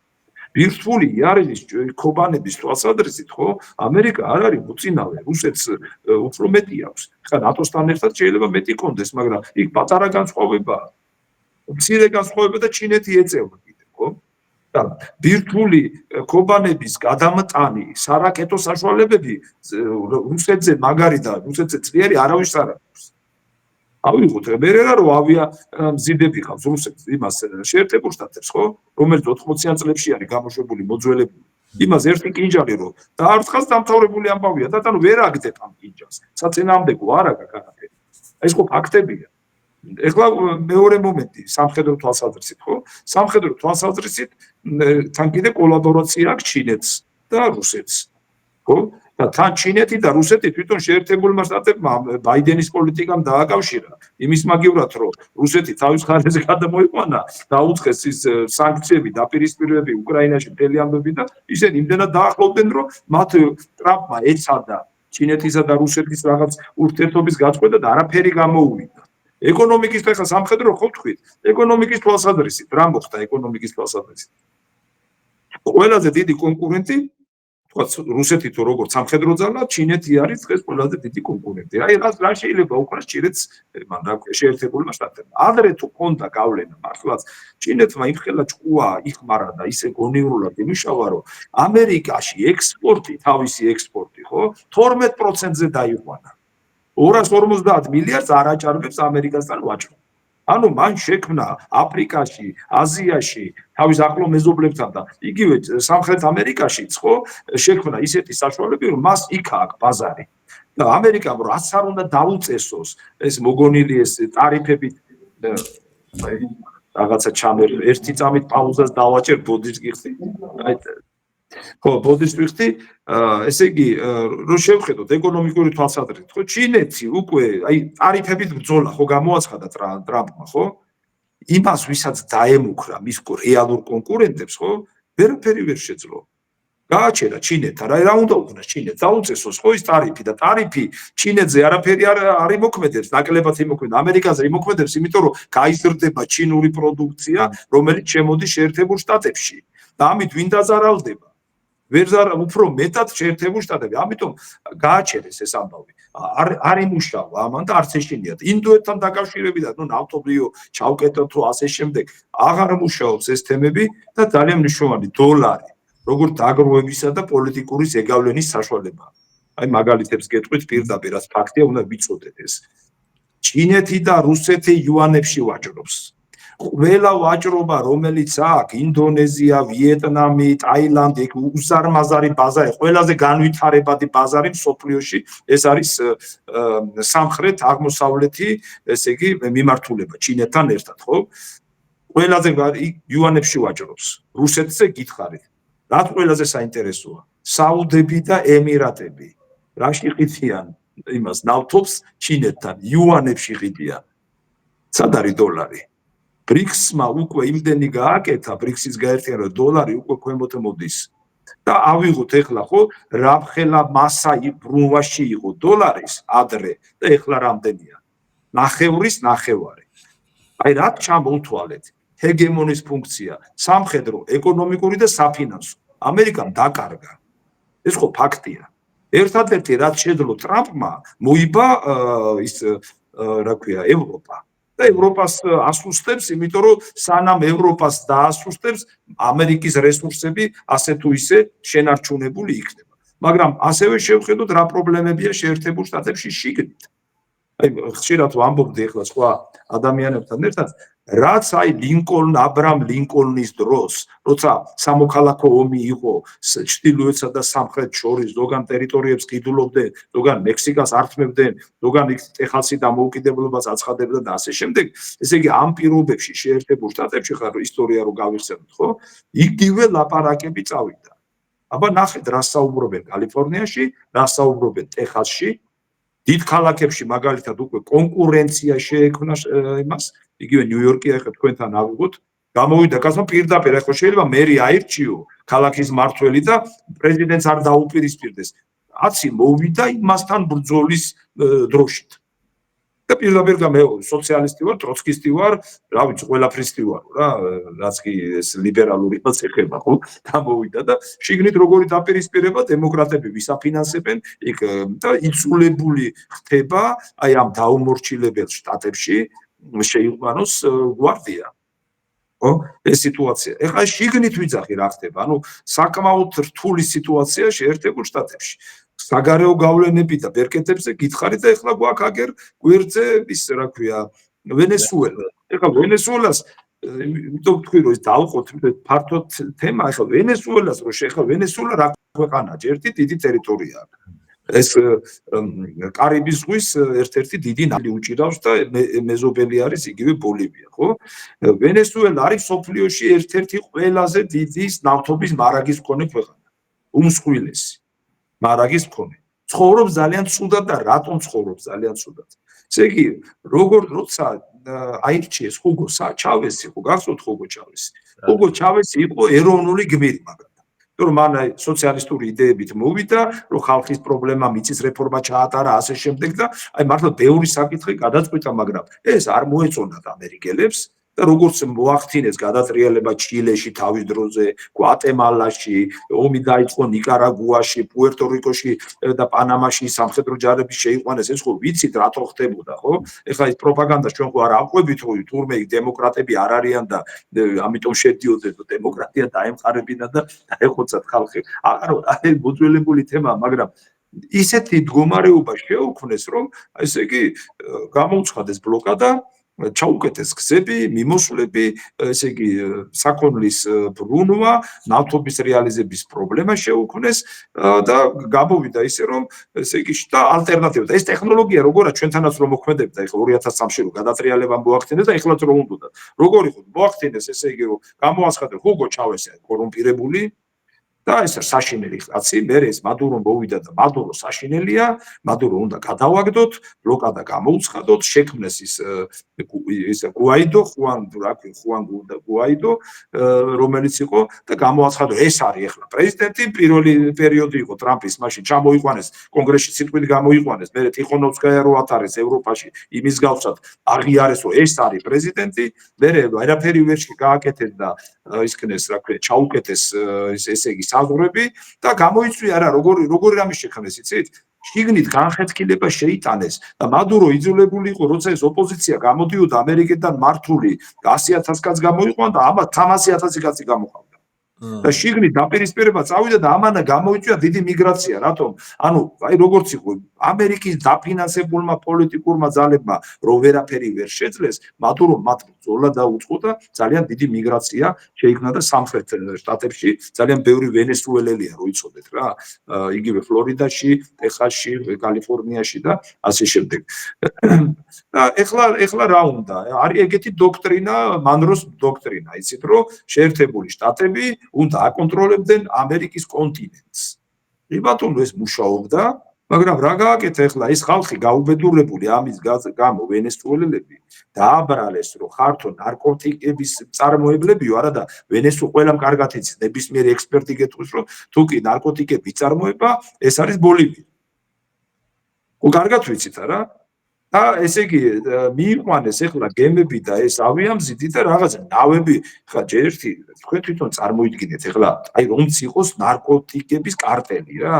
ბირთვული იარაღის ქობანების თვალსაზრისით, ხო, ამერიკა არ არის მოწინავე, რუსეთს უფრო მეტი აქვს. ხა ნატოსთან ერთად შეიძლება მეტი კონდეს, მაგრამ იქ პატარა განსხვავებაა. მცირე განსხვავება და ჩინეთი ეწევა კიდე, ხო? და ბირთვული ქობანების გადამტანი სარაკეტო საშუალებები რუსეთზე მაგარი და რუსეთზე ძლიერი არავის არ აქვს. ავიღოთ მერერა რომ ავიამზიდები ხავს რუსეთს იმას შეერთებულ შტატებს, ხო? რომელიც 80-იან წლებში არის გამოშვებული, მოძველებული. იმას ერთი კინჯალი რომ დაარცხას დამთავრებული ამბავია და ანუ ვერ აგდებ ამ კინჯალს. საწინააღმდეგო არ აქვს არაფერი. ეს ხო ფაქტებია. ეხლა მეორე მომენტი სამხედრო თვალსაზრისით, ხო? სამხედრო თვალსაზრისით თან კიდე კოლაბორაცია აქვს ჩინეთს და რუსეთს. ხო? და თან ჩინეთი და რუსეთი თვითონ შეერთებულმა შტატებმა ბაიდენის პოლიტიკამ დააკავშირა იმის მაგივრად, რომ რუსეთი თავის ხარჯზე გადამოიყვანა, დაუწყეს ის სანქციები, დაპირისპირებები უკრაინაში მთელი ამბები და ისინი იმდენად დაახლოვდნენ, რომ მათ ტრამპმა ეცადა ჩინეთისა და რუსეთის რაღაც ურთიერთობის გაწყვეტა და არაფერი გამოუვიდა. ეკონომიკის ხა სამხედრო ხო თქვით, ეკონომიკის თვალსაზრისით, რა მოხდა ეკონომიკის თვალსაზრისით? ყველაზე დიდი კონკურენტი რუსეთი თუ როგორც სამხედრო ძალა, ჩინეთი არის დღეს ყველაზე დიდი კონკურენტი. აი რა შეიძლება უკრას ჩინეთს მან შეერთებულმა შტატებმა. ადრე თუ ქონდა გავლენა მართლაც, ჩინეთმა იმხელა ჭკუა იხმარა და ისე გონივრულად იმუშავა, რომ ამერიკაში ექსპორტი, თავისი ექსპორტი, ხო, 12%-ზე დაიყვანა. 250 მილიარდს არ აჭარბებს ამერიკასთან ვაჭრო. ანუ მან შექმნა აფრიკაში, აზიაში, თავის ახლო მეზობლებთან და იგივე სამხრეთ ამერიკაშიც, ხო, შექმნა ისეთი საშუალებები, რომ მას იქ აქვს ბაზარი. და ამერიკამ რაც არ უნდა დაუწესოს, ეს მოგონილი ეს ტარიფებით რაღაცა ჩამერ ერთი წამით პაუზას დავაჭერ ბოდის გიხდი. აი ხო, ბოდის ვიხდი, ესე იგი, რო შევხედოთ ეკონომიკური თვალსაზრისით, ხო, ჩინეთი უკვე, აი, ტარიფებით ბრძოლა ხო გამოაცხადა ტრამპმა, ხო? იმას, ვისაც დაემუქრა მის რეალურ კონკურენტებს, ხო, ვერაფერი ვერ შეძლო. გააჩერა ჩინეთთან, რა უნდა უქნას ჩინეთს, დაუწესოს ხო ის ტარიფი და ტარიფი ჩინეთზე არაფერი არ იმოქმედებს, ნაკლებად იმოქმედებს, ამერიკაზე იმოქმედებს, იმიტომ რომ გაიზრდება ჩინური პროდუქცია, რომელიც შემოდის შეერთებულ შტატებში. და ამით ვინ დაზარალდება? უფრო მეტად შეერთებულ შტატები. ამიტომ გააჩერეს ეს ამბავი. არ იმუშავა ამან და არც ეშინიათ. ინდოეთთან დაკავშირებიდან, ნუ ნავთობიო ჩავკეტოთ თუ ასე შემდეგ, აღარ მუშაობს ეს თემები და ძალიან მნიშვნელოვანი დოლარი, როგორც დაგროვებისა და პოლიტიკური ზეგავლენის საშუალება. აი მაგალითებს გეტყვით პირდაპირ, რაც ფაქტია, უნდა ვიცოდეთ ეს. ჩინეთი და რუსეთი იუანებში ვაჭრობს. ყველა ვაჭრობა, რომელიც აქვს, ინდონეზია, ვიეტნამი, ტაილანდი, უზარმაზარი ბაზარი, ყველაზე განვითარებადი ბაზარი მსოფლიოში, ეს არის სამხრეთ აღმოსავლეთი, ესე იგი, მიმართულება ჩინეთთან ერთად, ხო? ყველაზე იუანებში ვაჭრობს. რუსეთზე გითხარით. რაც ყველაზე საინტერესოა, საუდები და ემირატები. რაში ყითიან? იმას ნავთობს ჩინეთთან, იუანებში ყიდიან. სად არის დოლარი? ბრიქსმა უკვე იმდენი გააკეთა, ბრიქსის გაერთიანება, დოლარი უკვე ქვემოთ მოდის. და ავიღოთ ეხლა ხო, რამხელა მასა ბრუნვაში იყო დოლარის ადრე და ეხლა რამდენია? ნახევრის ნახევარი. აი რა ჩამოვთვალეთ? ჰეგემონის ფუნქცია, სამხედრო, ეკონომიკური და საფინანსო. ამერიკამ დაკარგა. ეს ხო ფაქტია. ერთადერთი რაც შეძლო ტრამპმა, მოიბა ის რა ქვია, ევროპა. და ევროპას ასუსტებს, იმიტომ რომ სანამ ევროპას დაასუსტებს, ამერიკის რესურსები ასე თუ ისე შენარჩუნებული იქნება. მაგრამ ასევე შევხედოთ რა პრობლემებია შეერთებულ შტატებში შიგნით. აი ხშირად ვამბობდი ახლა სხვა ადამიანებთან ერთად, რაც აი აბრაამ ლინკოლნის დროს, როცა სამოქალაქო ომი იყო ჩრდილოეთსა და სამხრეთს შორის, ზოგან ტერიტორიებს ყიდულობდნენ, ზოგან მექსიკას ართმევდნენ, ზოგან იქ ტეხასი დამოუკიდებლობას აცხადებდა და ასე შემდეგ. ესე იგი ამ პირობებში შეერთებულ შტატებში ხარ ისტორია რო გავიხსენოთ, ხო? იგივე ლაპარაკები წავიდა. აბა ნახეთ რა საუბრობენ კალიფორნიაში, რა საუბრობენ ტეხასში. დიდ ქალაქებში მაგალითად უკვე კონკურენცია შეექმნა იმას, იგივე ნიუ-იორკი ახლა თქვენთან ავიღოთ, გამოვიდა კაცმა პირდაპირ, ახლა შეიძლება მერი აირჩიო ქალაქის მმართველი და პრეზიდენტს არ დაუპირისპირდეს. კაცი მოვიდა იმასთან ბრძოლის დროშით. და პირდაპირ მე სოციალისტი ვარ, ტროცკისტი ვარ, რა ვიცი, ყველაფრისთი ვარ რა, რაც კი ეს ლიბერალური მას ეხება, ხო? გამოვიდა და შიგნით როგორი დაპირისპირება დემოკრატები ვისაფინანსებენ იქ და იცულებული ხდება აი ამ დაუმორჩილებელ შტატებში შეიყვანოს გვარდია. ხო? ეს სიტუაცია. ეხლა შიგნით ვიძახი რა ხდება, ანუ საკმაოდ რთული სიტუაცია შეერთებულ შტატებში. საგარეო გავლენები და ბერკეტებზე გითხარით და ეხლა გვაქვს აგერ გვერდზე ის რა ქვია ვენესუელა. ეხლა ვენესუელას იმიტომ ვთქვი რომ ის დავყოთ ფართო თემა, ეხლა ვენესუელას რო შეხა ვენესუელა რა ქვეყანა, ერთი დიდი ტერიტორია აქვს. ეს კარიბის ზღვის ერთ-ერთი დიდი ნავი უჭირავს და მეზობელი არის იგივე ბოლივია, ხო? ვენესუელა არის სოფლიოში ერთ-ერთი ყველაზე დიდი ნავთობის მარაგის მქონე ქვეყანა. უმსხვილესი მარაგის მქონე. ცხოვრობს ძალიან ცუდად და რატომ ცხოვრობს ძალიან ცუდად? ესე იგი, როცა აირჩიეს ჰუგო ჩავესი, ხო გახსოვთ ჰუგო ჩავესი? ჰუგო ჩავესი იყო ეროვნული გმირი მაგალითად. რომ მან სოციალისტური იდეებით მოვიდა, რომ ხალხის პრობლემა მიწის რეფორმა ჩაატარა, ასე შემდეგ და აი მართლა ბევრი საკითხი გადაწყვიტა, მაგრამ ეს არ მოეწონათ ამერიკელებს და როგორც მოახდინეს გადატრიალება ჩილეში თავის დროზე, გვატემალაში, ომი დაიწყო ნიკარაგუაში, პუერტო-რიკოში და პანამაში სამხედრო ჯარების შეიყვანეს, ეს ხო ვიცით რატო ხდებოდა, ხო? ეხლა ის პროპაგანდა ჩვენ ხო არ ავყვებით, ხო თურმე დემოკრატები არ არიან და ამიტომ შედიოდნენ და დემოკრატია დაემყარებინა და ეხოცათ ხალხი. აი მოძველებული თემაა, მაგრამ ისეთი მდგომარეობა შეუქმნეს, რომ ესე იგი გამოუცხადეს ბლოკადა, ჩაუკეთეს გზები, მიმოსვლები, ესე იგი საქონლის ბრუნვა, ნავთობის რეალიზების პრობლემა შეუქმნეს და გამოვიდა ისე რომ ესე იგი და ალტერნატივა და ეს ტექნოლოგია როგორა ჩვენთანაც რომ მოქმედებდა, ეხლა 2003-ში რომ გადატრიალება მოახდინეს და ეხლაც რომ უნდა. როგორ იყო მოახდინეს, ესე იგი რომ გამოაცხადა ჰუგო ჩავესი კორუმპირებული და ეს საშინელი კაცი, მე ეს მადურო მოვიდა და მადურო საშინელია, მადურო უნდა გადავაგდოთ, ბლოკადა გამოუცხადოთ, შექმნეს ის გუაიდო, ხუან გუაიდო, რომელიც იყო და გამოაცხადო, ეს არის ახლა პრეზიდენტი, პირველი პერიოდი იყო ტრამპის, მაშინ ჩამოიყვანეს კონგრესში სიტყვით გამოიყვანეს, მე ტიხონოვსკაია რო ათარეს ევროპაში, იმის გავსად აღიარეს, რომ ეს არის პრეზიდენტი, მე ვერაფერი ვერ გააკეთეს და ისქნეს, რა ქვია, ჩაუკეთეს ესე იგი საზღვრები და გამოიწვია რა როგორი რამე შექმნეს იცით? შიგნით განხეთქილება შეიტანეს და მადურო იძულებული იყო როცა ეს ოპოზიცია გამოდიოდა ამერიკიდან მართული 100,000 კაცს გამოიყვანდა და ამათ 300,000 კაცი გამოყავდა. და შიგნით დაპირისპირება წავიდა და ამანა გამოიწვია დიდი მიგრაცია, რატომ? ანუ აი როგორც იყო ამერიკის დაფინანსებულმა პოლიტიკურმა ძალებმა რო ვერაფერი ვერ შეძლეს, მადურო მათ ბრძოლა დაუწყო და ძალიან დიდი მიგრაცია შეიქმნა და სამხრეთ შტატებში ძალიან ბევრი ვენესუელელია რო იცოდეთ რა, იგივე ფლორიდაში, ტეხასში, კალიფორნიაში და ასე შემდეგ. და ეხლა რა უნდა? არის ეგეთი დოქტრინა, მანროს დოქტრინა, იცით რომ შეერთებული შტატები უნდა აკონტროლებდნენ ამერიკის კონტინენტს. ბატონო ეს მუშაობდა მაგრამ რა გააკეთა ახლა ეს ხალხი გაუბედურებული ამის გამო ვენესუელელები დააბრალეს რომ ხართო ნარკოტიკების წარმოებლებიო არა და ყველამ კარგად იცის ნებისმიერი ექსპერტი გეტყვის რომ თუ კი ნარკოტიკები წარმოება ეს არის ბოლივია. კარგად ვიცით არა? და ესე იგი მიიყვანეს ახლა გემები და ეს ავიამზიდი და რაღაც ნავები ხა ჯერ ერთი თქვენ თვითონ წარმოიდგინეთ ახლა აი რომც იყოს ნარკოტიკების კარტელი რა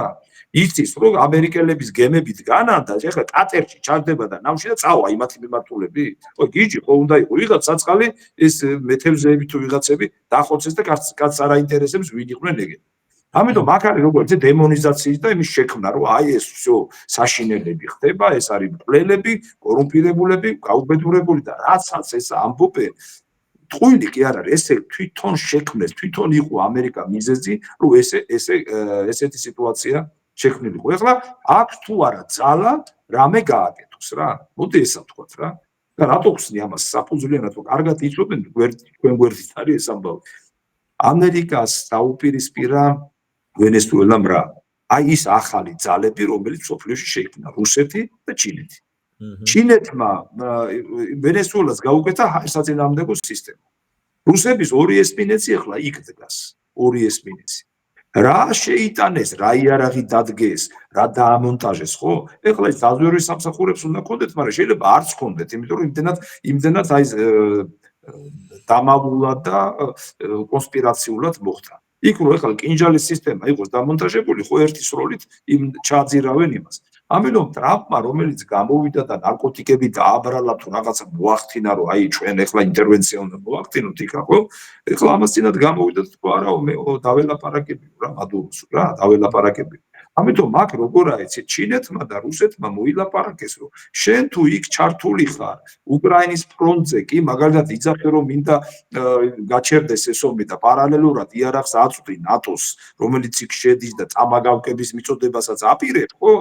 იცის რომ ამერიკელების გემები დგანან და ახლა კატერში ჩარდება და ნავში და წავა იმათი მიმართულები ხო გიჯი ხო უნდა იყო ვიღაც საწყალი ეს მეთევზეები თუ ვიღაცები დახოცეს და კაც არ აინტერესებს ვინ იყვნენ ეგეთი ამიტომ აქ არის როგორც დემონიზაციის და იმის შექმნა რომ აი ეს всё საშინელები ხდება ეს არის მკვლელები კორუმპირებულები გაუბედურებული და რასაც ეს ამბობენ ტყუილი კი არ არის ესე თვითონ შექმნეს თვითონ იყო ამერიკა მიზეზი რომ ესეთი სიტუაცია შექმნილიყო ეხლა აქვს თუ არა ძალა რამე გააკეთოს რა მოდი ესა ვთქვათ რა და რატო ხსნი ამას საფუძვლიანად რომ კარგად იცოდნენ თქვენ გვერდით არის ეს ამბავი ამერიკას დაუპირისპირა ვენესუელამ რა აი ის ახალი ძალები რომელიც სოფლიოში შეიქმნა რუსეთი და ჩინეთი ჩინეთმა ვენესუელას გაუკეთა საწინააღმდეგო სისტემა რუსების ორი ესპინეცი ახლა იქ დგას ორი ესპინეცი რა შეიტანეს რა იარაღი დადგეს რა დაამონტაჟეს ხო ეხლა ეს დაზვერვის სამსახურებს უნდა კონდეთ მაგრამ შეიძლება არც კონდეთ იმიტომ რომ იმდენად აი დამავულად და კონსპირაციულად მოხდა იქ რო ეხლა კინჯალის სისტემა იყოს დამონტაჟებული ხო ერთი სროლით იმ ჩააძირავენ იმას ამიტომ ტრამპმა რომელიც გამოვიდა და ნარკოტიკები დააბრალა თუ რაღაცა მოახდინა რომ აი ჩვენ ეხლა ინტერვენცია უნდა მოახდინოთ იქა ხო ეხლა ამას წინათ გამოვიდა და თქვა არა მე დაველაპარაკები რა მადუროს რა დაველაპარაკები ამიტომ აქ როგორ აიცით ჩინეთმა და რუსეთმა მოილაპარაკეს რომ შენ თუ იქ ჩართული ხარ უკრაინის ფრონტზე კი მაგალითად იძახე რომ მინდა გაჩერდეს ეს ომი და პარალელურად იარაღს აწვდი ნატოს რომელიც იქ შედის და წამაგავკების მიწოდებასაც აპირებ ხო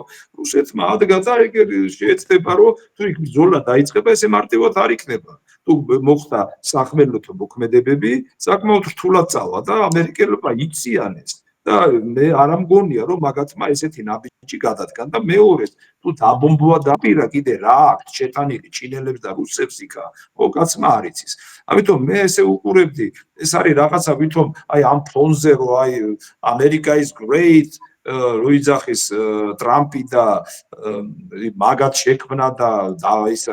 რუსეთმა ადგაცა ეგ შეეცდება რომ თუ იქ ბრძოლა დაიწყება ესე მარტივად არ იქნება თუ მოხდა სახმელეთო მოქმედებები საკმაოდ რთულად წავა და ამერიკელებმა იციანეს და მე არ ამგონია რომ მაგათმა ესეთი ნაბიჯი გადადგან და მეორეს თუ დაბომბვა დაპირა კიდე რა აქვს შეტანილი ჩინელებს და რუსებს იქა ხო კაცმა არ იცის ამიტომ მე ესე უყურებდი ეს არის რაღაცა ვითომ აი ამ ფონზე რომ აი America is great როიძახის ტრამპი და მაგათ შექმნა და ის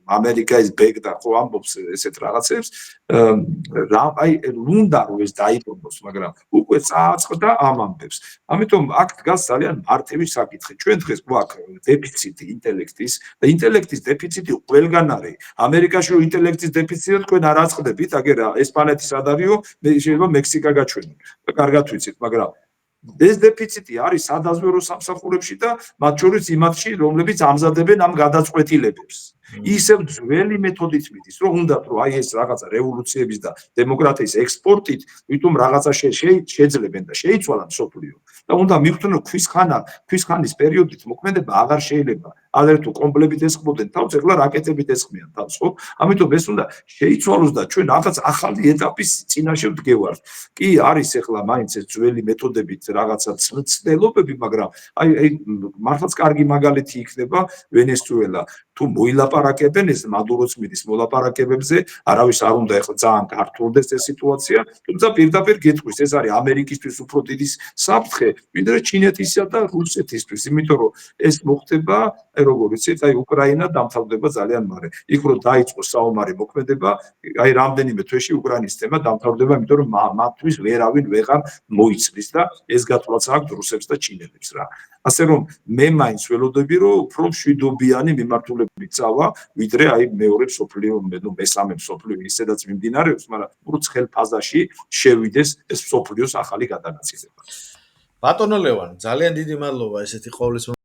ამერიკა ის ბეგ და ხო ამბობს ესეთ რაღაცებს აი უნდა რომ ეს დაიბრუნოს მაგრამ უკვე წააწყდა ამ ამბებს ამიტომ აქ დგას ძალიან მარტივი საკითხი ჩვენ დღეს გვაქვს დეფიციტი ინტელექტის და ინტელექტის დეფიციტი ყველგან არის ამერიკაში რომ ინტელექტის დეფიციტი თქვენ არ აწყდებით აგერ ესპანეთი სად არისო შეიძლება მექსიკა გაჩვენონ კარგად ვიცით მაგრამ ეს დეფიციტი არის სადაზვერო სამსახურებში და მათ შორის იმათში რომლებიც ამზადებენ ამ გადაწყვეტილებებს ისევ ძველი მეთოდით მიდის რომ უნდათ რომ აი ეს რაღაცა რევოლუციების და დემოკრატიის ექსპორტით თვითონ რაღაცა შეძლებენ და შეიცვალან სოფლიო და უნდა მიხვდნენ რომ ქვისხანის პერიოდით მოქმედება აღარ შეიძლება ალერ თუ კომპლებით ესხმოდნენ თავს ეხლა რაკეტებით ესხმიან თავს ხო ამიტომ ეს უნდა შეიცვალოს და ჩვენ რაღაც ახალი ეტაპის წინაშე ვდგევართ კი არის ეხლა მაინც ეს ძველი მეთოდებით რაღაცა ცდელობები მაგრამ აი მართლაც კარგი მაგალითი იქნება ვენესუელა თუ მოილაპარაკებენ ეს მადუროც მიდის მოლაპარაკებებზე არავის არ უნდა ეხლა ძალიან გართულდეს ეს სიტუაცია თუმცა პირდაპირ გეტყვის ეს არის ამერიკისთვის უფრო დიდი საფრთხე ვიდრე ჩინეთისა და რუსეთისთვის იმიტომ რომ ეს მოხდება როგორც იცით აი უკრაინა დამთავრდება ძალიან მალე იქ რო დაიწყო საომარი მოქმედება აი რამდენიმე თვეში უკრაინის თემა დამთავრდება იმიტომ რომ მათთვის ვერავინ ვეღარ მოიცნის და ეს გათვლაც აქვს რუსებს და ჩინელებს რა ასე რომ მე მაინც ველოდები რომ უფრო მშვიდობიანი მიმართულებით წავა ვიდრე აი მეორე სოფლიო მესამე სოფლიო ისედაც მიმდინარეობს მაგრამ უფრო ცხელ ფაზაში შევიდეს ეს სოფლიოს ახალი გადანაწილება ბატონო ლევან ძალიან დიდი მადლობა ესეთი ყოვლის